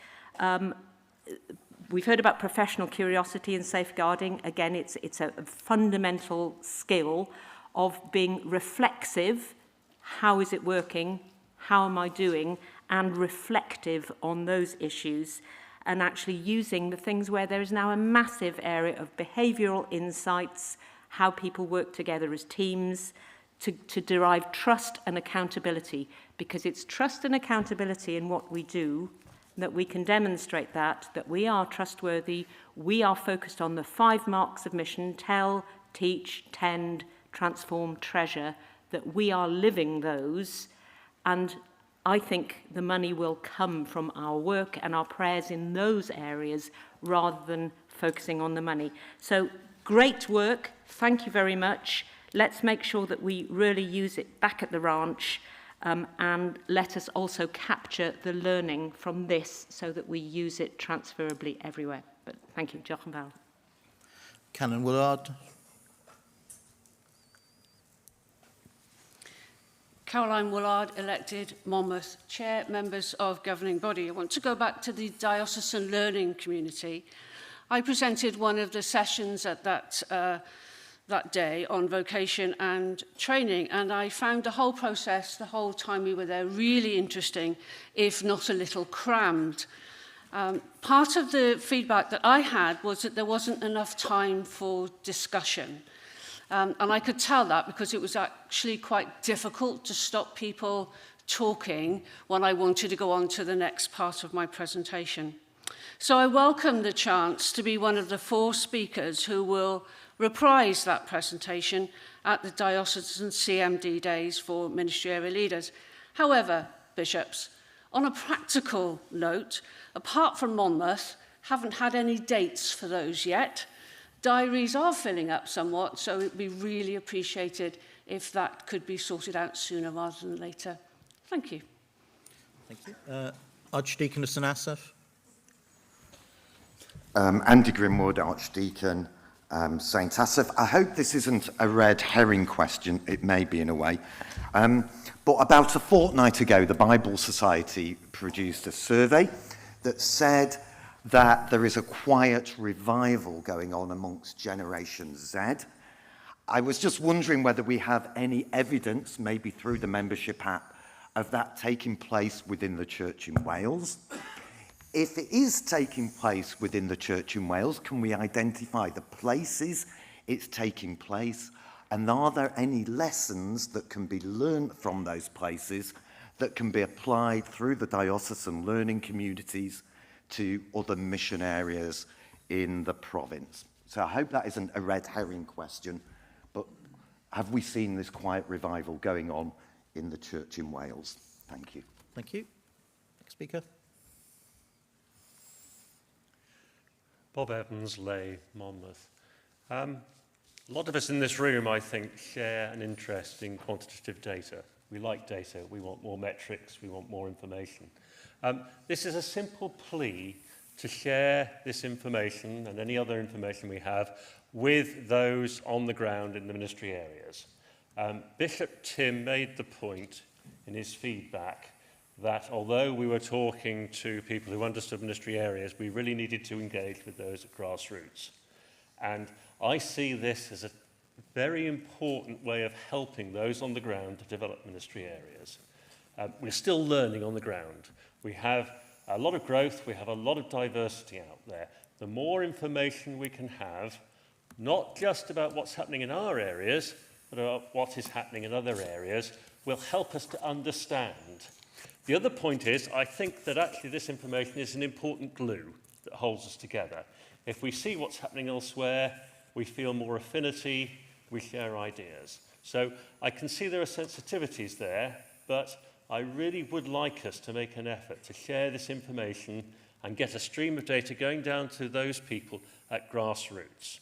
we've heard about professional curiosity and safeguarding. Again, it's a fundamental skill of being reflexive. How is it working? How am I doing? And reflective on those issues, and actually using the things where there is now a massive area of behavioural insights, how people work together as teams, to derive trust and accountability, because it's trust and accountability in what we do that we can demonstrate that we are trustworthy, we are focused on the 5 marks of mission: tell, teach, tend, transform, treasure, that we are living those. And I think the money will come from our work and our prayers in those areas rather than focusing on the money. So great work. Thank you very much. Let's make sure that we really use it back at the ranch, and let us also capture the learning from this so that we use it transferably everywhere. But thank you, Diolch yn fawr. Canon Willard. Caroline Willard, elected Monmouth Chair, members of governing body. I want to go back to the diocesan learning community. I presented one of the sessions at that day on vocation and training, and I found the whole process, the whole time we were there, really interesting, if not a little crammed. Part of the feedback that I had was that there wasn't enough time for discussion. And I could tell that because it was actually quite difficult to stop people talking when I wanted to go on to the next part of my presentation. So I welcome the chance to be one of the 4 speakers who will reprise that presentation at the diocesan CMD days for ministry area leaders. However, bishops, on a practical note, apart from Monmouth, haven't had any dates for those yet. Diaries are filling up somewhat, so it would be really appreciated if that could be sorted out sooner rather than later. Thank you. Thank you. Archdeaconess and Asaph. Andy Grimwood, Archdeacon, St Asaph. I hope this isn't a red herring question. It may be in a way. But about a fortnight ago, the Bible Society produced a survey that said that there is a quiet revival going on amongst Generation Z. I was just wondering whether we have any evidence, maybe through the membership app, of that taking place within the Church in Wales. If it is taking place within the Church in Wales, can we identify the places it's taking place? And are there any lessons that can be learned from those places that can be applied through the diocesan learning communities to other mission areas in the province? So I hope that isn't a red herring question, but have we seen this quiet revival going on in the church in Wales? Thank you. Thank you. Next speaker. Bob Evans, Lay, Monmouth. A lot of us in this room, I think, share an interest in quantitative data. We like data, we want more metrics, we want more information. This is a simple plea to share this information and any other information we have with those on the ground in the ministry areas. Bishop Tim made the point in his feedback that although we were talking to people who understood ministry areas, we really needed to engage with those at grassroots. And I see this as a very important way of helping those on the ground to develop ministry areas. We're still learning on the ground. We have a lot of growth, we have a lot of diversity out there. The more information we can have, not just about what's happening in our areas, but about what is happening in other areas, will help us to understand. The other point is, I think that actually this information is an important glue that holds us together. If we see what's happening elsewhere, we feel more affinity, we share ideas. So I can see there are sensitivities there, but I really would like us to make an effort to share this information and get a stream of data going down to those people at grassroots.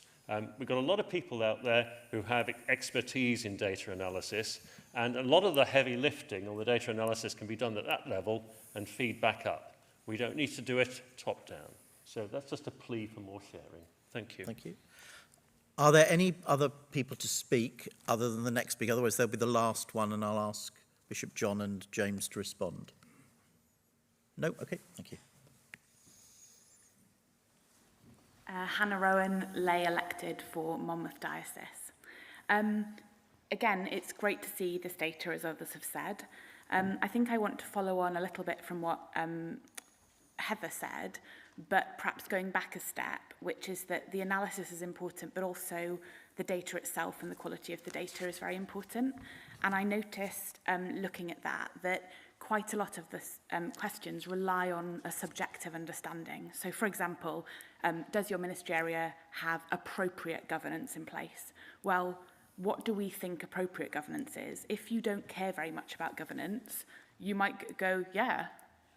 We've got a lot of people out there who have expertise in data analysis, and a lot of the heavy lifting on the data analysis can be done at that level and feed back up. We don't need to do it top down. So that's just a plea for more sharing. Thank you. Thank you. Are there any other people to speak other than the next speaker? Otherwise, they'll be the last one, and I'll ask Bishop John and James to respond. No? Okay, thank you. Hannah Rowan, lay elected for Monmouth Diocese. Again, it's great to see this data, as others have said. I think I want to follow on a little bit from what Heather said, but perhaps going back a step, which is that the analysis is important, but also the data itself and the quality of the data is very important. And I noticed, looking at that quite a lot of the questions rely on a subjective understanding. So, for example, does your ministry area have appropriate governance in place? Well, what do we think appropriate governance is? If you don't care very much about governance, you might go, yeah,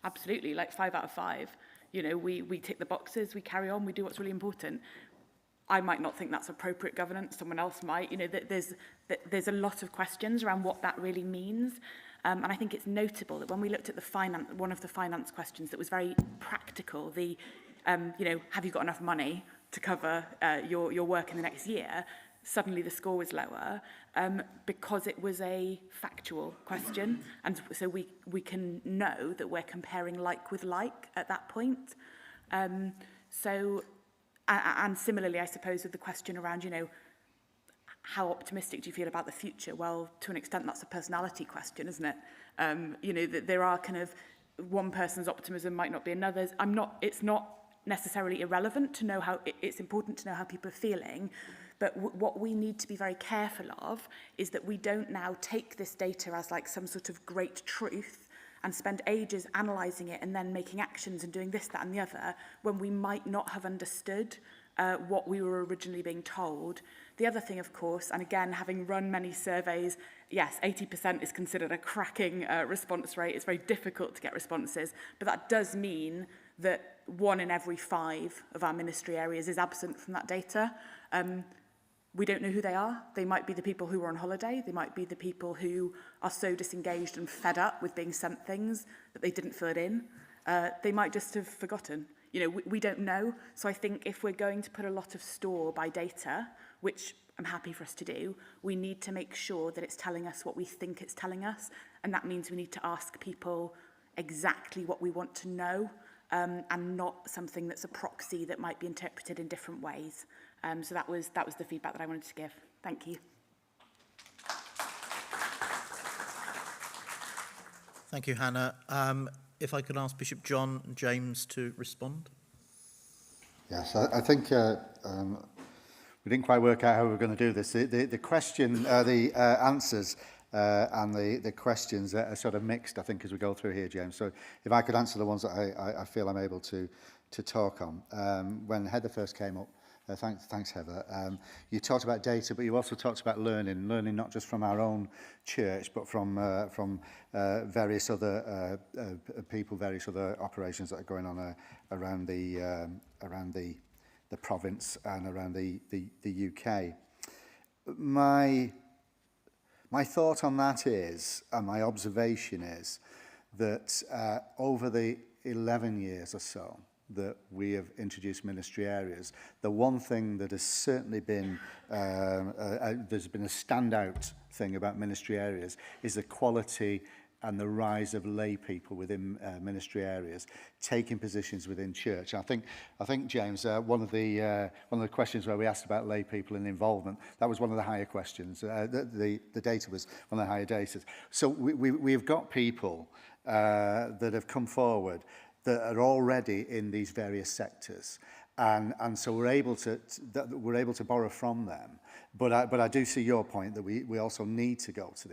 absolutely, like 5 out of 5. You know, we tick the boxes, we carry on, we do what's really important. I might not think that's appropriate governance, someone else might. You know, there's a lot of questions around what that really means. And I think it's notable that when we looked at one of the finance questions that was very practical, you know, have you got enough money to cover your work in the next year? Suddenly the score was lower because it was a factual question. And so we can know that we're comparing like with like at that point. And similarly, I suppose, with the question around, you know, how optimistic do you feel about the future? Well, to an extent, that's a personality question, isn't it? You know, that there are kind of one person's optimism might not be another's. It's not necessarily irrelevant to know how, it's important to know how people are feeling. But what we need to be very careful of is that we don't now take this data as like some sort of great truth and spend ages analysing it and then making actions and doing this, that and the other, when we might not have understood what we were originally being told. The other thing, of course, and again, having run many surveys, yes, 80% is considered a cracking response rate. It's very difficult to get responses, but that does mean that 1 in every 5 of our ministry areas is absent from that data. We don't know who they are. They might be the people who were on holiday. They might be the people who are so disengaged and fed up with being sent things that they didn't fill it in. They might just have forgotten. You know, we don't know. So I think if we're going to put a lot of store by data, which I'm happy for us to do, we need to make sure that it's telling us what we think it's telling us. And that means we need to ask people exactly what we want to know, and not something that's a proxy that might be interpreted in different ways. So that was the feedback that I wanted to give. Thank you. Thank you, Hannah. If I could ask Bishop John and James to respond. Yes, I think we we didn't quite work out how we were going to do this. The question, the answers and the questions are sort of mixed, I think, as we go through here, James. So if I could answer the ones that I feel I'm able to talk on. When Heather first came up, thanks Heather, you talked about data, but you also talked about learning not just from our own church, but from various other people, various other operations that are going on around the province and around the UK. My thought on that is, and my observation is, that over the 11 years or so that we have introduced ministry areas, the one thing that has certainly been, there's been a standout thing about ministry areas is the quality and the rise of lay people within ministry areas taking positions within church. I think James, one of the questions where we asked about lay people and involvement, that was one of the higher questions. The data was one of the higher data. So we've got people that have come forward that are already in these various sectors, and so we're able to borrow from them. But I do see your point that we also need to go to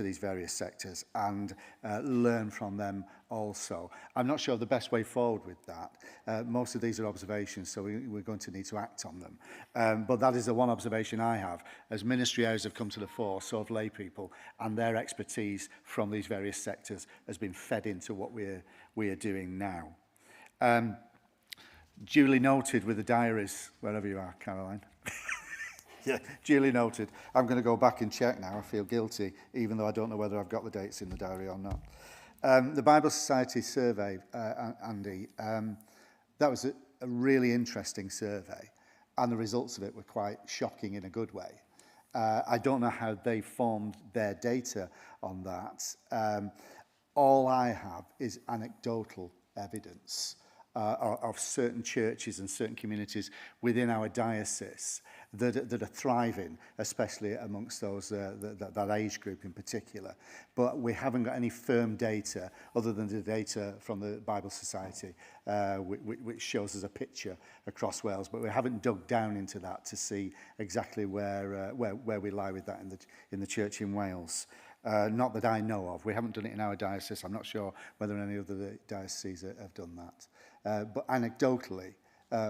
these various sectors and learn from them also. I'm not sure the best way forward with that. Most of these are observations, so we're going to need to act on them. But that is the one observation I have. As ministry areas have come to the fore, so have lay people, and their expertise from these various sectors has been fed into what we are doing now. Duly noted with the diaries, wherever you are, Caroline. Yeah, duly noted. I'm going to go back and check now. I feel guilty, even though I don't know whether I've got the dates in the diary or not. The Bible Society survey, Andy, that was a really interesting survey, and the results of it were quite shocking in a good way. I don't know how they formed their data on that. All I have is anecdotal evidence of certain churches and certain communities within our diocese that are thriving, especially amongst those that age group in particular. But we haven't got any firm data other than the data from the Bible Society, which shows us a picture across Wales. But we haven't dug down into that to see exactly where we lie with that in the church in Wales. Not that I know of. We haven't done it in our diocese. I'm not sure whether any other dioceses have done that. But anecdotally,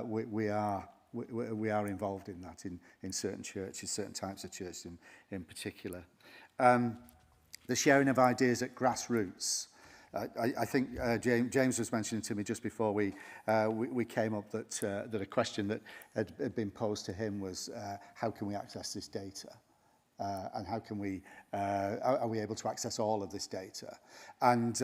we are involved in that in certain churches, certain types of churches in particular. The sharing of ideas at grassroots. I think James was mentioning to me just before we came up that a question that had been posed to him was how can we access this data? And how can we, are we able to access all of this data? And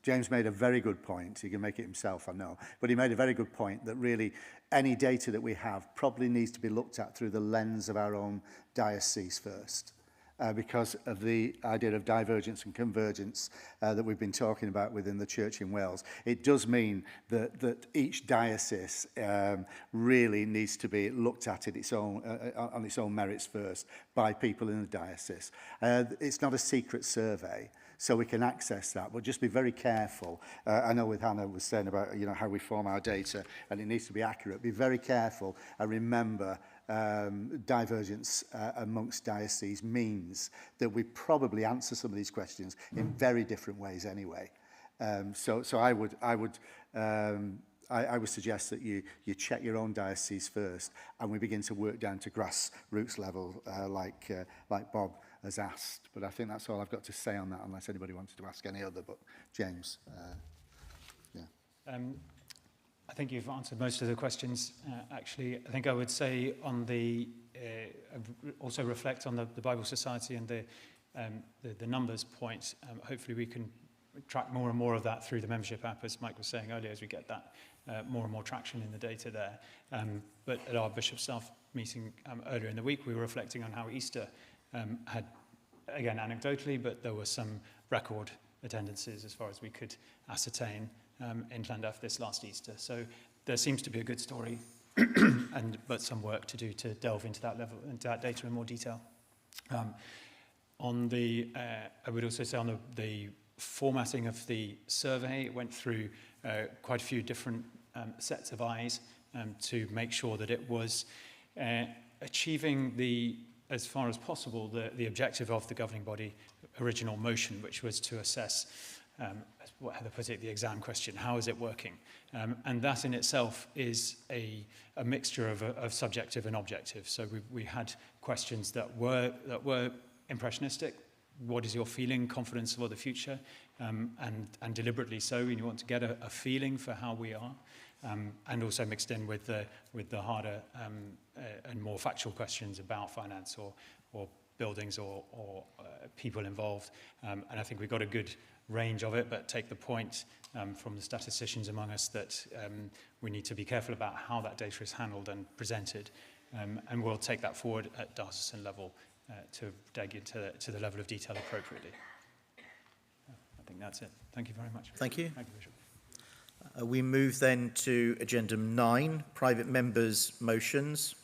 James made a very good point. He can make it himself, I know. But he made a very good point that really any data that we have probably needs to be looked at through the lens of our own diocese first. Because of the idea of divergence and convergence that we've been talking about within the church in Wales. It does mean that each diocese really needs to be looked at on its own merits first by people in the diocese. It's not a secret survey, so we can access that, but just be very careful. I know with Hannah was saying about how we form our data, and it needs to be accurate. Be very careful and remember divergence amongst dioceses means that we probably answer some of these questions in very different ways anyway. So I would suggest that you check your own diocese first, and we begin to work down to grassroots level, like Bob has asked. But I think that's all I've got to say on that, unless anybody wanted to ask any other. But James, yeah. I think you've answered most of the questions. Actually, I think I would say on the also reflect on the Bible Society and the numbers point. Hopefully, we can track more and more of that through the membership app, as Mike was saying earlier, as we get that more and more traction in the data there. But at our bishop staff meeting earlier in the week, we were reflecting on how Easter had, again, anecdotally, but there were some record attendances as far as we could ascertain in Llandaff this last Easter. So there seems to be a good story, but some work to do to delve into that level, into that data in more detail. On the, I would also say on the formatting of the survey, it went through quite a few different sets of eyes to make sure that it was achieving as far as possible, the objective of the governing body original motion, which was to assess, what Heather put it, the exam question, how is it working? And that in itself is a mixture of subjective and objective. So we had questions that were impressionistic. What is your feeling, confidence for the future? And deliberately so, and you want to get a feeling for how we are. And also mixed in with the harder and more factual questions about finance or buildings or people involved. And I think we've got a good range of it, but take the point from the statisticians among us that we need to be careful about how that data is handled and presented. And we'll take that forward at diocesan level to dig into to the level of detail appropriately. I think that's it. Thank you very much. Thank you. Thank you, Bishop. We move then to Agenda 9, private members' motions.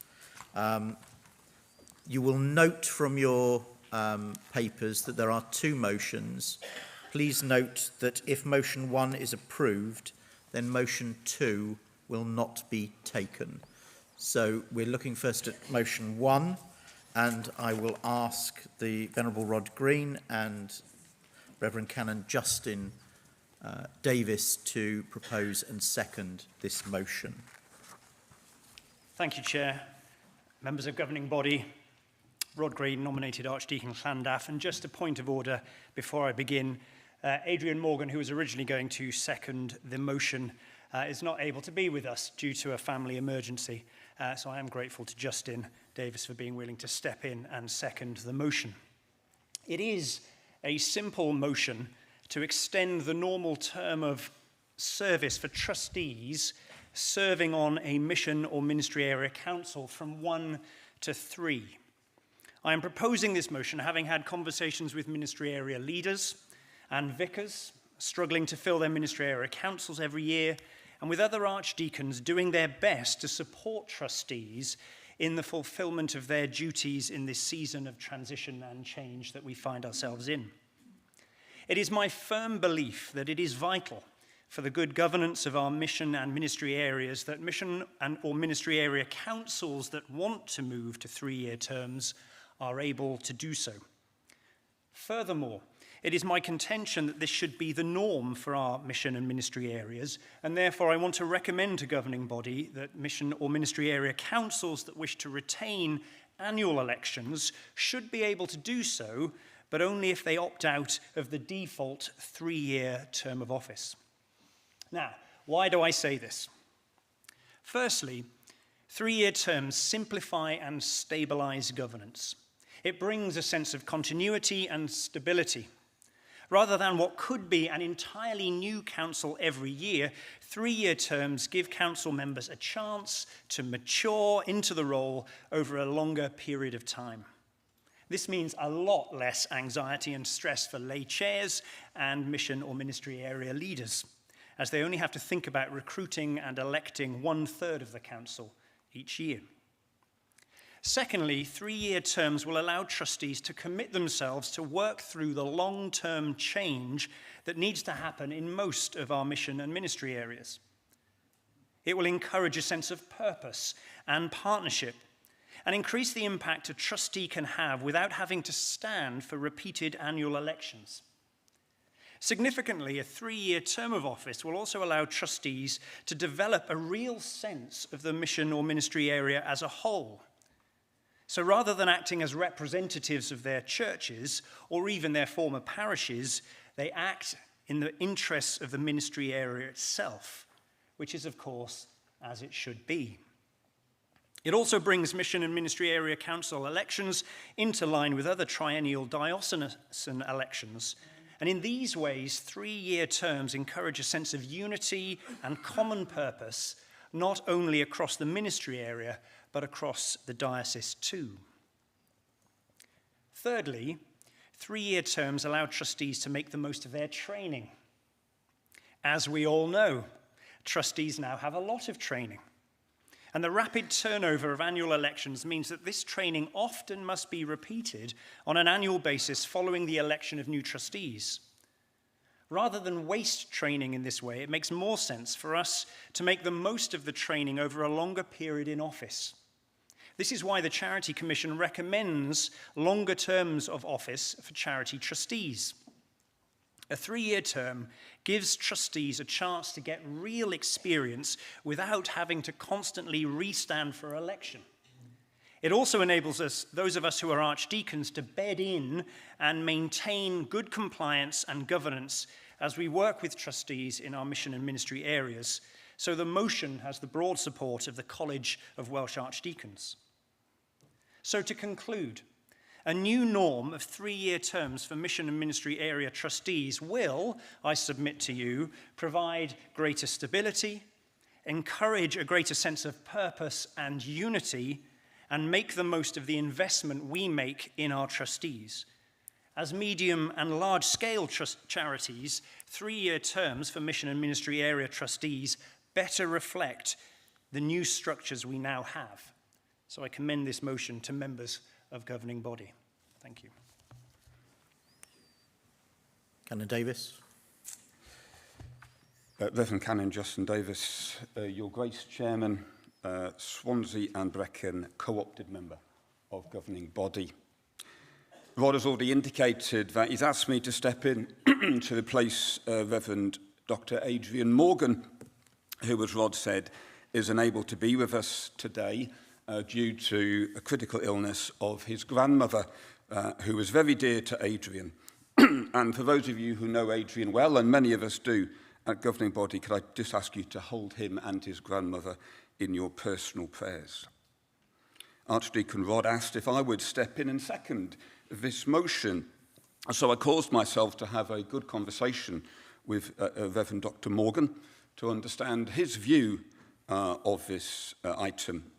You will note from your papers that there are 2 motions. Please note that if motion 1 is approved, then motion 2 will not be taken. So we're looking first at motion 1, and I will ask the Venerable Rod Green and Reverend Canon Justin Davis to propose and second this motion. Thank you, Chair. Members of Governing Body, Rod Green, nominated Archdeacon Llandaff. And just a point of order before I begin, Adrian Morgan, who was originally going to second the motion, is not able to be with us due to a family emergency. So I am grateful to Justin Davis for being willing to step in and second the motion. It is a simple motion to extend the normal term of service for trustees serving on a mission or ministry area council from 1 to 3. I am proposing this motion having had conversations with ministry area leaders and vicars struggling to fill their ministry area councils every year, and with other archdeacons doing their best to support trustees in the fulfillment of their duties in this season of transition and change that we find ourselves in. It is my firm belief that it is vital for the good governance of our mission and ministry areas that mission or ministry area councils that want to move to 3-year terms are able to do so. Furthermore, it is my contention that this should be the norm for our mission and ministry areas, and therefore I want to recommend to governing body that mission or ministry area councils that wish to retain annual elections should be able to do so, but only if they opt out of the default 3-year term of office. Now, why do I say this? Firstly, 3-year terms simplify and stabilize governance. It brings a sense of continuity and stability. Rather than what could be an entirely new council every year, 3-year terms give council members a chance to mature into the role over a longer period of time. This means a lot less anxiety and stress for lay chairs and mission or ministry area leaders, as they only have to think about recruiting and electing 1/3 of the council each year. Secondly, 3-year terms will allow trustees to commit themselves to work through the long-term change that needs to happen in most of our mission and ministry areas. It will encourage a sense of purpose and partnership and increase the impact a trustee can have without having to stand for repeated annual elections. Significantly, a 3-year term of office will also allow trustees to develop a real sense of the mission or ministry area as a whole. So rather than acting as representatives of their churches or even their former parishes, they act in the interests of the ministry area itself, which is, of course, as it should be. It also brings mission and ministry area council elections into line with other triennial diocesan elections. And in these ways, 3-year terms encourage a sense of unity and common purpose, not only across the ministry area, but across the diocese too. Thirdly, 3-year terms allow trustees to make the most of their training. As we all know, trustees now have a lot of training. And the rapid turnover of annual elections means that this training often must be repeated on an annual basis following the election of new trustees. Rather than waste training in this way, it makes more sense for us to make the most of the training over a longer period in office. This is why the Charity Commission recommends longer terms of office for charity trustees. A 3-year term gives trustees a chance to get real experience without having to constantly restand for election. It also enables us, those of us who are archdeacons, to bed in and maintain good compliance and governance as we work with trustees in our mission and ministry areas. So the motion has the broad support of the College of Welsh Archdeacons. So to conclude, a new norm of 3-year terms for mission and ministry area trustees will, I submit to you, provide greater stability, encourage a greater sense of purpose and unity, and make the most of the investment we make in our trustees. As medium and large-scale charities, 3-year terms for mission and ministry area trustees better reflect the new structures we now have. So I commend this motion to members of governing body. Thank you. Canon Davis. Reverend Canon Justin Davis, Your Grace Chairman, Swansea and Brecon co-opted member of governing body. Rod has already indicated that he's asked me to step in to replace Reverend Dr. Adrian Morgan, who, as Rod said, is unable to be with us today due to a critical illness of his grandmother, who was very dear to Adrian. And for those of you who know Adrian well, and many of us do at governing body, could I just ask you to hold him and his grandmother in your personal prayers. Archdeacon Rod asked if I would step in and second this motion. So I caused myself to have a good conversation with Reverend Dr. Morgan to understand his view of this item.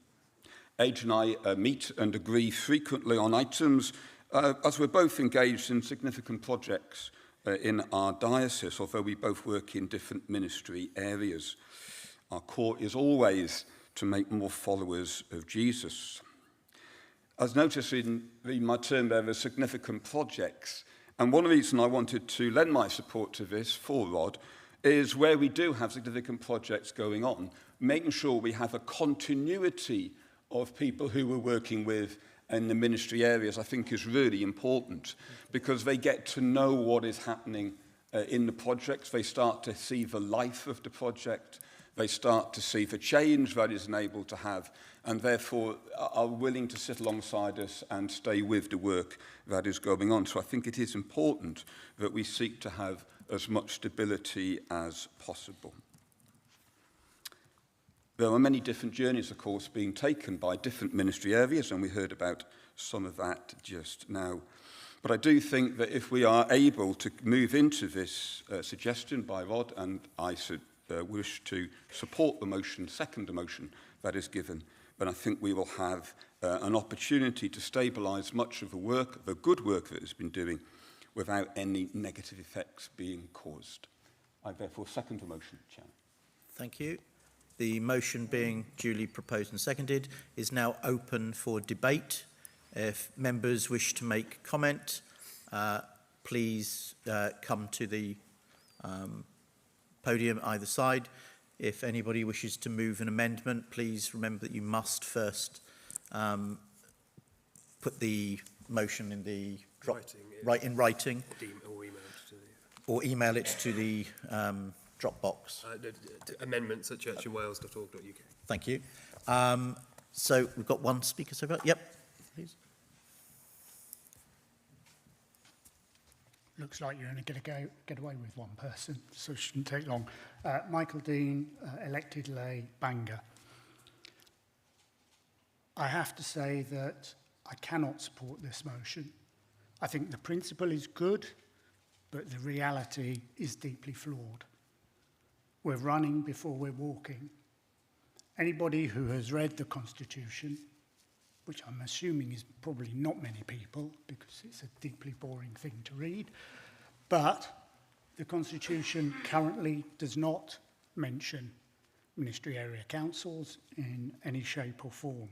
Adrian and I meet and agree frequently on items as we're both engaged in significant projects in our diocese, although we both work in different ministry areas. Our core is always to make more followers of Jesus. As noticed in my term, there are significant projects. And one reason I wanted to lend my support to this for Rod is where we do have significant projects going on, making sure we have a continuity of people who we're working with in the ministry areas, I think is really important, because they get to know what is happening in the projects. They start to see the life of the project. They start to see the change that is enabled to have, and therefore are willing to sit alongside us and stay with the work that is going on. So I think it is important that we seek to have as much stability as possible. There are many different journeys, of course, being taken by different ministry areas, and we heard about some of that just now. But I do think that if we are able to move into this suggestion by Rod, and I wish to support the motion, second the motion that is given, then I think we will have an opportunity to stabilise much of the work, the good work that has been doing, without any negative effects being caused. I therefore second the motion, Chairman. Thank you. The motion being duly proposed and seconded is now open for debate. If members wish to make comment, please come to the podium either side. If anybody wishes to move an amendment, please remember that you must first put the motion in the writing, or email it to the Dropbox. Amendments at churchinwales.org.uk. Thank you. So we've got one speaker so far. Yep, please. Looks like you're only going to get away with one person, so it shouldn't take long. Michael Dean, elected lay, Bangor. I have to say that I cannot support this motion. I think the principle is good, but the reality is deeply flawed. We're running before we're walking. Anybody who has read the Constitution, which I'm assuming is probably not many people because it's a deeply boring thing to read, but the Constitution currently does not mention ministry area councils in any shape or form.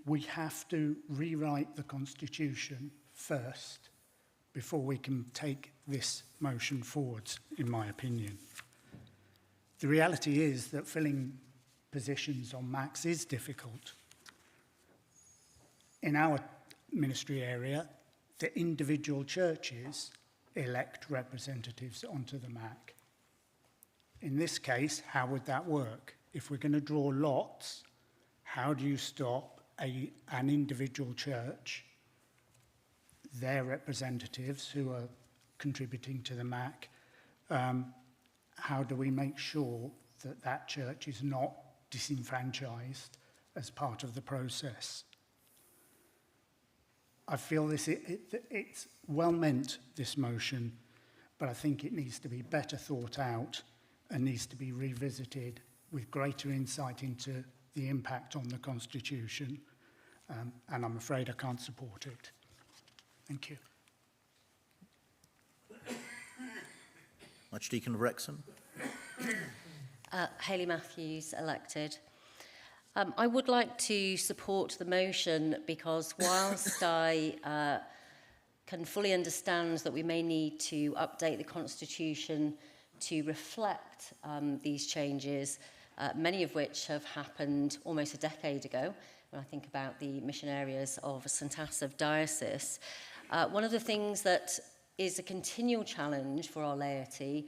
We have to rewrite the Constitution first before we can take this motion forwards, in my opinion. The reality is that filling positions on MACs is difficult. In our ministry area, the individual churches elect representatives onto the MAC. In this case, how would that work? If we're going to draw lots, how do you stop an individual church, their representatives who are contributing to the MAC, how do we make sure that that church is not disenfranchised as part of the process? I feel it's well meant, this motion, but I think it needs to be better thought out and needs to be revisited with greater insight into the impact on the Constitution, and I'm afraid I can't support it. Thank you. Archdeacon of Wrexham. Hayley Matthews, elected. I would like to support the motion because whilst I can fully understand that we may need to update the Constitution to reflect these changes, many of which have happened almost a decade ago, when I think about the mission areas of St Asaph Diocese. One of the things that is a continual challenge for our laity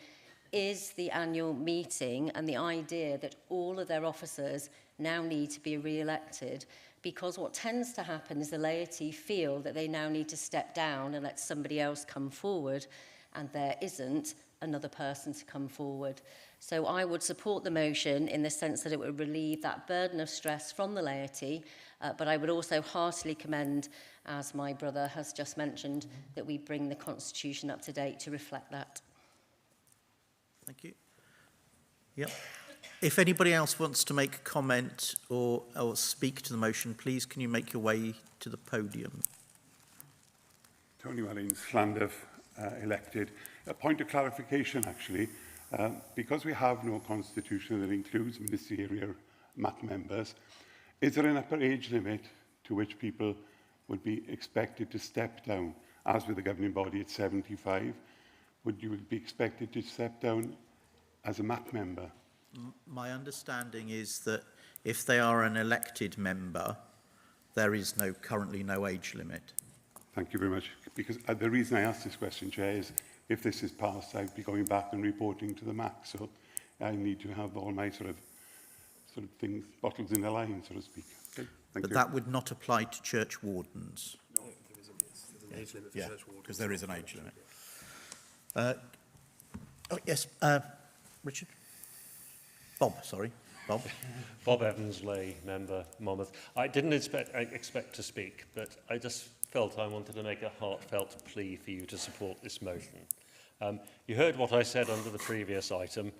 is the annual meeting and the idea that all of their officers now need to be re-elected, because what tends to happen is the laity feel that they now need to step down and let somebody else come forward, and there isn't another person to come forward. So I would support the motion in the sense that it would relieve that burden of stress from the laity, but I would also heartily commend, as my brother has just mentioned, that we bring the Constitution up to date to reflect that. Thank you. Yep. If anybody else wants to make a comment or speak to the motion, please can you make your way to the podium? Tony Wellings, Llandaff, elected. A point of clarification, actually. Because we have no constitution that includes ministerial MAC members, is there an upper age limit to which people would be expected to step down? As with the governing body at 75, would you be expected to step down as a MAC member? My understanding is that if they are an elected member, there is currently no age limit. Thank you very much. Because the reason I asked this question, Chair, is if this is passed, I'd be going back and reporting to the MAC. So I need to have all my sort of things, bottles in the line, so to speak. Okay, thank you. That would not apply to church wardens. No, there's an age limit for church wardens. Because there is an age limit. Yes, Richard? Bob, sorry. Bob. Bob Evans, lay member, Monmouth. I didn't expect to speak, but I just felt I wanted to make a heartfelt plea for you to support this motion. You heard what I said under the previous item.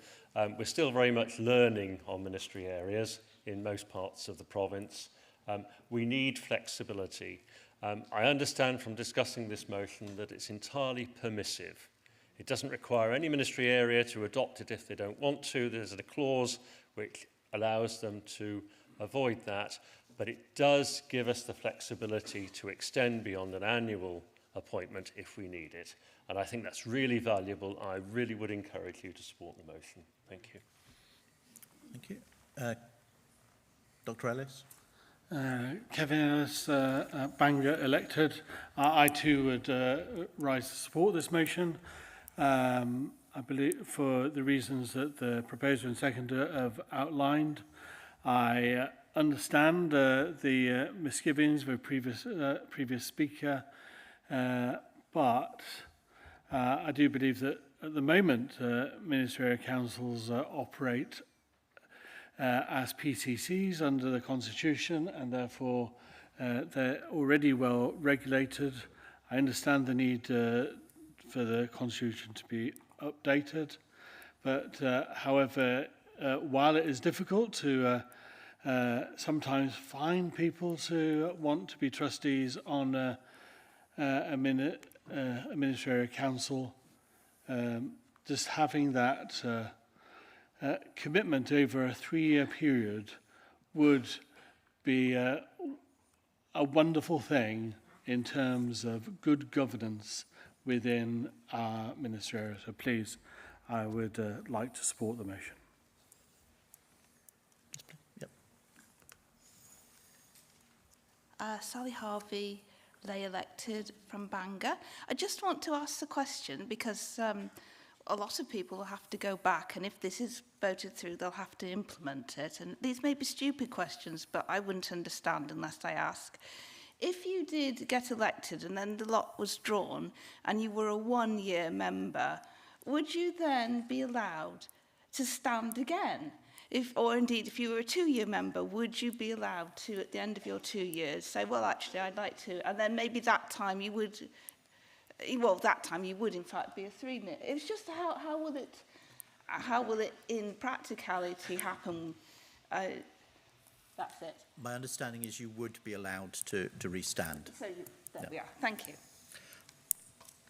We're still very much learning on ministry areas in most parts of the province. We need flexibility. I understand from discussing this motion that it's entirely permissive. It doesn't require any ministry area to adopt it if they don't want to. There's a clause which allows them to avoid that, but it does give us the flexibility to extend beyond an annual appointment if we need it. And I think that's really valuable. I really would encourage you to support the motion. Thank you. Thank you. Dr. Ellis? Kevin Ellis, Bangor, elected. I too would rise to support this motion. I believe for the reasons that the proposer and seconder have outlined. I understand the misgivings of a previous speaker, but I do believe that at the moment ministerial councils operate as PCCs under the Constitution, and therefore they're already well regulated. I understand the need for the Constitution to be updated, but however, while it is difficult to sometimes find people to want to be trustees on a ministerial council, just having that commitment over a 3-year period would be a wonderful thing in terms of good governance within our ministerial. So please, I would like to support the motion. Sally Harvey, lay elected from Bangor. I just want to ask the question because a lot of people will have to go back, and if this is voted through, they'll have to implement it. And these may be stupid questions, but I wouldn't understand unless I ask. If you did get elected and then the lot was drawn and you were a one-year member, would you then be allowed to stand again? Or indeed, if you were a two-year member, would you be allowed to, at the end of your 2 years, say, well, actually, I'd like to, and then maybe that time you would, well, that time you would, in fact, be a 3-year. It's just how will it, in practicality, happen? That's it. My understanding is you would be allowed to restand. So there we are. Thank you.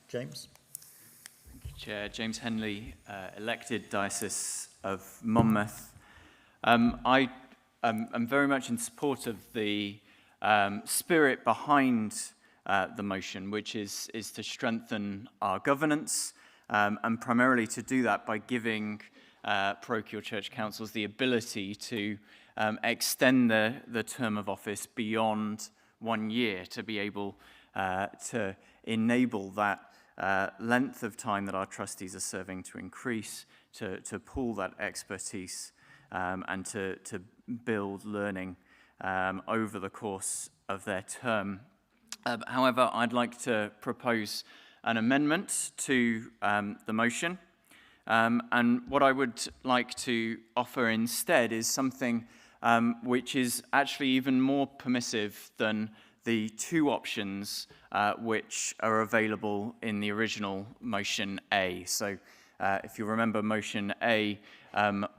James? Thank you, Chair. James Henley, elected Diocese of Monmouth. I'm very much in support of the spirit behind the motion, which is to strengthen our governance, and primarily to do that by giving parochial church councils the ability to extend the term of office beyond 1 year, to be able to enable that length of time that our trustees are serving to increase, to pool that expertise, and to build learning over the course of their term. However, I'd like to propose an amendment to the motion. And what I would like to offer instead is something which is actually even more permissive than the two options which are available in the original motion A. So if you remember, motion A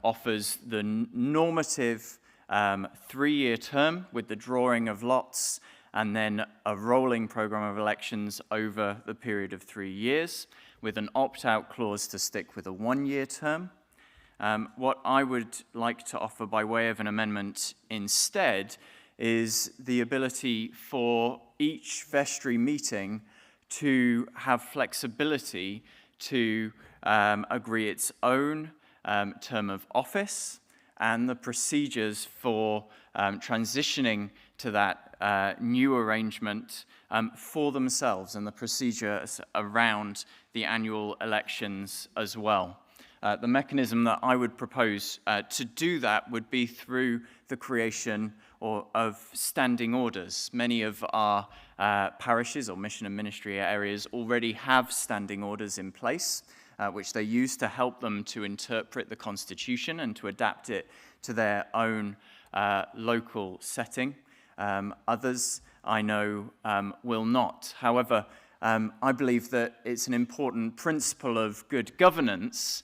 offers the normative 3-year term with the drawing of lots and then a rolling program of elections over the period of 3 years, with an opt-out clause to stick with a 1-year term. What I would like to offer by way of an amendment instead is the ability for each vestry meeting to have flexibility to agree its own term of office and the procedures for transitioning to that new arrangement for themselves, and the procedures around the annual elections as well. The mechanism that I would propose to do that would be through the creation of standing orders. Many of our parishes or mission and ministry areas already have standing orders in place, which they use to help them to interpret the Constitution and to adapt it to their own local setting. Others, I know, will not. However, I believe that it's an important principle of good governance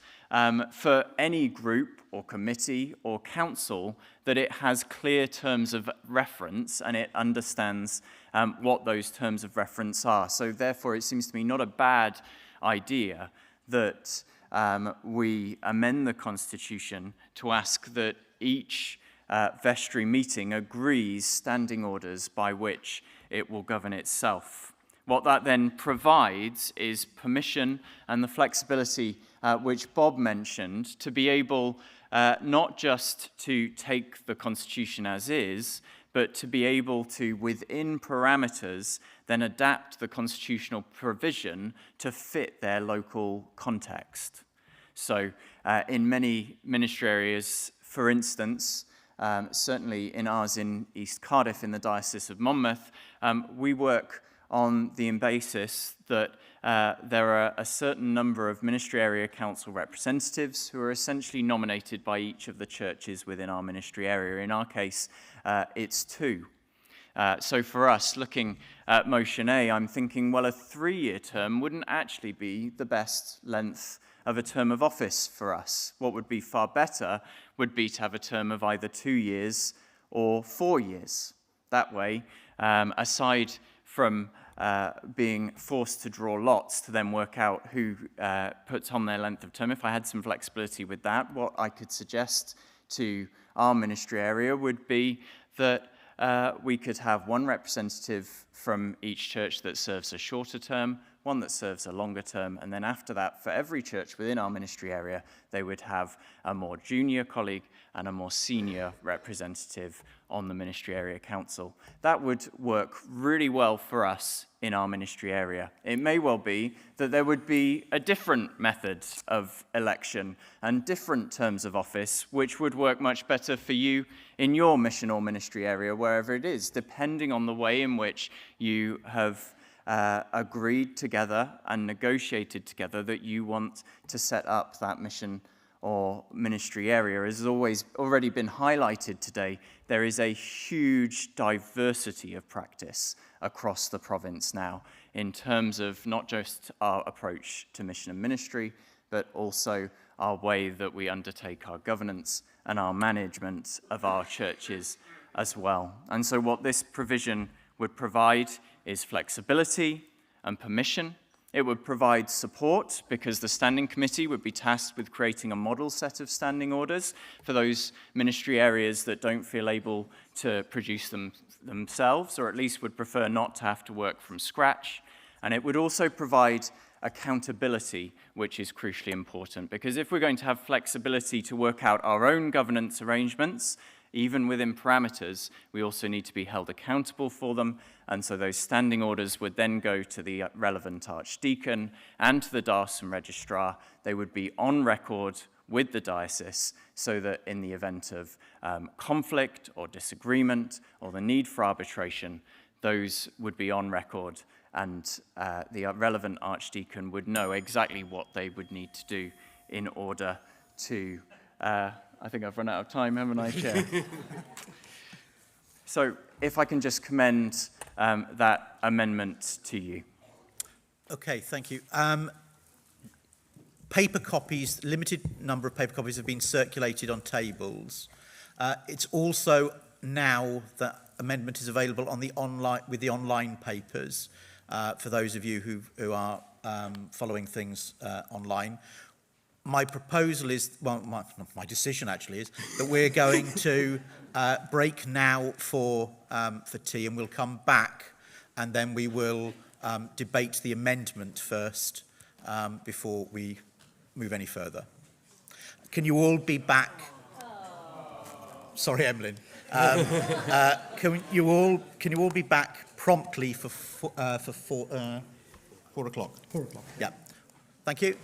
for any group or committee or council that it has clear terms of reference and it understands what those terms of reference are. So therefore, it seems to me not a bad idea that we amend the Constitution to ask that each vestry meeting agrees standing orders by which it will govern itself. What that then provides is permission and the flexibility which Bob mentioned to be able not just to take the Constitution as is, but to be able to, within parameters, then adapt the constitutional provision to fit their local context. So in many ministry areas, for instance, certainly in ours in East Cardiff in the Diocese of Monmouth, we work on the basis that there are a certain number of ministry area council representatives who are essentially nominated by each of the churches within our ministry area. In our case, it's 2. So for us, looking at motion A, I'm thinking, well, a 3-year term wouldn't actually be the best length of a term of office for us. What would be far better would be to have a term of either 2 years or 4 years. That way, aside from being forced to draw lots to then work out who puts on their length of term, if I had some flexibility with that, what I could suggest to our ministry area would be that we could have one representative from each church that serves a shorter term, one that serves a longer term, and then after that, for every church within our ministry area, they would have a more junior colleague and a more senior representative on the ministry area council. That would work really well for us in our ministry area. It may well be that there would be a different method of election and different terms of office, which would work much better for you in your mission or ministry area, wherever it is, depending on the way in which you have agreed together and negotiated together that you want to set up that mission or ministry area. As has always already been highlighted today, there is a huge diversity of practice across the province now in terms of not just our approach to mission and ministry, but also our way that we undertake our governance and our management of our churches as well. And so what this provision would provide is flexibility and permission. It would provide support because the standing committee would be tasked with creating a model set of standing orders for those ministry areas that don't feel able to produce them themselves, or at least would prefer not to have to work from scratch. And it would also provide accountability, which is crucially important, because if we're going to have flexibility to work out our own governance arrangements, even within parameters, we also need to be held accountable for them. And so those standing orders would then go to the relevant archdeacon and to the diocesan registrar. They would be on record with the diocese so that in the event of conflict or disagreement or the need for arbitration, those would be on record, and the relevant archdeacon would know exactly what they would need to do in order to I think I've run out of time, haven't I, Chair? So if I can just commend that amendment to you. Okay, thank you. Paper copies, limited number of paper copies have been circulated on tables. It's also now that amendment is available on the online with the online papers for those of you who are following things online. My proposal is, well, my decision actually is that we're going to break now for tea, and we'll come back and then we will debate the amendment first before we move any further. Can you all be back? Sorry, Emlyn. Can you all be back promptly for 4 o'clock? 4 o'clock. Yeah. Thank you.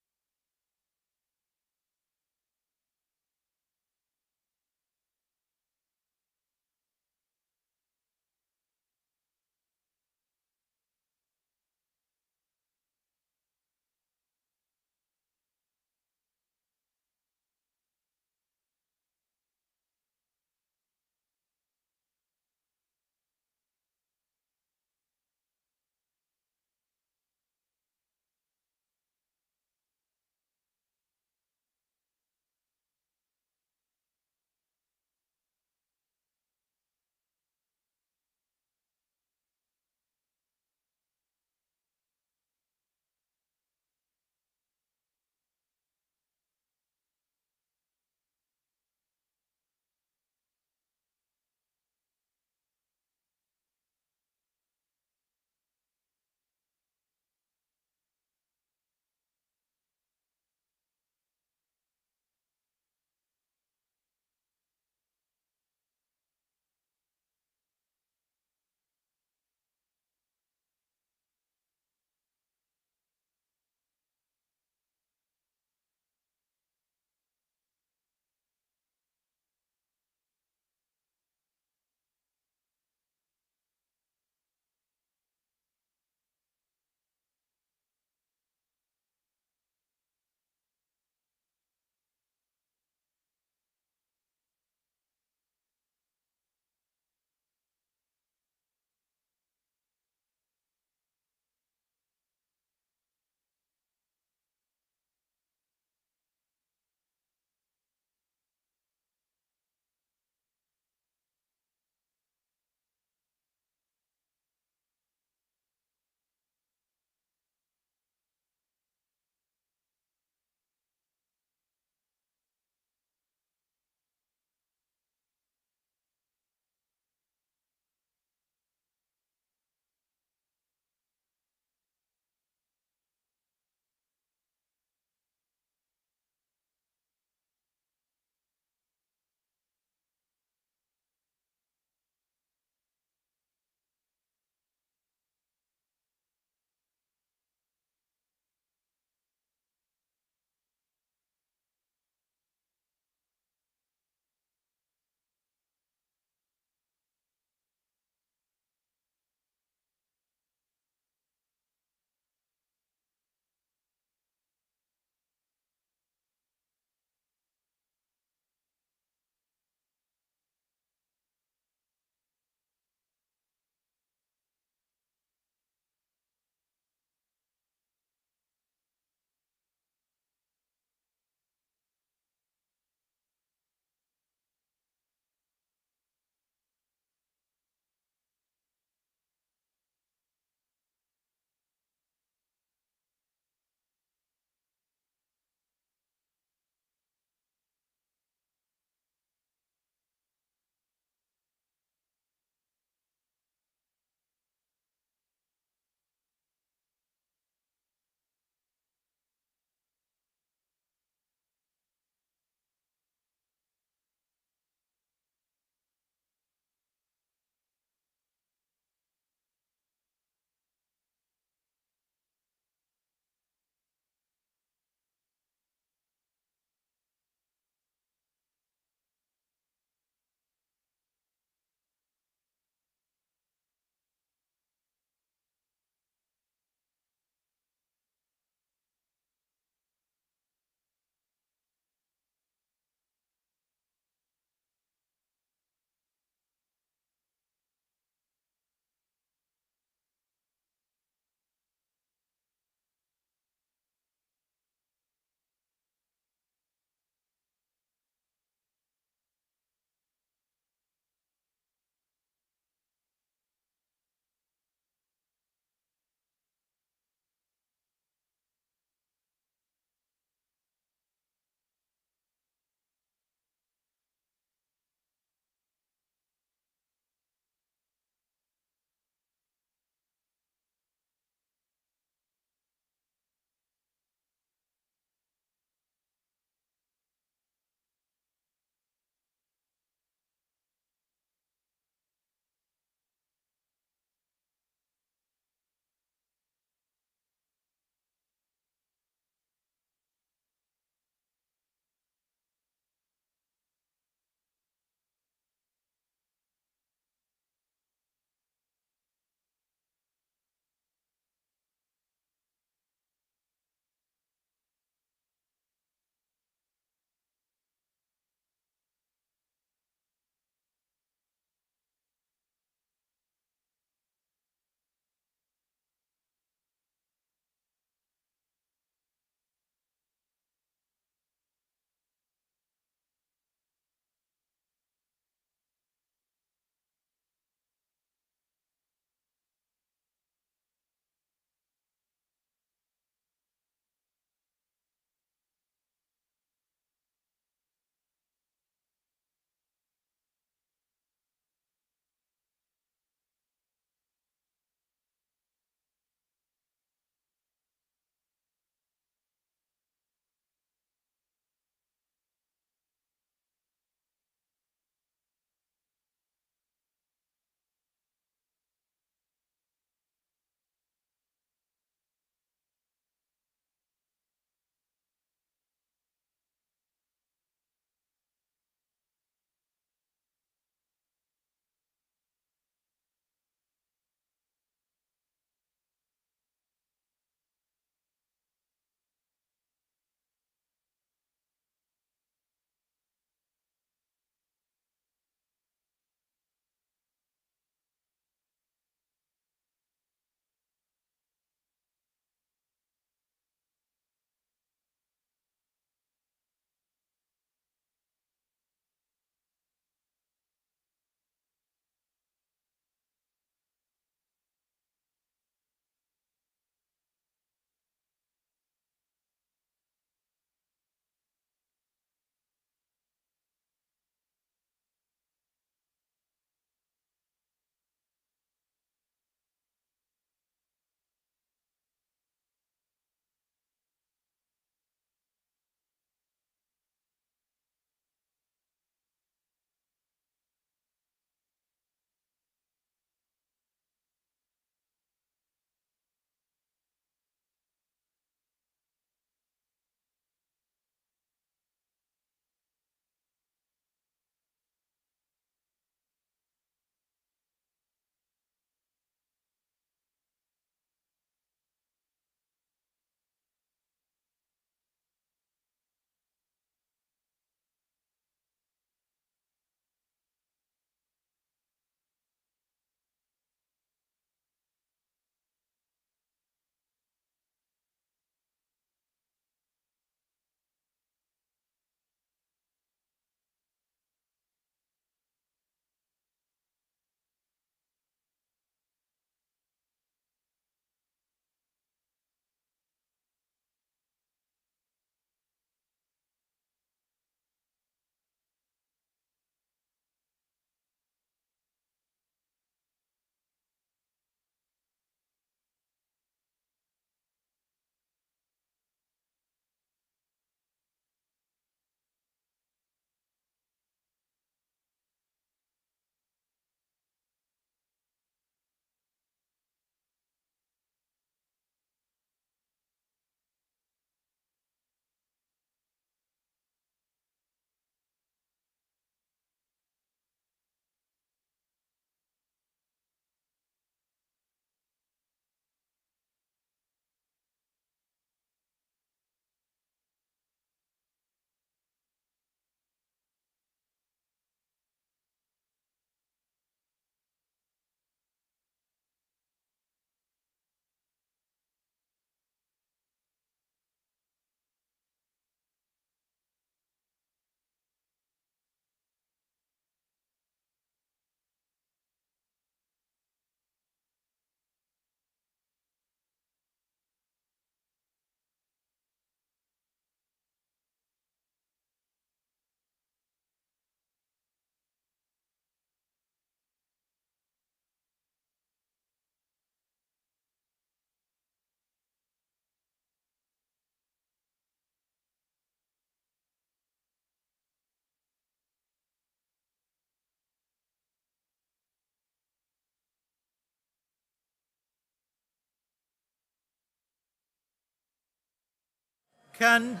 Can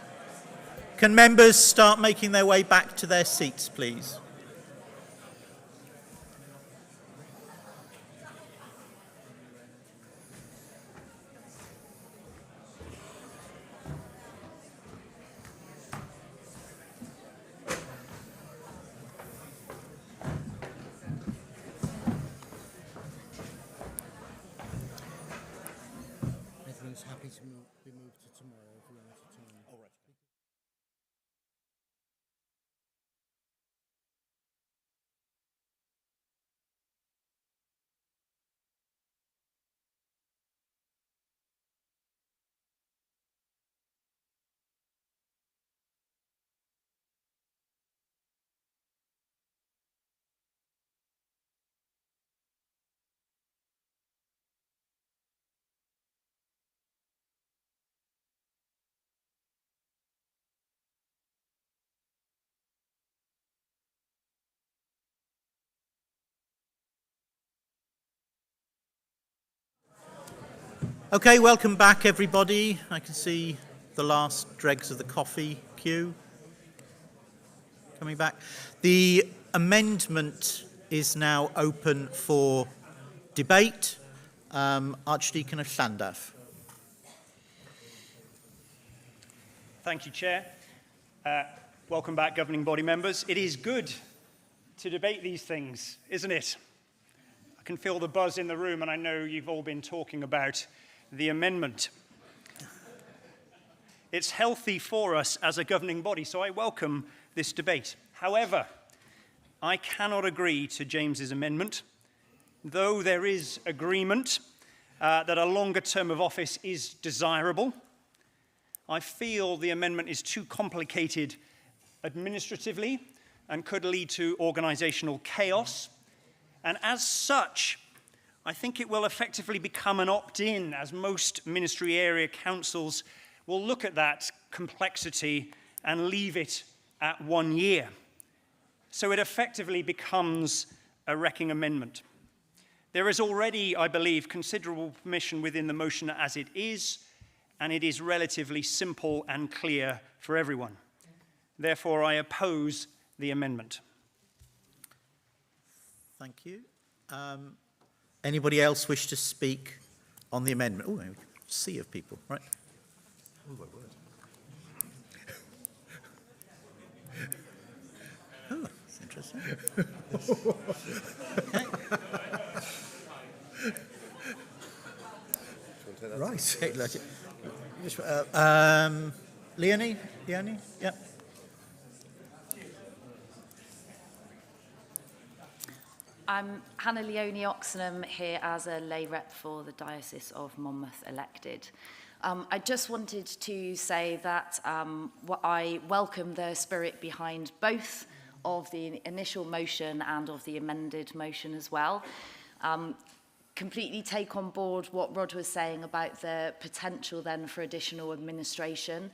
members start making their way back to their seats, please? Everyone's happy to be moved to tomorrow if we want to time. All right. Okay, welcome back, everybody. I can see the last dregs of the coffee queue coming back. The amendment is now open for debate. Archdeacon of Llandaff. Thank you, Chair. Welcome back, governing body members. It is good to debate these things, isn't it? I can feel the buzz in the room, and I know you've all been talking about the amendment. It's healthy for us as a governing body, so I welcome this debate. However, I cannot agree to James's amendment, though there is agreement that a longer term of office is desirable. I feel the amendment is too complicated administratively and could lead to organisational chaos. And as such, I think it will effectively become an opt-in, as most ministry area councils will look at that complexity and leave it at 1 year. So it effectively becomes a wrecking amendment. There is already, I believe, considerable permission within the motion as it is, and it is relatively simple and clear for everyone. Therefore, I oppose the amendment. Thank you. Anybody else wish to speak on the amendment? Oh, a sea of people, right? Oh, my word. Oh, that's interesting. Okay. Right. Okay, Leonie? Leonie? Yeah. I'm Hannah Leonie Oxenham here as a lay rep for the Diocese of Monmouth elected. I just wanted to say that I welcome the spirit behind both of the initial motion and of the amended motion as well. Completely take on board what Rod was saying about the potential then for additional administration,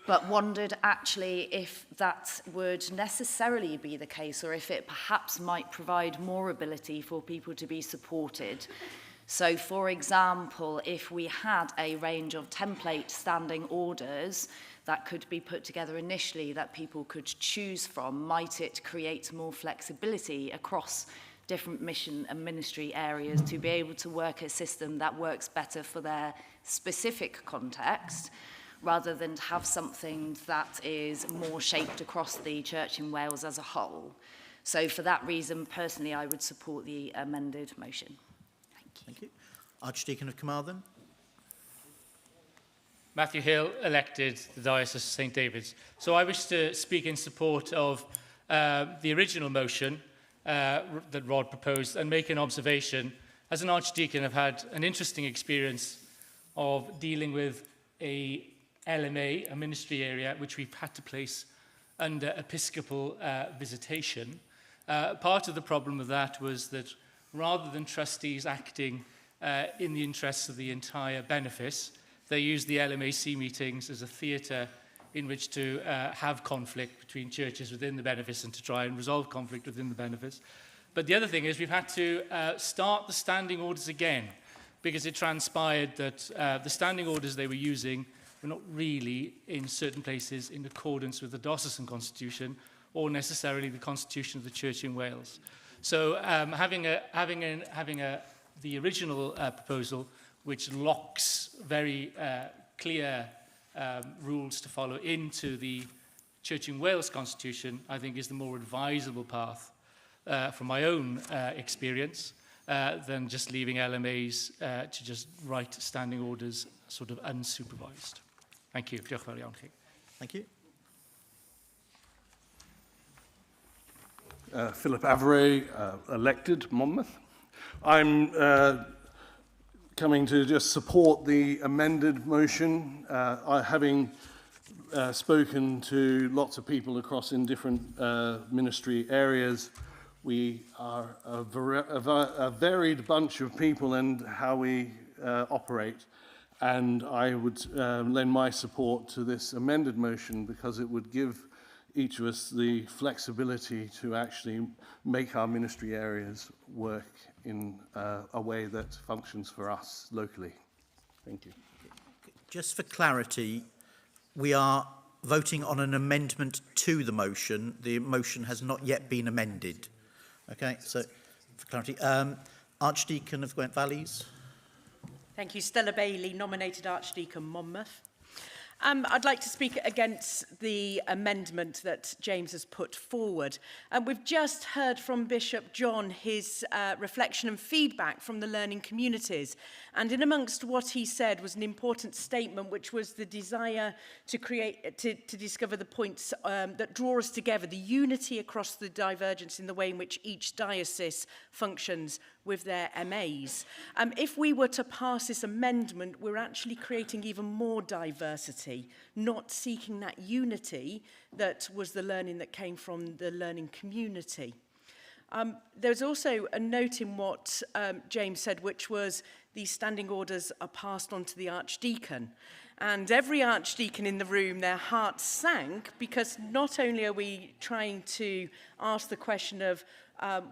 but wondered actually if that would necessarily be the case or if it perhaps might provide more ability for people to be supported. So, for example, if we had a range of template standing orders that could be put together initially that people could choose from, might it create more flexibility across different mission and ministry areas to be able to work a system that works better for their specific context, rather than to have something that is more shaped across the church in Wales as a whole. So for that reason, personally, I would support the amended motion. Thank you. Archdeacon of Carmarthen. Matthew Hill, elected the Diocese of St David's. So I wish to speak in support of the original motion that Rod proposed and make an observation. As an Archdeacon, I've had an interesting experience of dealing with a LMA, a ministry area, which we've had to place under episcopal visitation. Part of the problem of that was that rather than trustees acting in the interests of the entire benefice, they used the LMAC meetings as a theatre in which to have conflict between churches within the benefice and to try and resolve conflict within the benefice. But the other thing is we've had to start the standing orders again, because it transpired that the standing orders they were using we're not really in certain places in accordance with the diocesan constitution or necessarily the constitution of the Church in Wales. So having the original proposal, which locks very clear rules to follow into the Church in Wales constitution, I think is the more advisable path from my own experience than just leaving LMAs to just write standing orders sort of unsupervised. Thank you. Diolch yn fawr iawn chi. Thank you. Philip Avery, elected Monmouth. I'm coming to just support the amended motion. Having spoken to lots of people across in different ministry areas, we are a varied bunch of people and how we operate. And I would lend my support to this amended motion because it would give each of us the flexibility to actually make our ministry areas work in a way that functions for us locally. Thank you. Just for clarity, we are voting on an amendment to the motion. The motion has not yet been amended. Okay, so for clarity, Archdeacon of Gwent Valleys. Thank you. Stella Bailey, nominated Archdeacon Monmouth. I'd like to speak against the amendment that James has put forward. We've just heard from Bishop John his reflection and feedback from the learning communities. And in amongst what he said was an important statement, which was the desire to to discover the points that draw us together, the unity across the divergence in the way in which each diocese functions with their MAs. If we were to pass this amendment, we're actually creating even more diversity, not seeking that unity that was the learning that came from the learning community. There's also a note in what James said, which was these standing orders are passed on to the Archdeacon. And every Archdeacon in the room, their hearts sank, because not only are we trying to ask the question of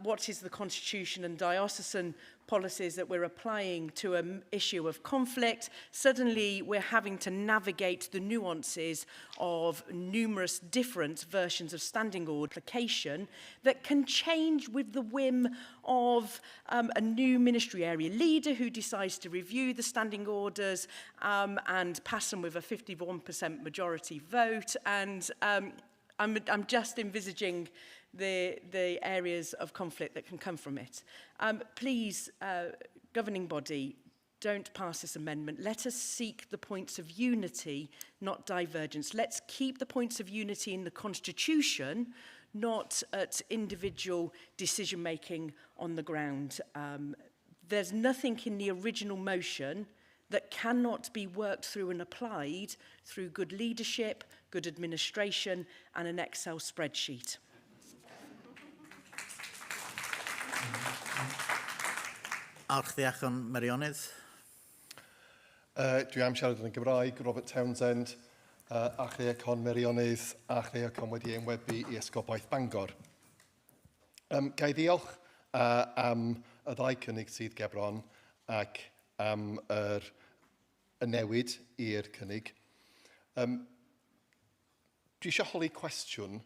what is the constitution and diocesan policies that we're applying to an issue of conflict, suddenly we're having to navigate the nuances of numerous different versions of standing order application that can change with the whim of a new ministry area leader who decides to review the standing orders and pass them with a 51% majority vote. And I'm just envisaging the areas of conflict that can come from it. Please, governing body, don't pass this amendment. Let us seek the points of unity, not divergence. Let's keep the points of unity in the Constitution, not at individual decision-making on the ground. There's nothing in the original motion that cannot be worked through and applied through good leadership, good administration, and an Excel spreadsheet. Archdeacon Meirionnydd. Dwi am siarad yn y Gymraeg, Robert Townsend, Archdeacon Meirionnydd, Archdeacon wedi enwebu i Esgobaeth Bangor. Gai ddiolch am y ddau cynnig sydd gebron ac am y newid i'r cynnig. Dwi eisiau holi cwestiwn.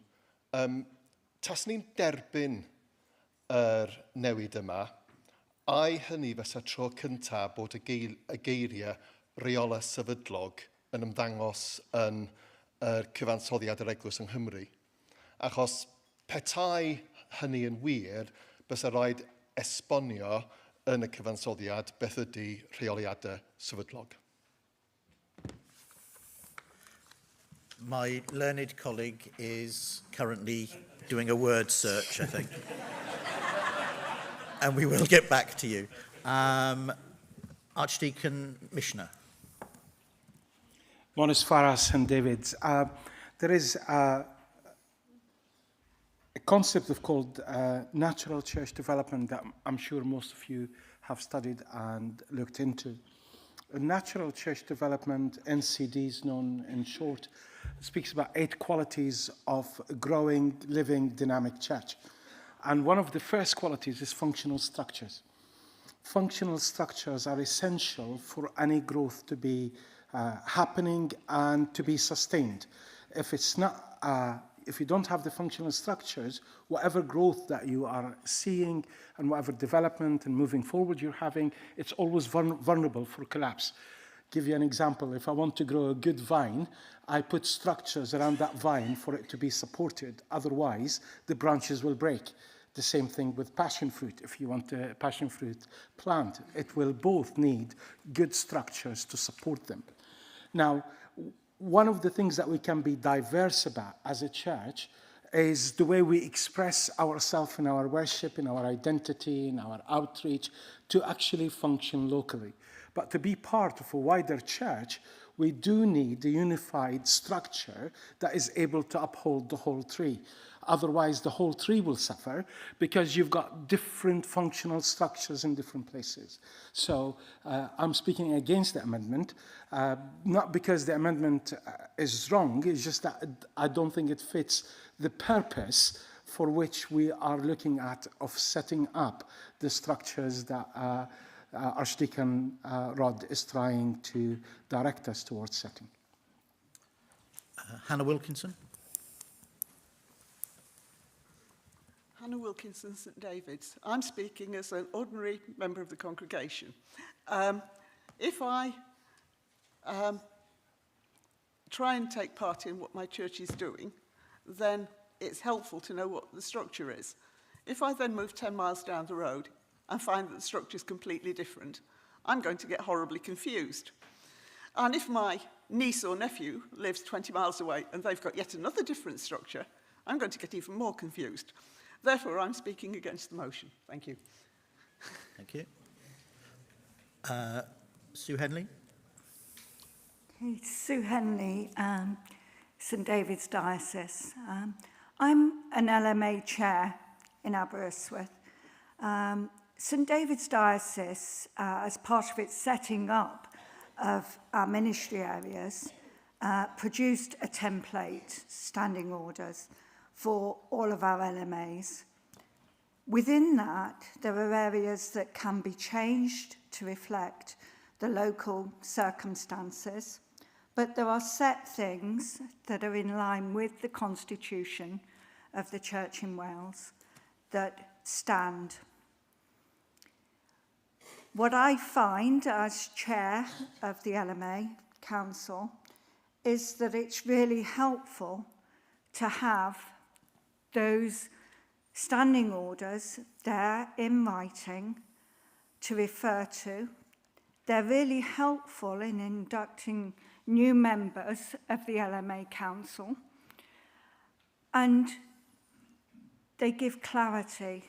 Tas ni'n derbyn yr newid yma, ai hynny fysa tro cyntaf bod y geiriau reolau sefydlog yn ymddangos yn cyfansoddiad yr Eglwys yng Nghymru? Achos petai hynny yn wir, bysa rhaid esbonio yn y cyfansoddiad beth ydy rheoliadau sefydlog. My learned colleague is currently doing a word search, I think. And we will get back to you. Archdeacon Mishner. Monis Faras and Davids. There is a concept called natural church development that I'm sure most of you have studied and looked into. Natural church development, NCDs known in short, speaks about 8 qualities of a growing, living, dynamic church. And one of the first qualities is functional structures. Functional structures are essential for any growth to be happening and to be sustained. If it's not, if you don't have the functional structures, whatever growth that you are seeing and whatever development and moving forward you're having, it's always vulnerable for collapse. Give you an example. If I want to grow a good vine, I put structures around that vine for it to be supported. Otherwise, the branches will break. The same thing with passion fruit. If you want a passion fruit plant, it will both need good structures to support them. Now, one of the things that we can be diverse about as a church is the way we express ourselves in our worship, in our identity, in our outreach, to actually function locally. But to be part of a wider church, we do need a unified structure that is able to uphold the whole tree. Otherwise, the whole tree will suffer because you've got different functional structures in different places. So I'm speaking against the amendment, not because the amendment is wrong, it's just that I don't think it fits the purpose for which we are looking at of setting up the structures that Archdeacon Rod is trying to direct us towards setting. Hannah Wilkinson. Hannah Wilkinson, St David's. I'm speaking as an ordinary member of the congregation. If I try and take part in what my church is doing, then it's helpful to know what the structure is. If I then move 10 miles down the road and find that the structure is completely different, I'm going to get horribly confused. And if my niece or nephew lives 20 miles away and they've got yet another different structure, I'm going to get even more confused. Therefore, I'm speaking against the motion. Thank you. Thank you. Sue Henley. Okay, Sue Henley, St David's Diocese. I'm an LMA chair in Aberystwyth. St David's Diocese, as part of its setting up of our ministry areas, produced a template, standing orders, for all of our LMAs. Within that, there are areas that can be changed to reflect the local circumstances, but there are set things that are in line with the Constitution of the Church in Wales that stand. What I find as chair of the LMA Council is that it's really helpful to have those standing orders there in writing to refer to. They're really helpful in inducting new members of the LMA Council, and they give clarity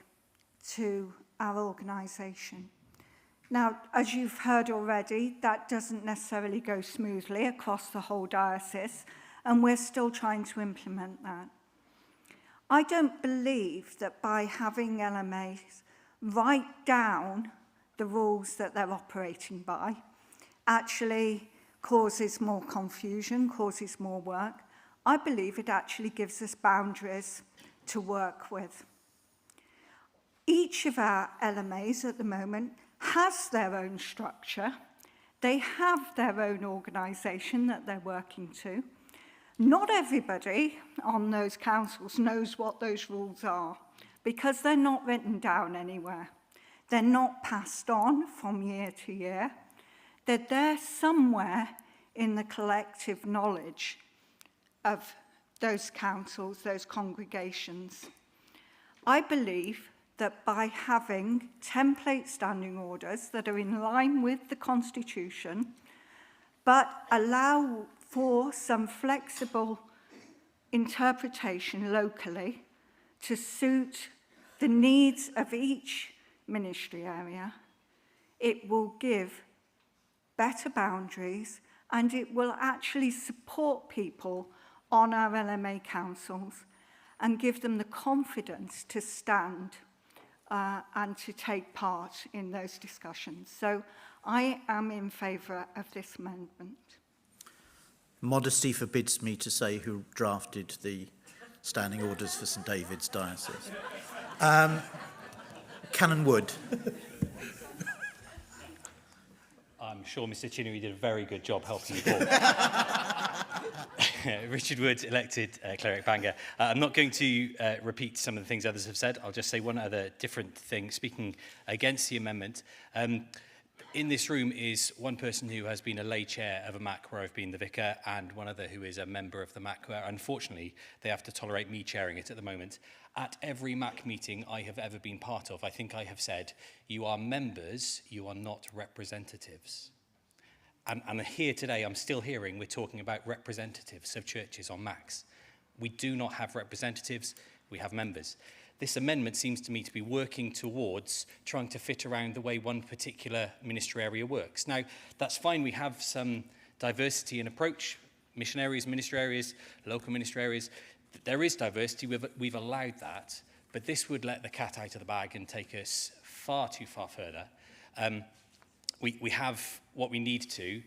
to our organisation. Now, as you've heard already, that doesn't necessarily go smoothly across the whole diocese, and we're still trying to implement that. I don't believe that by having LMAs write down the rules that they're operating by actually causes more confusion, causes more work. I believe it actually gives us boundaries to work with. Each of our LMAs at the moment has their own structure. They have their own organisation that they're working to. Not everybody on those councils knows what those rules are because they're not written down anywhere. They're not passed on from year to year. They're there somewhere in the collective knowledge of those councils, those congregations. I believe that by having template standing orders that are in line with the Constitution, but allow for some flexible interpretation locally to suit the needs of each ministry area, it will give better boundaries and it will actually support people on our LMA councils and give them the confidence to stand and to take part in those discussions. So I am in favour of this amendment. Modesty forbids me to say who drafted the standing orders for St David's Diocese. Canon Wood. I'm sure Mr Chinnery did a very good job helping you all. Richard Wood, elected cleric Bangor. I'm not going to repeat some of the things others have said. I'll just say one other different thing, speaking against the amendment. In this room is one person who has been a lay chair of a MAC where I've been the vicar, and one other who is a member of the MAC where, unfortunately, they have to tolerate me chairing it at the moment. At every MAC meeting I have ever been part of, I think I have said, you are members, you are not representatives. And here today, I'm still hearing we're talking about representatives of churches on MACs. We do not have representatives, we have members. This amendment seems to me to be working towards trying to fit around the way one particular ministry area works. Now, that's fine, we have some diversity in approach, mission areas, ministry areas, local ministry areas. There is diversity, we've allowed that, but this would let the cat out of the bag and take us far too far further. We have what we need to.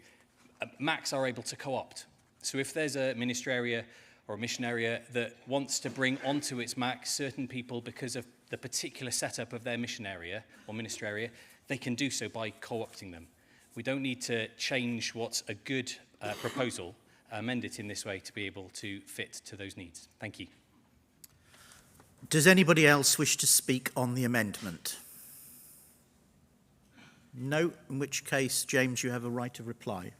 MACs are able to co-opt. So if there's a ministry area or a mission area that wants to bring onto its MAC certain people because of the particular setup of their mission area or ministry area, they can do so by co-opting them. We don't need to change what's a good proposal, amend it in this way to be able to fit to those needs. Thank you. Does anybody else wish to speak on the amendment? No, in which case, James, you have a right of reply.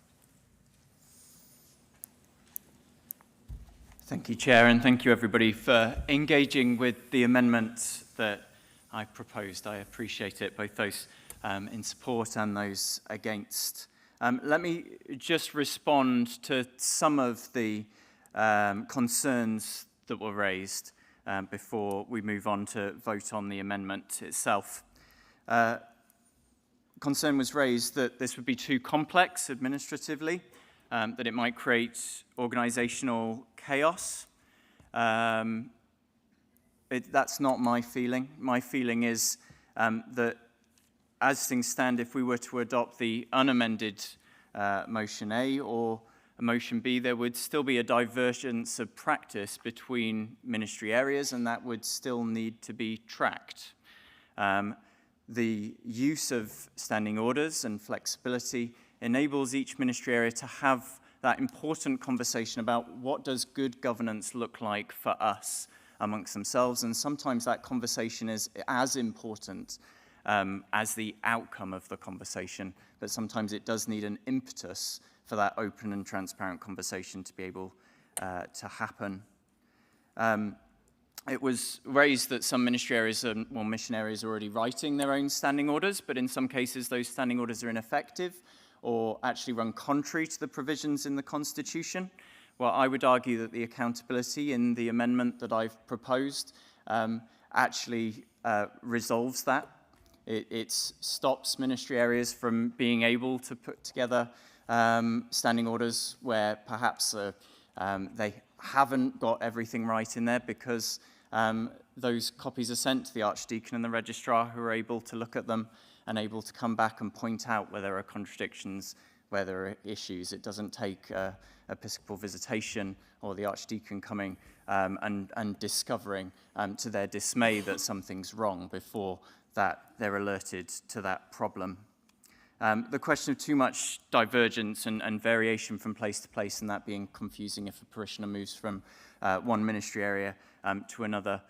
Thank you, Chair, and thank you, everybody, for engaging with the amendments that I proposed. I appreciate it, both those in support and those against. Let me just respond to some of the concerns that were raised before we move on to vote on the amendment itself. Concern was raised that this would be too complex administratively, that it might create organisational chaos. That's not my feeling. My feeling is that as things stand, if we were to adopt the unamended motion A or motion B, there would still be a divergence of practice between ministry areas, and that would still need to be tracked. The use of standing orders and flexibility enables each ministry area to have that important conversation about what does good governance look like for us amongst themselves, and sometimes that conversation is as important as the outcome of the conversation, but sometimes it does need an impetus for that open and transparent conversation to be able to happen. It was raised that some ministry areas, well, mission areas are already writing their own standing orders, but in some cases those standing orders are ineffective or actually run contrary to the provisions in the Constitution. Well, I would argue that the accountability in the amendment that I've proposed actually resolves that. It stops ministry areas from being able to put together standing orders where perhaps they haven't got everything right in there because those copies are sent to the Archdeacon and the Registrar, who are able to look at them and able to come back and point out where there are contradictions, where there are issues. It doesn't take episcopal visitation or the Archdeacon coming and discovering to their dismay that something's wrong before that they're alerted to that problem. The question of too much divergence and variation from place to place, and that being confusing if a parishioner moves from one ministry area to another.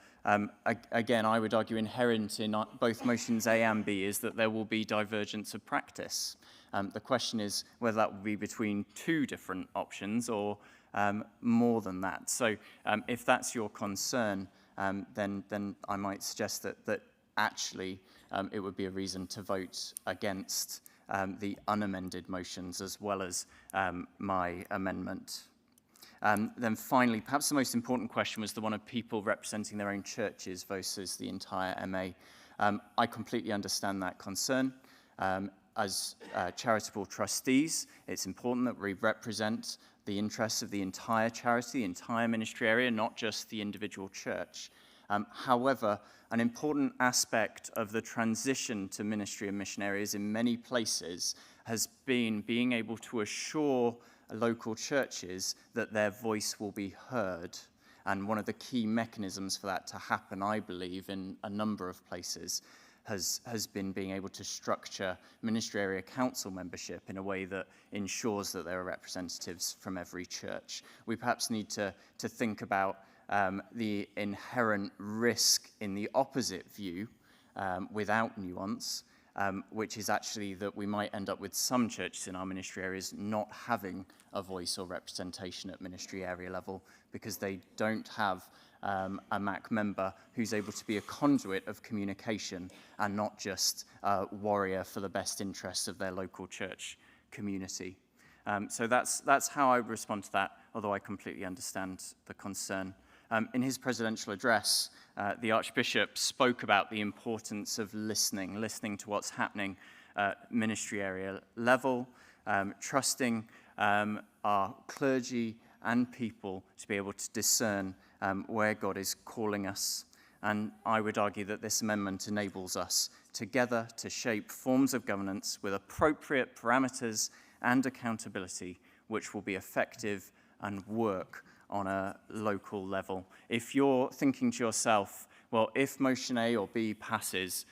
Again, I would argue inherent in both motions A and B is that there will be divergence of practice. The question is whether that will be between two different options or more than that. So if that's your concern, then I might suggest that actually it would be a reason to vote against the unamended motions as well as my amendment. Then finally, perhaps the most important question was the one of people representing their own churches versus the entire MA. I completely understand that concern. As charitable trustees, it's important that we represent the interests of the entire charity, the entire ministry area, not just the individual church. However, an important aspect of the transition to ministry and mission areas in many places has been being able to assure local churches that their voice will be heard. And one of the key mechanisms for that to happen, I believe, in a number of places, has been being able to structure ministry area council membership in a way that ensures that there are representatives from every church. We perhaps need to think about the inherent risk in the opposite view without nuance, which is actually that we might end up with some churches in our ministry areas not having a voice or representation at ministry area level because they don't have a MAC member who's able to be a conduit of communication and not just a warrior for the best interests of their local church community. So that's how I would respond to that, although I completely understand the concern. In his presidential address, the Archbishop spoke about the importance of listening to what's happening at ministry area level, trusting our clergy and people to be able to discern where God is calling us. And I would argue that this amendment enables us together to shape forms of governance with appropriate parameters and accountability, which will be effective and work on a local level. If you're thinking to yourself, well, if motion A or B passes,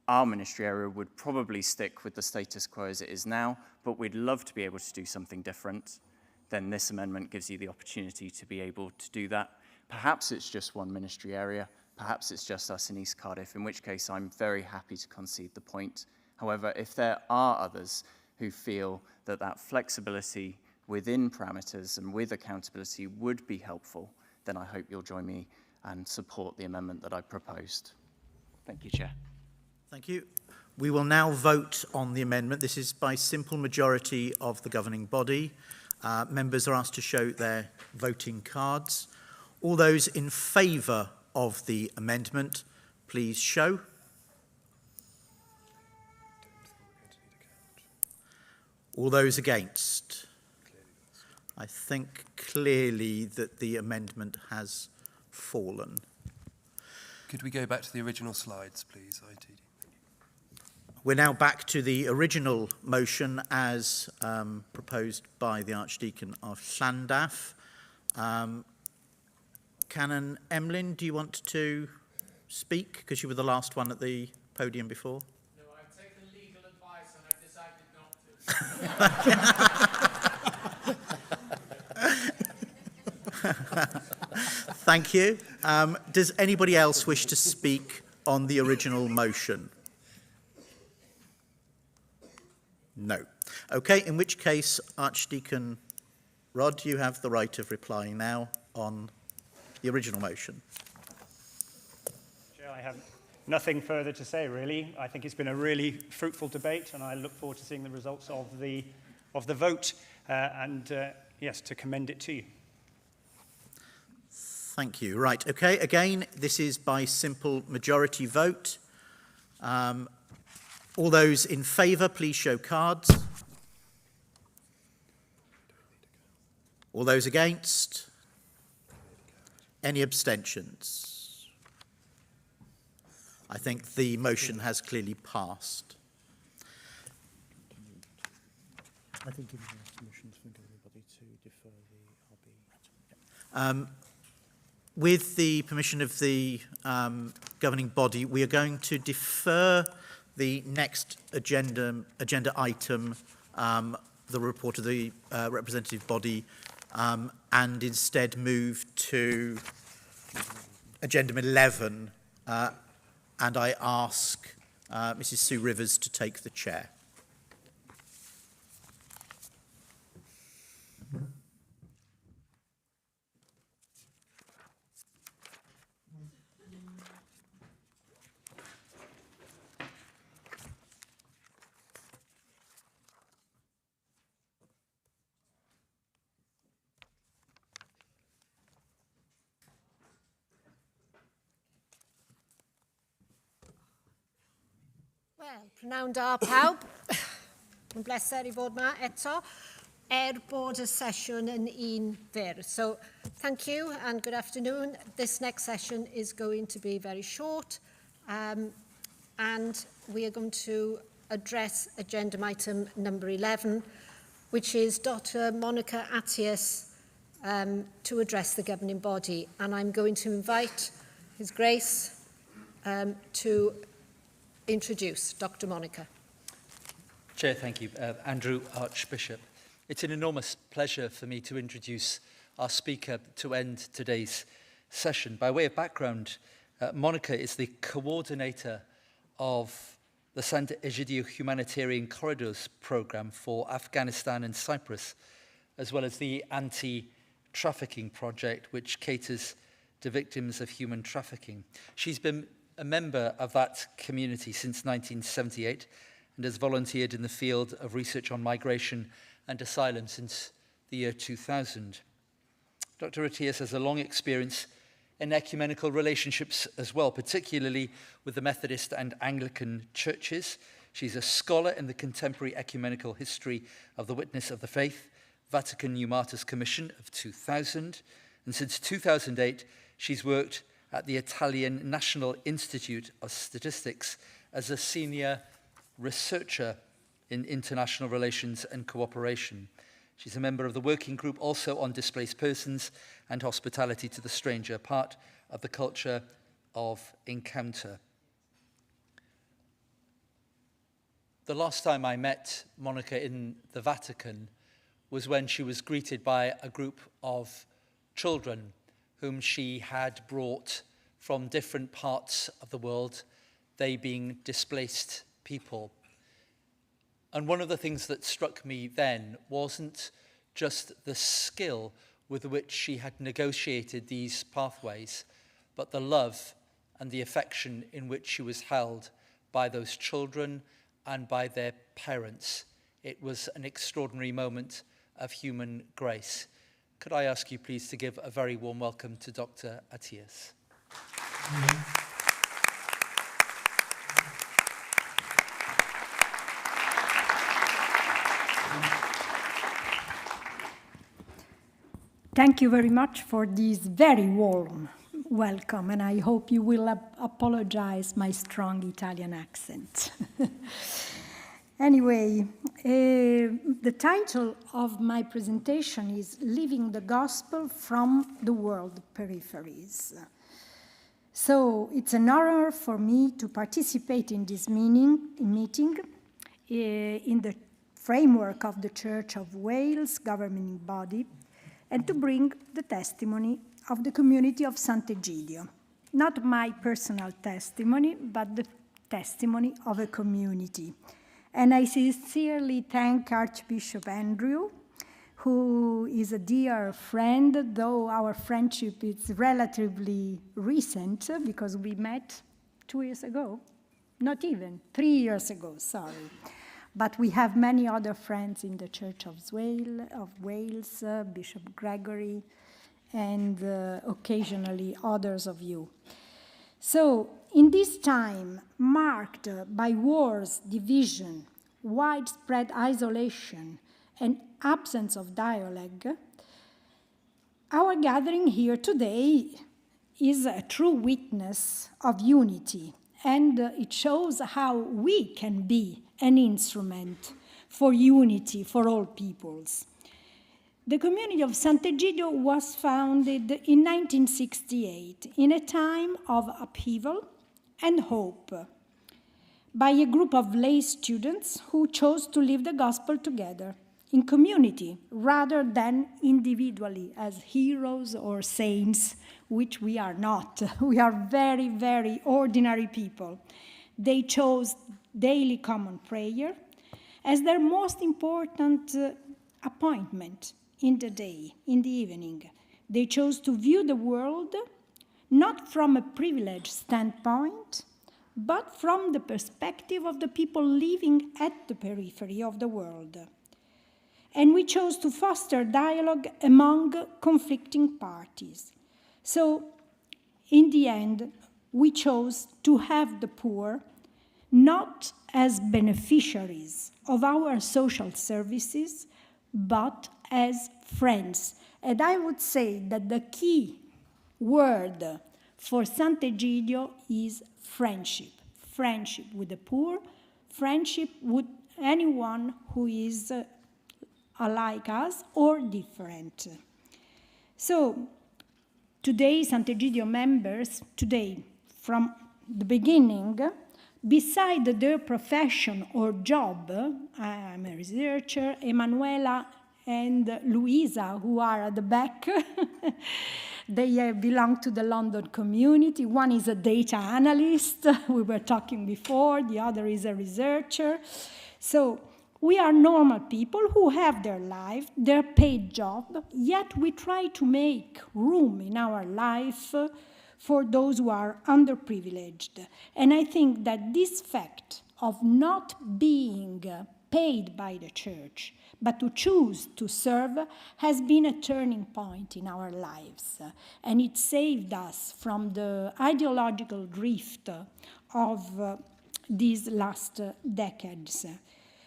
our ministry area would probably stick with the status quo as it is now, but we'd love to be able to do something different, then this amendment gives you the opportunity to be able to do that. Perhaps it's just one ministry area, perhaps it's just us in East Cardiff, in which case I'm very happy to concede the point. However, if there are others who feel that that flexibility within parameters and with accountability would be helpful, then I hope you'll join me and support the amendment that I proposed. Thank you, Chair. Thank you. We will now vote on the amendment. This is by simple majority of the governing body. Members are asked to show their voting cards. All those in favour of the amendment, please show. All those against? I think clearly that the amendment has fallen. Could we go back to the original slides, please, ITD? We're now back to the original motion as proposed by the Archdeacon of Llandaff. Canon Emlyn, do you want to speak? Because you were the last one at the podium before. No, I've taken legal advice and I've decided not to. Thank you. Does anybody else wish to speak on the original motion? No. Okay, in which case, Archdeacon Rod, you have the right of replying now on the original motion. Chair, I have nothing further to say, really. I think it's been a really fruitful debate, and I look forward to seeing the results of the vote, yes, to commend it to you. Thank you. Right, okay, again, this is by simple majority vote. All those in favour, please show cards. All those against? Any abstentions? I think the motion has clearly passed. I think given the permission for everybody to defer the RB. With the permission of the governing body, we are going to defer the next agenda item, the report of the representative body, and instead move to agenda 11, and I ask Mrs. Sue Rivers to take the chair. Wel, prynawn da pawb. Yn bleser I fod yma eto, bod y sesiwn yn un fyr. So, thank you and good afternoon. This next session is going to be very short, and we are going to address agenda item number 11, which is Dr. Monica Attias to address the governing body. And I'm going to invite His Grace to introduce Dr. Monica. Chair, thank you. Andrew Archbishop. It's an enormous pleasure for me to introduce our speaker to end today's session. By way of background, Monica is the coordinator of the Santa Egidio Humanitarian Corridors Programme for Afghanistan and Cyprus, as well as the Anti-Trafficking Project, which caters to victims of human trafficking. She's been a member of that community since 1978 and has volunteered in the field of research on migration and asylum since the year 2000. Dr. Attias has a long experience in ecumenical relationships as well, particularly with the Methodist and Anglican churches. She's a scholar in the contemporary ecumenical history of the Witness of the Faith, Vatican New Martyrs Commission of 2000, and since 2008, she's worked at the Italian National Institute of Statistics as a senior researcher in international relations and cooperation. She's a member of the working group also on displaced persons and hospitality to the stranger, part of the culture of encounter. The last time I met Monica in the Vatican was when she was greeted by a group of children whom she had brought from different parts of the world, they being displaced people. And one of the things that struck me then wasn't just the skill with which she had negotiated these pathways, but the love and the affection in which she was held by those children and by their parents. It was an extraordinary moment of human grace. Could I ask you please to give a very warm welcome to Dr. Attias. Thank you very much for this very warm welcome, and I hope you will apologize my strong Italian accent. Anyway, the title of my presentation is Living the Gospel from the World Peripheries. So it's an honor for me to participate in this meeting in the framework of the Church of Wales governing body, and to bring the testimony of the community of Sant'Egidio. Not my personal testimony, but the testimony of a community. And I sincerely thank Archbishop Andrew, who is a dear friend, though our friendship is relatively recent, because we met 2 years ago. Not even, 3 years ago, sorry. But we have many other friends in the Church of Wales, Bishop Gregory, and occasionally others of you. So, in this time marked by wars, division, widespread isolation, and absence of dialogue, our gathering here today is a true witness of unity, and it shows how we can be an instrument for unity for all peoples. The community of Sant'Egidio was founded in 1968 in a time of upheaval and hope by a group of lay students who chose to live the gospel together in community rather than individually as heroes or saints, which we are not. We are very, very ordinary people. They chose daily common prayer as their most important appointment in the day, in the evening. They chose to view the world not from a privileged standpoint, but from the perspective of the people living at the periphery of the world. And we chose to foster dialogue among conflicting parties. So, in the end, we chose to have the poor not as beneficiaries of our social services, but as friends. And I would say that the key word for Sant'Egidio is friendship. Friendship with the poor, friendship with anyone who is like us or different. So, today, Sant'Egidio members, from the beginning, beside their profession or job, I'm a researcher, Emanuela and Luisa, who are at the back, they belong to the London community. One is a data analyst, we were talking before, the other is a researcher. So we are normal people who have their life, their paid job, yet we try to make room in our life for those who are underprivileged. And I think that this fact of not being paid by the church, but to choose to serve, has been a turning point in our lives. And it saved us from the ideological drift of these last decades.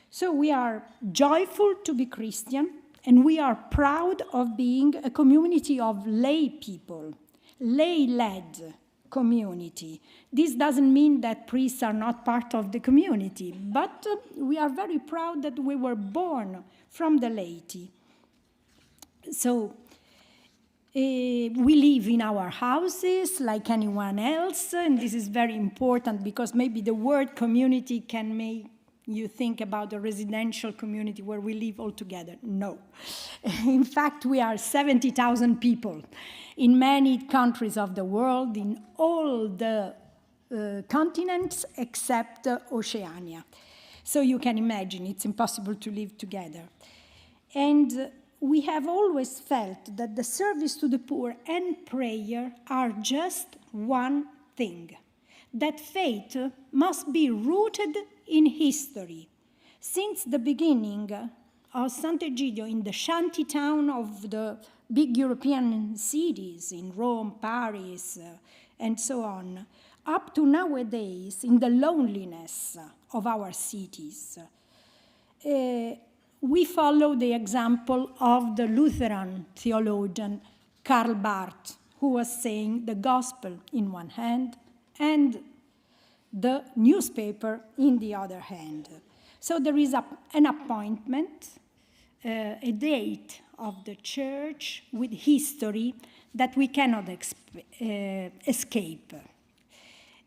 So we are joyful to be Christian, and we are proud of being a community of lay people, lay-led community. This doesn't mean that priests are not part of the community, but we are very proud that we were born from the laity. So we live in our houses like anyone else, and this is very important because maybe the word community can make you think about a residential community where we live all together. No. In fact, we are 70,000 people in many countries of the world, in all the continents except Oceania. So you can imagine it's impossible to live together. And we have always felt that the service to the poor and prayer are just one thing, that faith must be rooted in history. Since the beginning of Sant'Egidio in the shanty town of the big European cities, in Rome, Paris, and so on, up to nowadays in the loneliness of our cities, we follow the example of the Lutheran theologian Karl Barth, who was saying the gospel in one hand and the newspaper in the other hand. So there is an appointment, a date of the church with history that we cannot escape.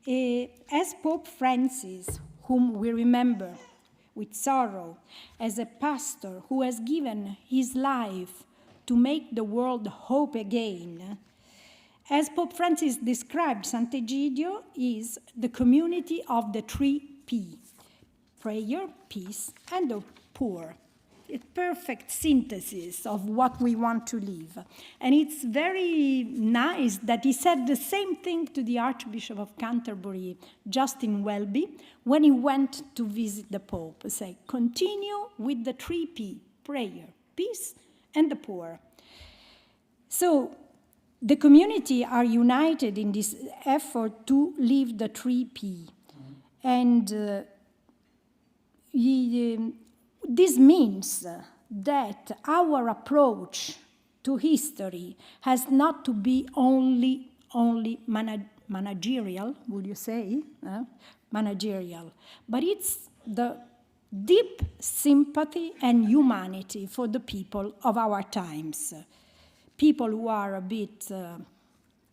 As Pope Francis, whom we remember with sorrow, as a pastor who has given his life to make the world hope again, as Pope Francis described, Sant'Egidio is the community of the 3 P, prayer, peace, and the poor. A perfect synthesis of what we want to live. And it's very nice that he said the same thing to the Archbishop of Canterbury, Justin Welby, when he went to visit the Pope. Say, continue with the 3 P, prayer, peace, and the poor. So the community are united in this effort to live the 3 P. And this means that our approach to history has not to be only managerial, would you say? Managerial. But it's the deep sympathy and humanity for the people of our times. People who are a bit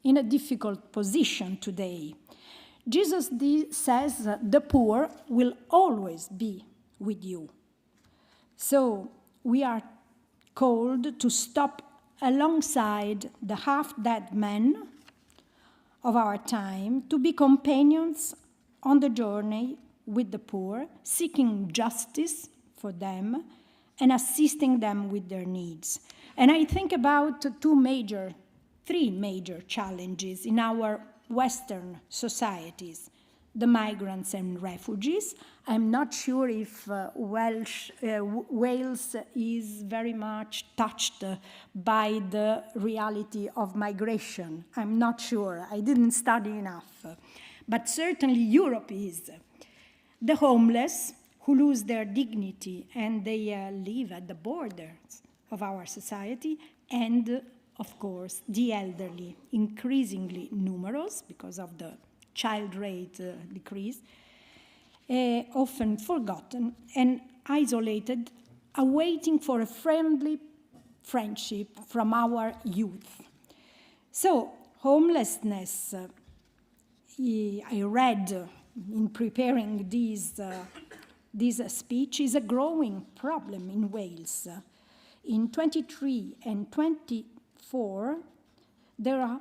in a difficult position today. Jesus says the poor will always be with you. So we are called to stop alongside the half-dead men of our time, to be companions on the journey with the poor, seeking justice for them and assisting them with their needs. And I think about three major challenges in our Western societies: the migrants and refugees. I'm not sure if Wales is very much touched by the reality of migration. I'm not sure. I didn't study enough. But certainly Europe is. The homeless who lose their dignity and they live at the borders of our society, and of course the elderly, increasingly numerous because of the child rate decrease, often forgotten and isolated, awaiting for a friendly friendship from our youth. So homelessness, I read in preparing this speech is a growing problem in Wales. In 23 and 24, there are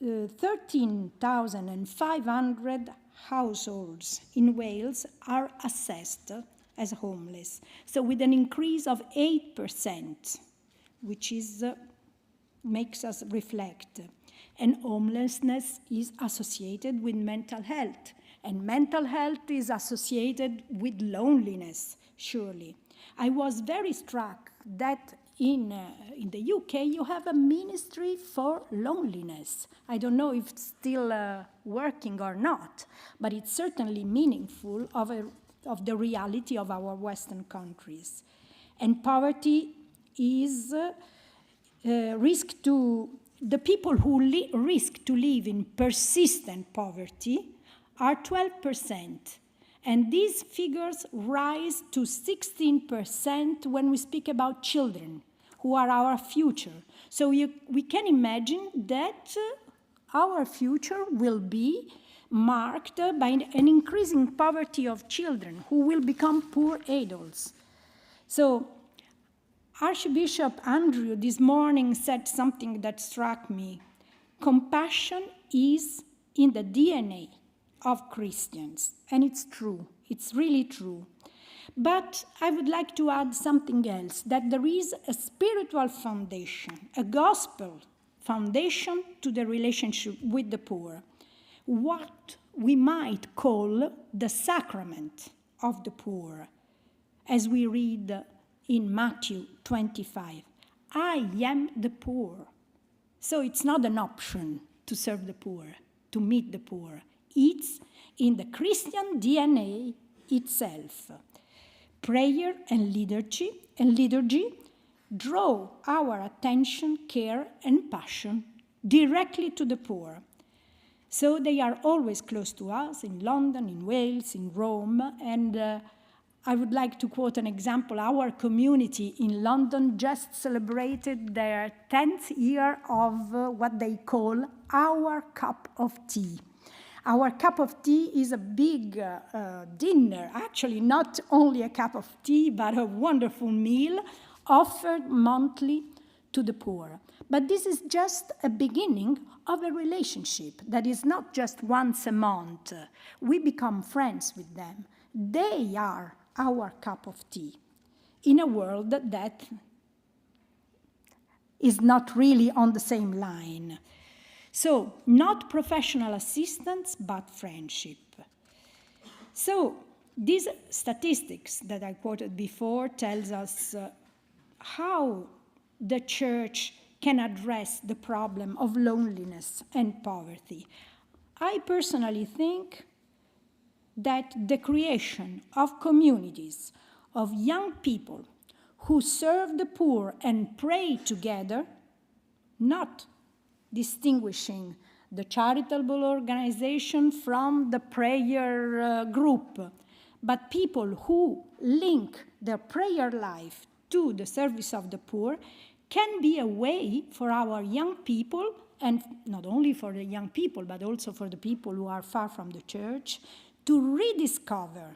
13,500 households in Wales are assessed as homeless. So with an increase of 8%, which is makes us reflect. And homelessness is associated with mental health. And mental health is associated with loneliness, surely. I was very struck that in the UK you have a ministry for loneliness. I don't know if it's still working or not, but it's certainly meaningful of the reality of our Western countries. And poverty is the people who risk to live in persistent poverty are 12%. And these figures rise to 16% when we speak about children, who are our future. So we can imagine that our future will be marked by an increasing poverty of children who will become poor adults. So Archbishop Andrew this morning said something that struck me. Compassion is in the DNA of Christians, and it's true. It's really true. But I would like to add something else, that there is a spiritual foundation, a gospel foundation to the relationship with the poor, what we might call the sacrament of the poor, as we read in Matthew 25. I am the poor. So it's not an option to serve the poor, to meet the poor. It's in the Christian DNA itself. Prayer and liturgy draw our attention, care, and passion directly to the poor. So they are always close to us in London, in Wales, in Rome, and I would like to quote an example. Our community in London just celebrated their 10th year of what they call Our Cup of Tea. Our cup of tea is a big dinner, actually not only a cup of tea, but a wonderful meal offered monthly to the poor. But this is just a beginning of a relationship that is not just once a month. We become friends with them. They are our cup of tea in a world that is not really on the same line. So, not professional assistance, but friendship. So, these statistics that I quoted before tells us how the church can address the problem of loneliness and poverty. I personally think that the creation of communities of young people who serve the poor and pray together, not distinguishing the charitable organization from the prayer group, but people who link their prayer life to the service of the poor, can be a way for our young people, and not only for the young people, but also for the people who are far from the church, to rediscover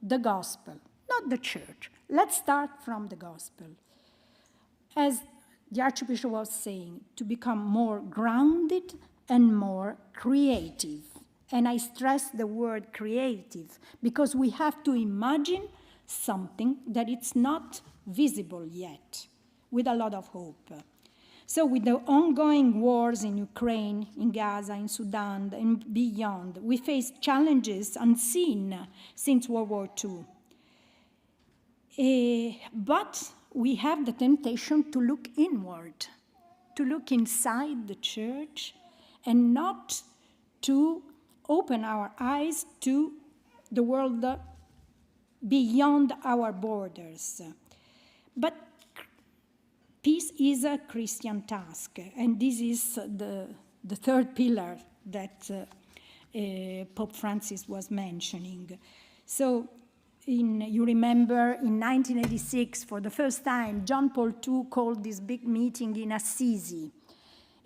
the gospel, not the church. Let's start from the gospel. As the Archbishop was saying, to become more grounded and more creative. And I stress the word creative, because we have to imagine something that it's not visible yet, with a lot of hope. So with the ongoing wars in Ukraine, in Gaza, in Sudan, and beyond, we face challenges unseen since World War II. But we have the temptation to look inward, to look inside the church, and not to open our eyes to the world beyond our borders. But peace is a Christian task, and this is the third pillar that Pope Francis was mentioning. So, you remember in 1986, for the first time, John Paul II called this big meeting in Assisi.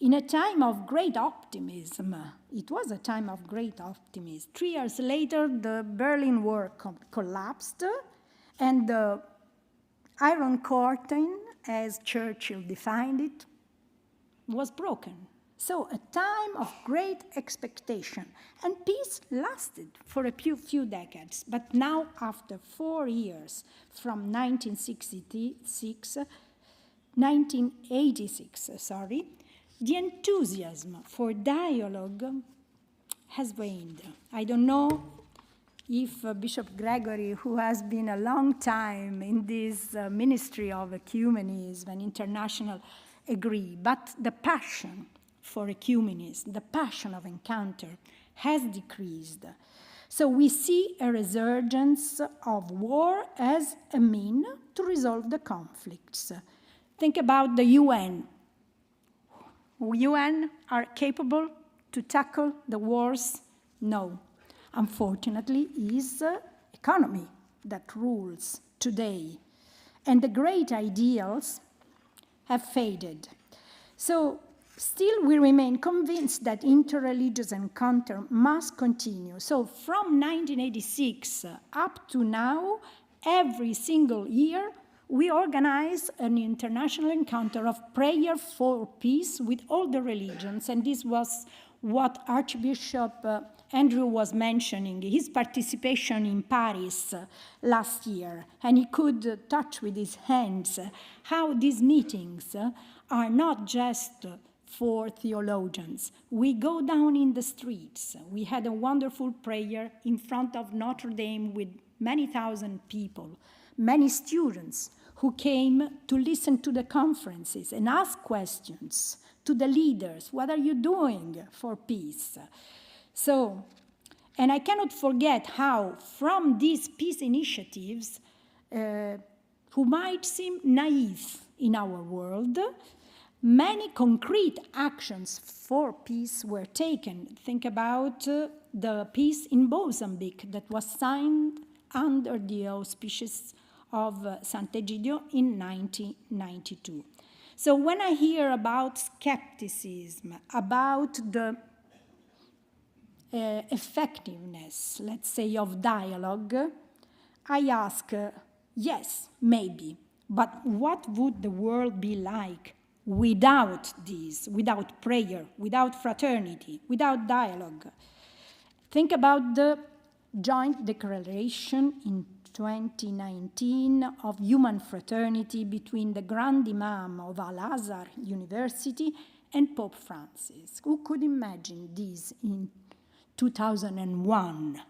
in a time of great optimism. It was a time of great optimism. 3 years later, the Berlin Wall collapsed, and the Iron Curtain, as Churchill defined it, was broken. So a time of great expectation. And peace lasted for a few decades. But now, after 4 years, from 1986, the enthusiasm for dialogue has waned. I don't know if Bishop Gregory, who has been a long time in this ministry of ecumenism and international, agree, but the passion for ecumenism, the passion of encounter, has decreased. So we see a resurgence of war as a mean to resolve the conflicts. Think about the UN. UN are capable to tackle the wars? No. Unfortunately, it's economy that rules today. And the great ideals have faded. So still we remain convinced that interreligious encounter must continue. So from 1986 up to now, every single year, we organize an international encounter of prayer for peace with all the religions. And this was what Archbishop Andrew was mentioning, his participation in Paris last year. And he could touch with his hands how these meetings are not just for theologians. We go down in the streets. We had a wonderful prayer in front of Notre Dame with many thousand people, many students who came to listen to the conferences and ask questions to the leaders. What are you doing for peace? So, and I cannot forget how from these peace initiatives, who might seem naive in our world, many concrete actions for peace were taken. Think about the peace in Mozambique that was signed under the auspices of Sant'Egidio in 1992. So when I hear about skepticism, about the effectiveness, let's say, of dialogue, I ask, yes, maybe, but what would the world be like without this, without prayer, without fraternity, without dialogue? Think about the joint declaration in 2019 of human fraternity between the Grand Imam of Al-Azhar University and Pope Francis. Who could imagine this in 2001?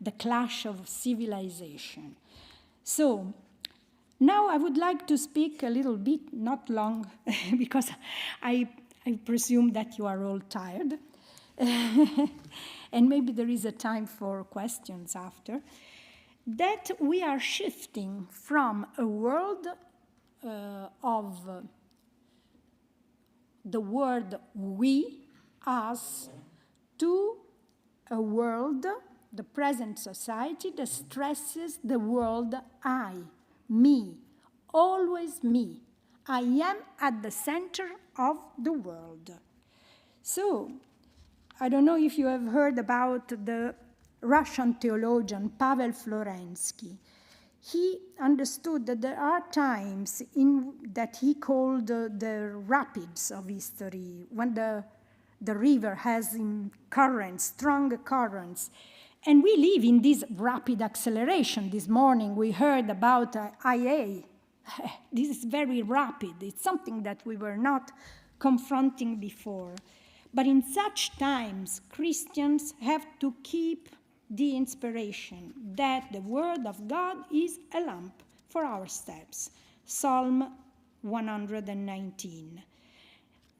The clash of civilization. So now I would like to speak a little bit, not long, because I presume that you are all tired. And maybe there is a time for questions after. That we are shifting from a world of the word we, us, to a world, the present society, that stresses the word I, me, always me. I am at the center of the world. So, I don't know if you have heard about the Russian theologian Pavel Florensky. He understood that there are times that he called the rapids of history, when the river has currents, strong currents. And we live in this rapid acceleration. This morning we heard about IA. This is very rapid. It's something that we were not confronting before. But in such times, Christians have to keep the inspiration that the word of God is a lamp for our steps. Psalm 119.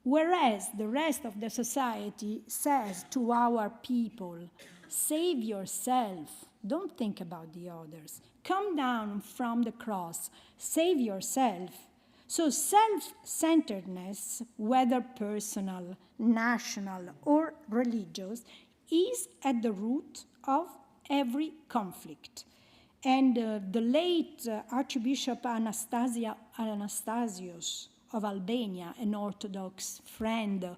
Whereas the rest of the society says to our people, save yourself, don't think about the others. Come down from the cross, save yourself. So self-centeredness, whether personal, national, or religious, is at the root of every conflict. And the late Archbishop Anastasios of Albania, an Orthodox friend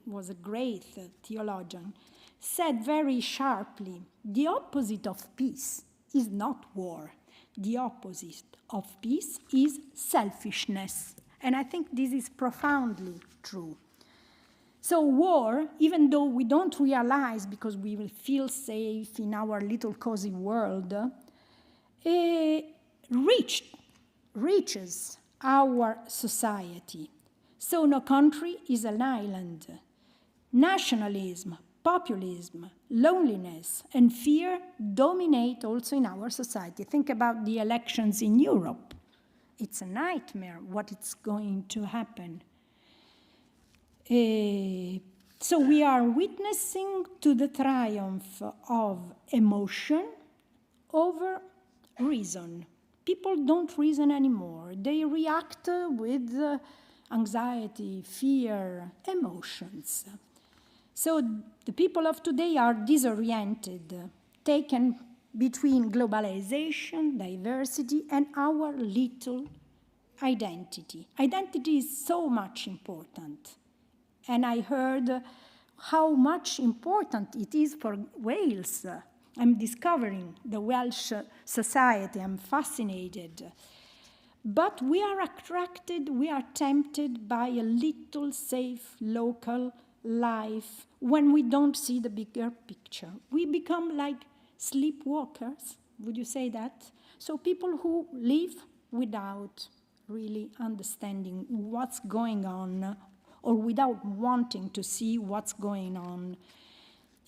was a great theologian, said very sharply, the opposite of peace is not war. The opposite of peace is selfishness. And I think this is profoundly true. So war, even though we don't realize because we will feel safe in our little cozy world, reaches our society. So no country is an island. Nationalism, populism, loneliness, and fear dominate also in our society. Think about the elections in Europe. It's a nightmare what is going to happen. So we are witnessing to the triumph of emotion over reason. People don't reason anymore. They react with anxiety, fear, emotions. So the people of today are disoriented, taken between globalization, diversity, and our little identity. Identity is so much important. And I heard how much important it is for Wales. I'm discovering the Welsh society. I'm fascinated. But we are attracted, we are tempted by a little safe local life when we don't see the bigger picture. We become like sleepwalkers, would you say that? So people who live without really understanding what's going on or without wanting to see what's going on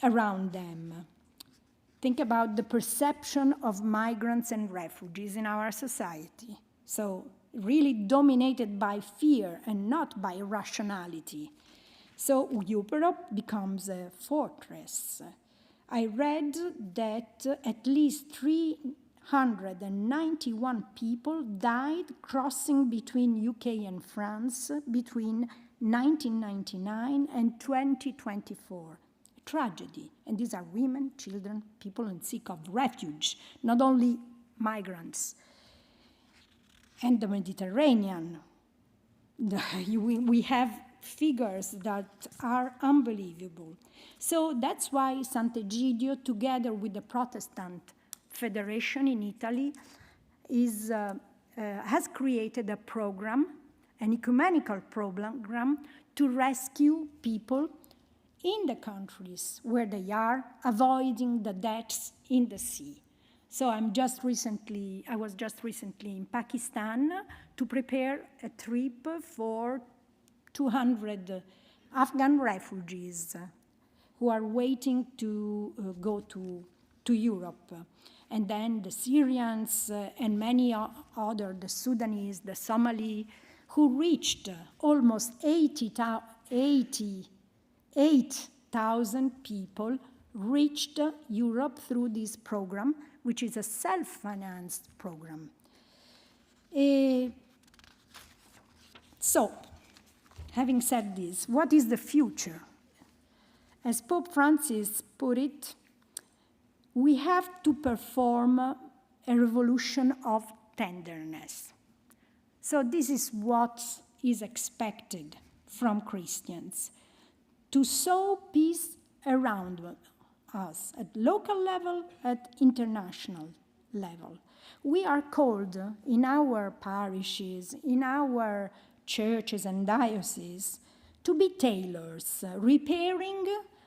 around them. Think about the perception of migrants and refugees in our society. So really dominated by fear and not by rationality. So Europe becomes a fortress. I read that at least 391 people died crossing between UK and France between 1999 and 2024. A tragedy. And these are women, children, people in seek of refuge, not only migrants. And the Mediterranean. We have figures that are unbelievable. So that's why Sant'Egidio, together with the Protestant Federation in Italy, has created a program, an ecumenical program, to rescue people in the countries where they are, avoiding the deaths in the sea. So I was just recently in Pakistan to prepare a trip for 200 Afghan refugees who are waiting to go to Europe. And then the Syrians and many other, the Sudanese, the Somali, who reached almost 88,000 people reached Europe through this program, which is a self-financed program. So, having said this, what is the future? As Pope Francis put it, we have to perform a revolution of tenderness. So this is what is expected from Christians, to sow peace around us at local level, at international level. We are called in our parishes, in our churches and dioceses, to be tailors, repairing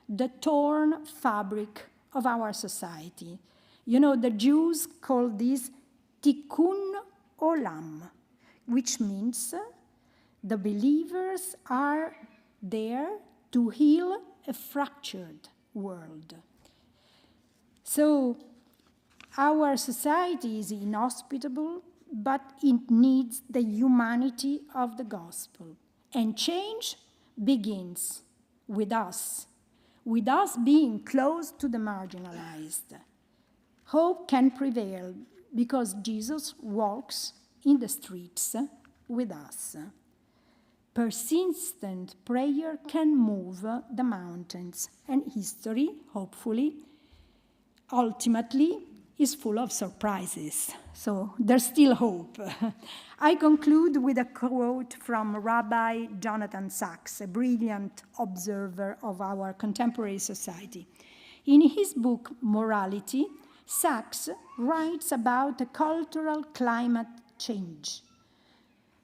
the torn fabric of our society. You know, the Jews call this tikkun olam, which means the believers are there to heal a fractured world. So our society is inhospitable, but it needs the humanity of the gospel. And change begins with us being close to the marginalized. Hope can prevail because Jesus walks in the streets with us. Persistent prayer can move the mountains, and history, hopefully, ultimately, is full of surprises. So there's still hope. I conclude with a quote from Rabbi Jonathan Sacks, a brilliant observer of our contemporary society. In his book, Morality, Sacks writes about a cultural climate change.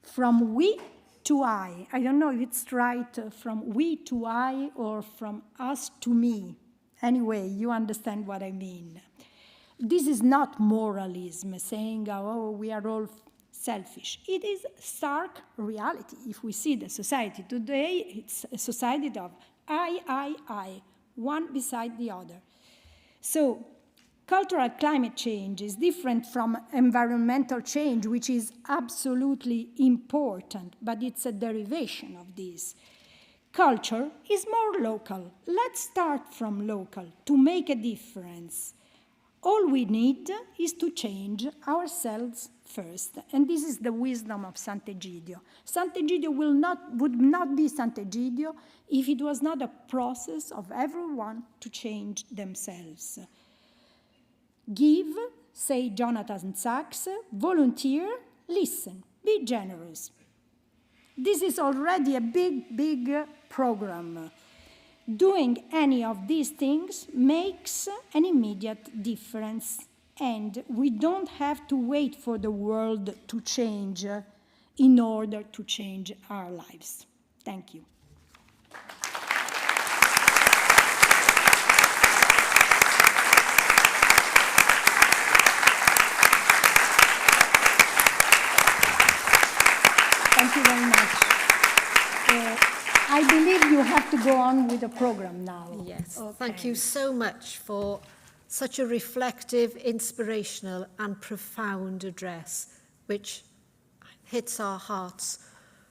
From we to I don't know if it's right, from we to I or from us to me. Anyway, you understand what I mean. This is not moralism, saying, oh, we are all selfish. It is stark reality. If we see the society today, it's a society of I, one beside the other. So, cultural climate change is different from environmental change, which is absolutely important, but it's a derivation of this. Culture is more local. Let's start from local to make a difference. All we need is to change ourselves first. And this is the wisdom of Sant'Egidio. Sant'Egidio would not be Sant'Egidio if it was not a process of everyone to change themselves. Give, say Jonathan Sacks, volunteer, listen, be generous. This is already a big program. Doing any of these things makes an immediate difference, and we don't have to wait for the world to change in order to change our lives. Thank you. Thank you very much. I believe you have to go on with the program now. Yes, okay. Thank you so much for such a reflective, inspirational and profound address, which hits our hearts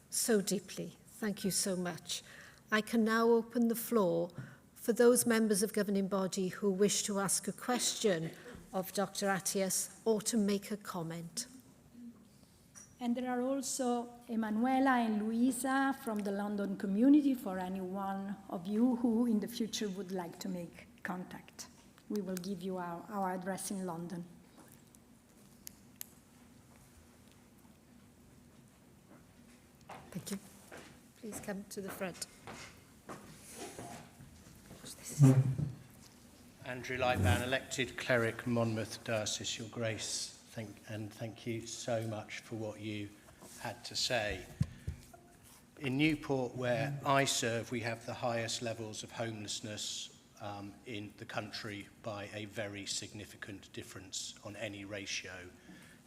so deeply. Thank you so much. I can now open the floor for those members of governing body who wish to ask a question of Dr. Attias or to make a comment. And there are also Emanuela and Luisa from the London community for any one of you who in the future would like to make contact. We will give you our address in London. Thank you. Please come to the front. Andrew Lightban, elected cleric, Monmouth Diocese, Your Grace. Thank you so much for what you had to say. In Newport, where I serve, we have the highest levels of homelessness in the country by a very significant difference on any ratio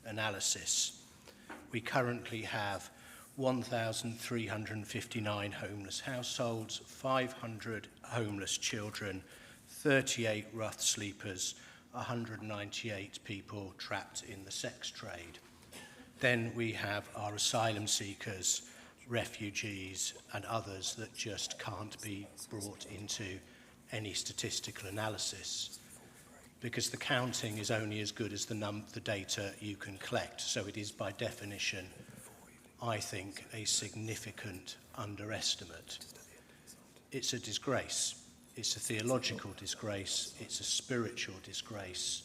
analysis. We currently have 1,359 homeless households, 500 homeless children, 38 rough sleepers, 198 people trapped in the sex trade. Then we have our asylum seekers, refugees, and others that just can't be brought into any statistical analysis, because the counting is only as good as the data you can collect. So it is by definition, I think, a significant underestimate. It's a disgrace. It's a theological disgrace, it's a spiritual disgrace,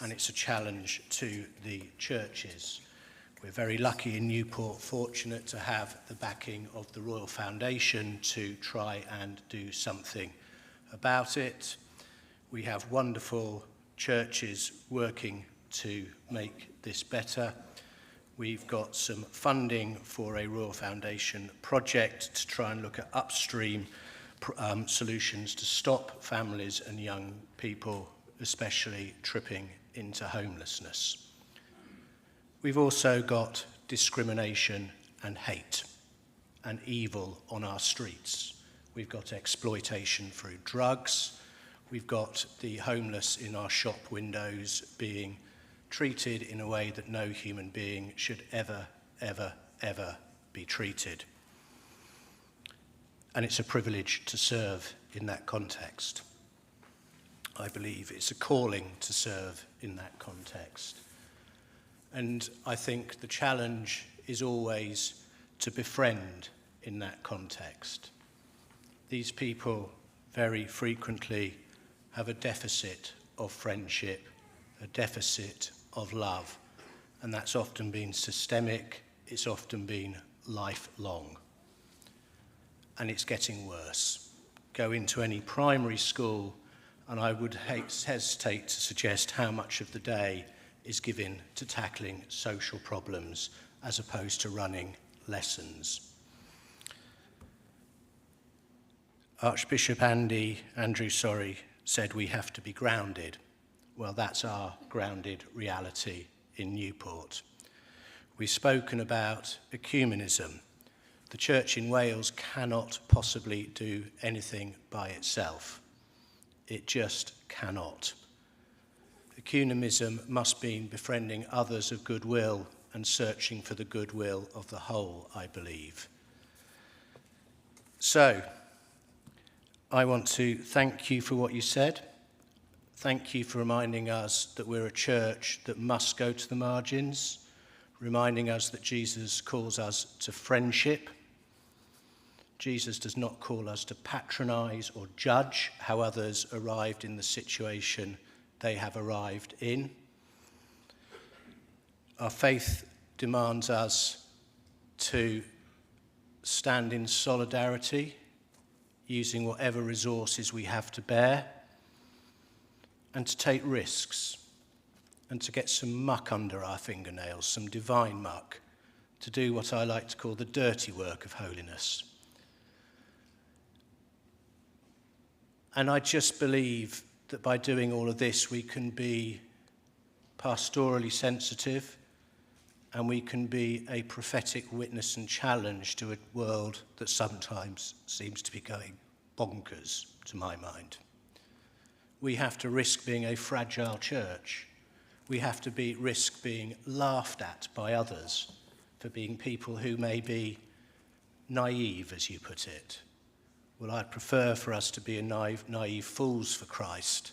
and it's a challenge to the churches. We're very lucky in Newport, fortunate to have the backing of the Royal Foundation to try and do something about it. We have wonderful churches working to make this better. We've got some funding for a Royal Foundation project to try and look at upstream solutions to stop families and young people, especially tripping into homelessness. We've also got discrimination and hate and evil on our streets. We've got exploitation through drugs. We've got the homeless in our shop windows being treated in a way that no human being should ever, ever, ever be treated. And it's a privilege to serve in that context. I believe it's a calling to serve in that context. And I think the challenge is always to befriend in that context. These people very frequently have a deficit of friendship, a deficit of love. And that's often been systemic, it's often been lifelong. And it's getting worse. Go into any primary school, and I would hesitate to suggest how much of the day is given to tackling social problems as opposed to running lessons. Archbishop Andrew said we have to be grounded. Well, that's our grounded reality in Newport. We've spoken about ecumenism. The Church in Wales cannot possibly do anything by itself. It just cannot. Ecumenism must mean befriending others of goodwill and searching for the goodwill of the whole, I believe. So, I want to thank you for what you said. Thank you for reminding us that we're a church that must go to the margins, reminding us that Jesus calls us to friendship. Jesus does not call us to patronize or judge how others arrived in the situation they have arrived in. Our faith demands us to stand in solidarity, using whatever resources we have to bear, and to take risks, and to get some muck under our fingernails, some divine muck, to do what I like to call the dirty work of holiness. And I just believe that by doing all of this, we can be pastorally sensitive, and we can be a prophetic witness and challenge to a world that sometimes seems to be going bonkers, to my mind. We have to risk being a fragile church. We have to risk being laughed at by others for being people who may be naive, as you put it. Well, I'd prefer for us to be a naive fools for Christ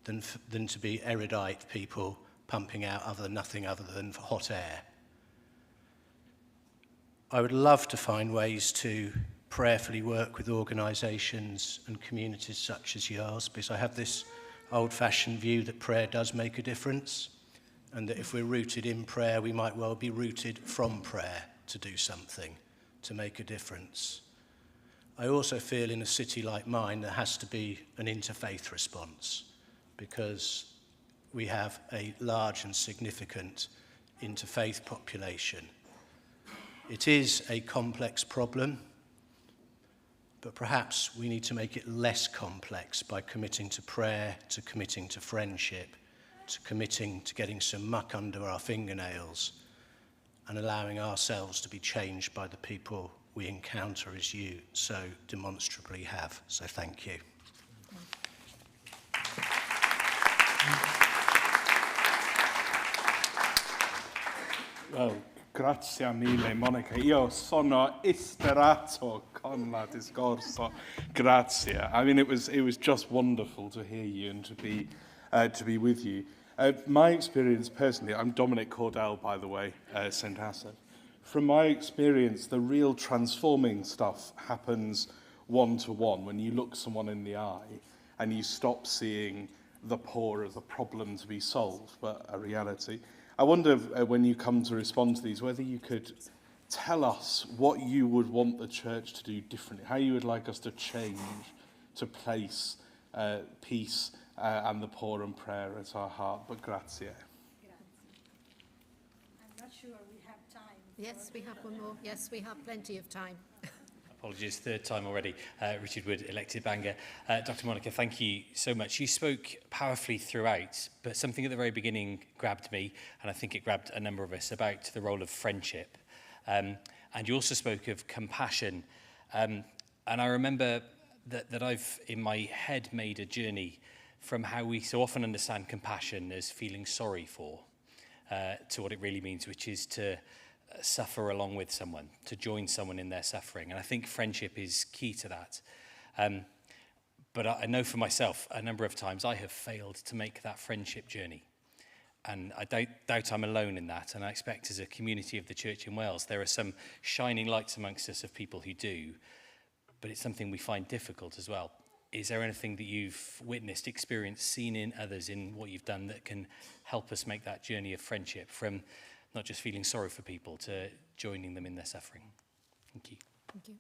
than to be erudite people pumping out nothing other than hot air. I would love to find ways to prayerfully work with organisations and communities such as yours, because I have this old-fashioned view that prayer does make a difference, and that if we're rooted in prayer, we might well be rooted from prayer to do something, to make a difference. I also feel in a city like mine there has to be an interfaith response, because we have a large and significant interfaith population. It is a complex problem, but perhaps we need to make it less complex by committing to prayer, to committing to friendship, to committing to getting some muck under our fingernails and allowing ourselves to be changed by the people we encounter as you so demonstrably have. So thank you. Well, grazie mille, Monica. Io sono ispirato con la discorso. Grazie. I mean, it was just wonderful to hear you and to be with you. My experience personally, I'm Dominic Cordell, by the way, St. Asaph. From my experience, the real transforming stuff happens one-to-one when you look someone in the eye and you stop seeing the poor as a problem to be solved, but a reality. I wonder when you come to respond to these, whether you could tell us what you would want the church to do differently, how you would like us to change to place peace and the poor and prayer at our heart. But grazie. I'm not sure we have time. Yes, we have one more. Yes, we have plenty of time. Apologies, third time already. Richard Wood, elected Bangor. Dr. Monica, thank you so much. You spoke powerfully throughout, but something at the very beginning grabbed me, and I think it grabbed a number of us, about the role of friendship. And you also spoke of compassion. And I remember that I've, in my head, made a journey from how we so often understand compassion as feeling sorry for, to what it really means, which is to suffer along with someone, to join someone in their suffering. And I think friendship is key to that. But I know for myself, a number of times I have failed to make that friendship journey. And I doubt I'm alone in that. And I expect as a community of the Church in Wales, there are some shining lights amongst us of people who do. But it's something we find difficult as well. is there anything that you've witnessed, experienced, seen in others in what you've done that can help us make that journey of friendship from not just feeling sorry for people to joining them in their suffering? Thank you. Thank you.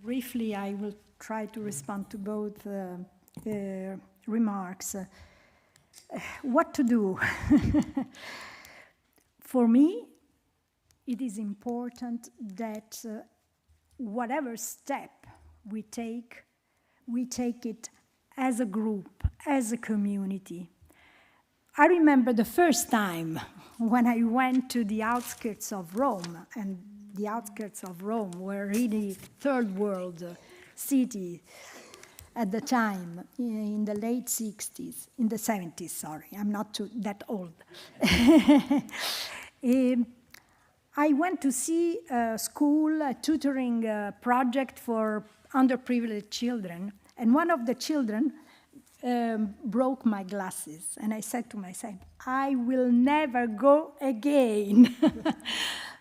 Briefly, I will try to respond to both remarks. What to do? For me, it is important that whatever step we take it as a group, as a community. I remember the first time when I went to the outskirts of Rome, and the outskirts of Rome were really third world city at the time, in the late 60s, in the 70s, sorry, I'm not that old. I went to see a school, a tutoring project for underprivileged children, and one of the children broke my glasses, and I said to myself, I will never go again.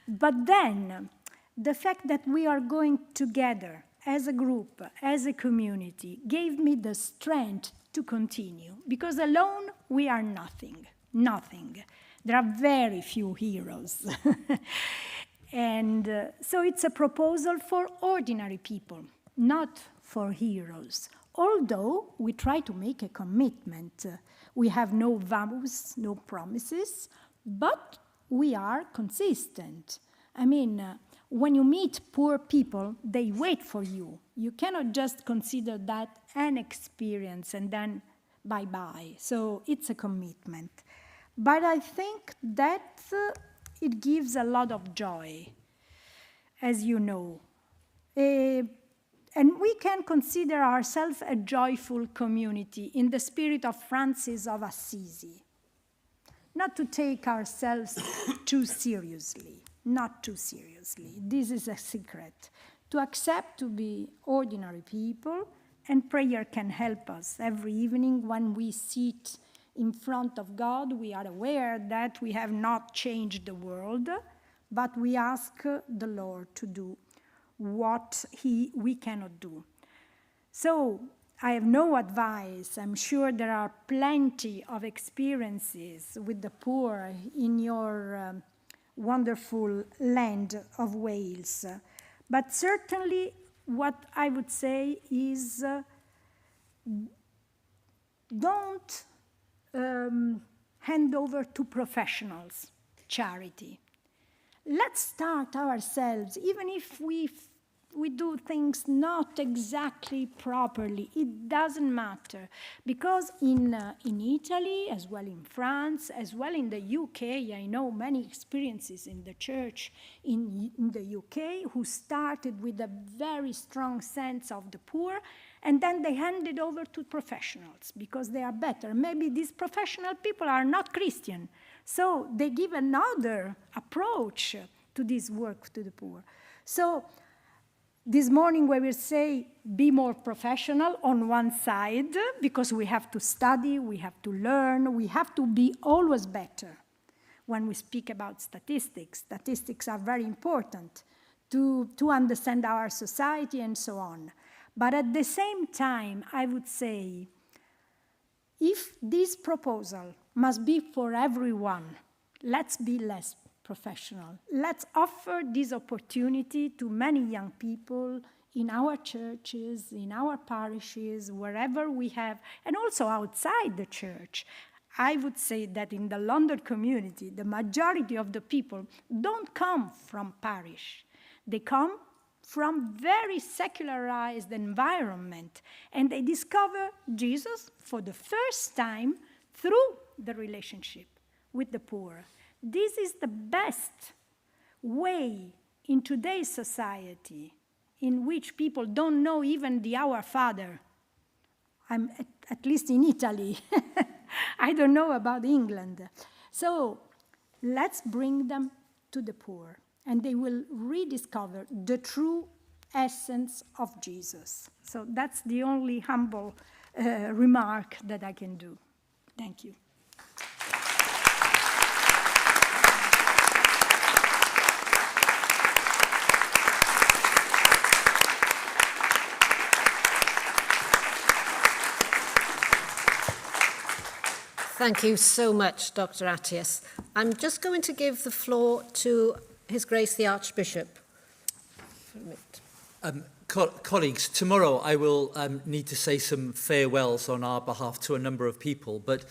But then, the fact that we are going together as a group, as a community, gave me the strength to continue, because alone we are nothing, nothing. There are very few heroes. And so it's a proposal for ordinary people, not for heroes. Although we try to make a commitment. We have no vows, no promises, but we are consistent. I mean, when you meet poor people, they wait for you. You cannot just consider that an experience and then bye-bye. So it's a commitment. But I think that it gives a lot of joy, as you know. And we can consider ourselves a joyful community in the spirit of Francis of Assisi. Not to take ourselves too seriously, not too seriously. This is a secret. To accept to be ordinary people, and prayer can help us. Every evening when we sit in front of God, we are aware that we have not changed the world, but we ask the Lord to do what we cannot do. So I have no advice. I'm sure there are plenty of experiences with the poor in your wonderful land of Wales. But certainly what I would say is don't hand over to professionals charity. Let's start ourselves, even if we do things not exactly properly, it doesn't matter. Because in Italy, as well in France, as well in the UK, I know many experiences in the church in the UK who started with a very strong sense of the poor, and then they handed over to professionals because they are better. Maybe these professional people are not Christian, so they give another approach to this work to the poor. So this morning we will say, be more professional on one side, because we have to study, we have to learn, we have to be always better. When we speak about statistics, statistics are very important to understand our society and so on. But at the same time, I would say, if this proposal must be for everyone, let's be less professional. Let's offer this opportunity to many young people in our churches, in our parishes, wherever we have, and also outside the church. I would say that in the London community, the majority of the people don't come from parish. They come from very secularized environment, and they discover Jesus for the first time through the relationship with the poor. This is the best way in today's society in which people don't know even the Our Father. I'm at least in Italy. I don't know about England. So let's bring them to the poor, and they will rediscover the true essence of Jesus. So that's the only humble remark that I can do. Thank you. Thank you so much, Dr. Atias. I'm just going to give the floor to His Grace the Archbishop. Colleagues, tomorrow I will need to say some farewells on our behalf to a number of people, but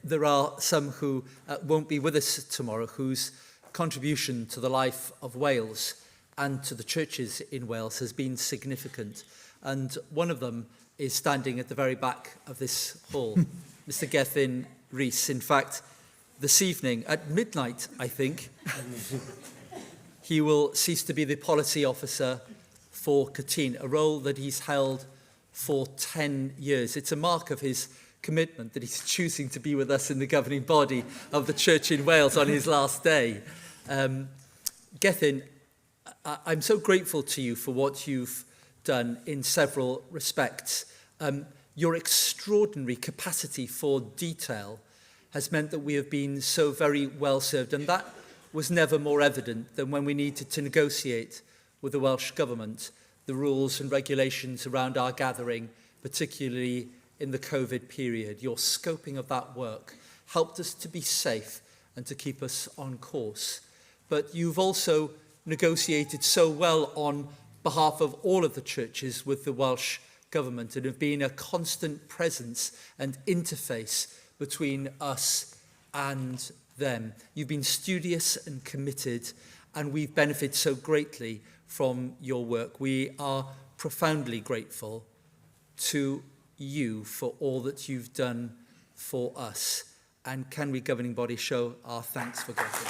there are some who won't be with us tomorrow whose contribution to the life of Wales and to the churches in Wales has been significant. And one of them is standing at the very back of this hall, Mr. Gethin Rhys. In fact, this evening at midnight, I think, he will cease to be the policy officer for Cytun, a role that he's held for 10 years. It's a mark of his commitment that he's choosing to be with us in the governing body of the Church in Wales on his last day. Gethin, I'm so grateful to you for what you've done in several respects. Your extraordinary capacity for detail has meant that we have been so very well served, and that was never more evident than when we needed to negotiate with the Welsh Government the rules and regulations around our gathering, particularly in the COVID period. Your scoping of that work helped us to be safe and to keep us on course. But you've also negotiated so well on behalf of all of the churches with the Welsh Government and have been a constant presence and interface between us and them. You've been studious and committed, and we've benefited so greatly from your work. We are profoundly grateful to you for all that you've done for us. And can we, governing body, show our thanks for Gethin?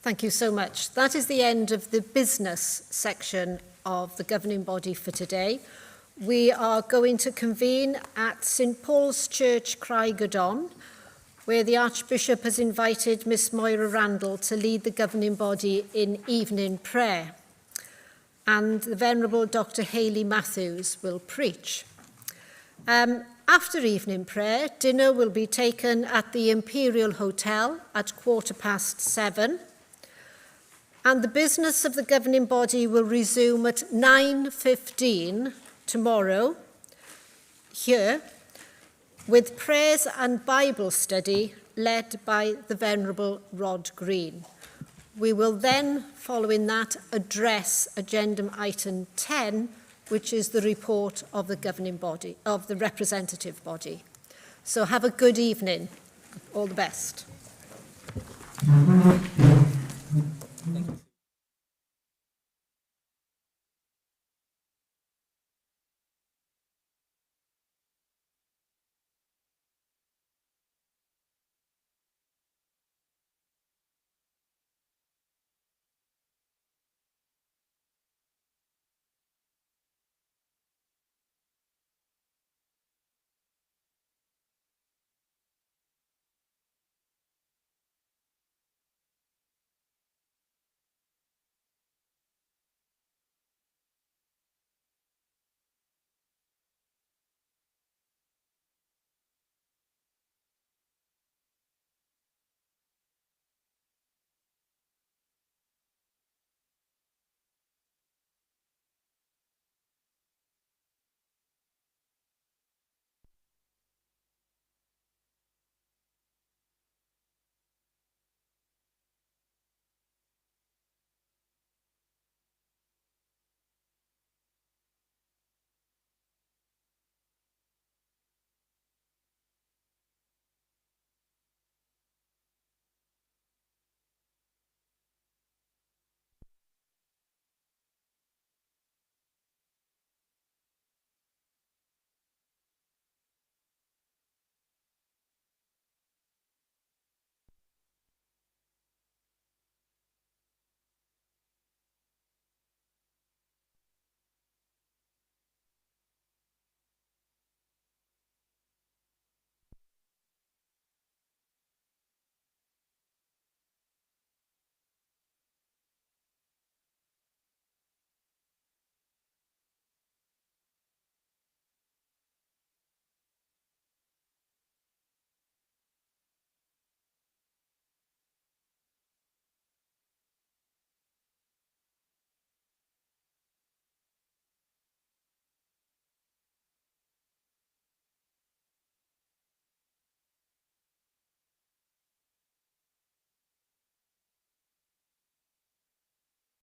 Thank you so much. That is the end of the business section of the governing body for today. We are going to convene at St Paul's Church, Craigydon, where the Archbishop has invited Miss Moira Randall to lead the governing body in evening prayer. And the Venerable Dr. Hayley Matthews will preach. After evening prayer, dinner will be taken at the Imperial Hotel at 7:15. And the business of the governing body will resume at 9:15 tomorrow, here, with prayers and Bible study led by the Venerable Rod Green. We will then, following that, address agenda item 10, which is the report of the governing body, of the representative body. So have a good evening. All the best.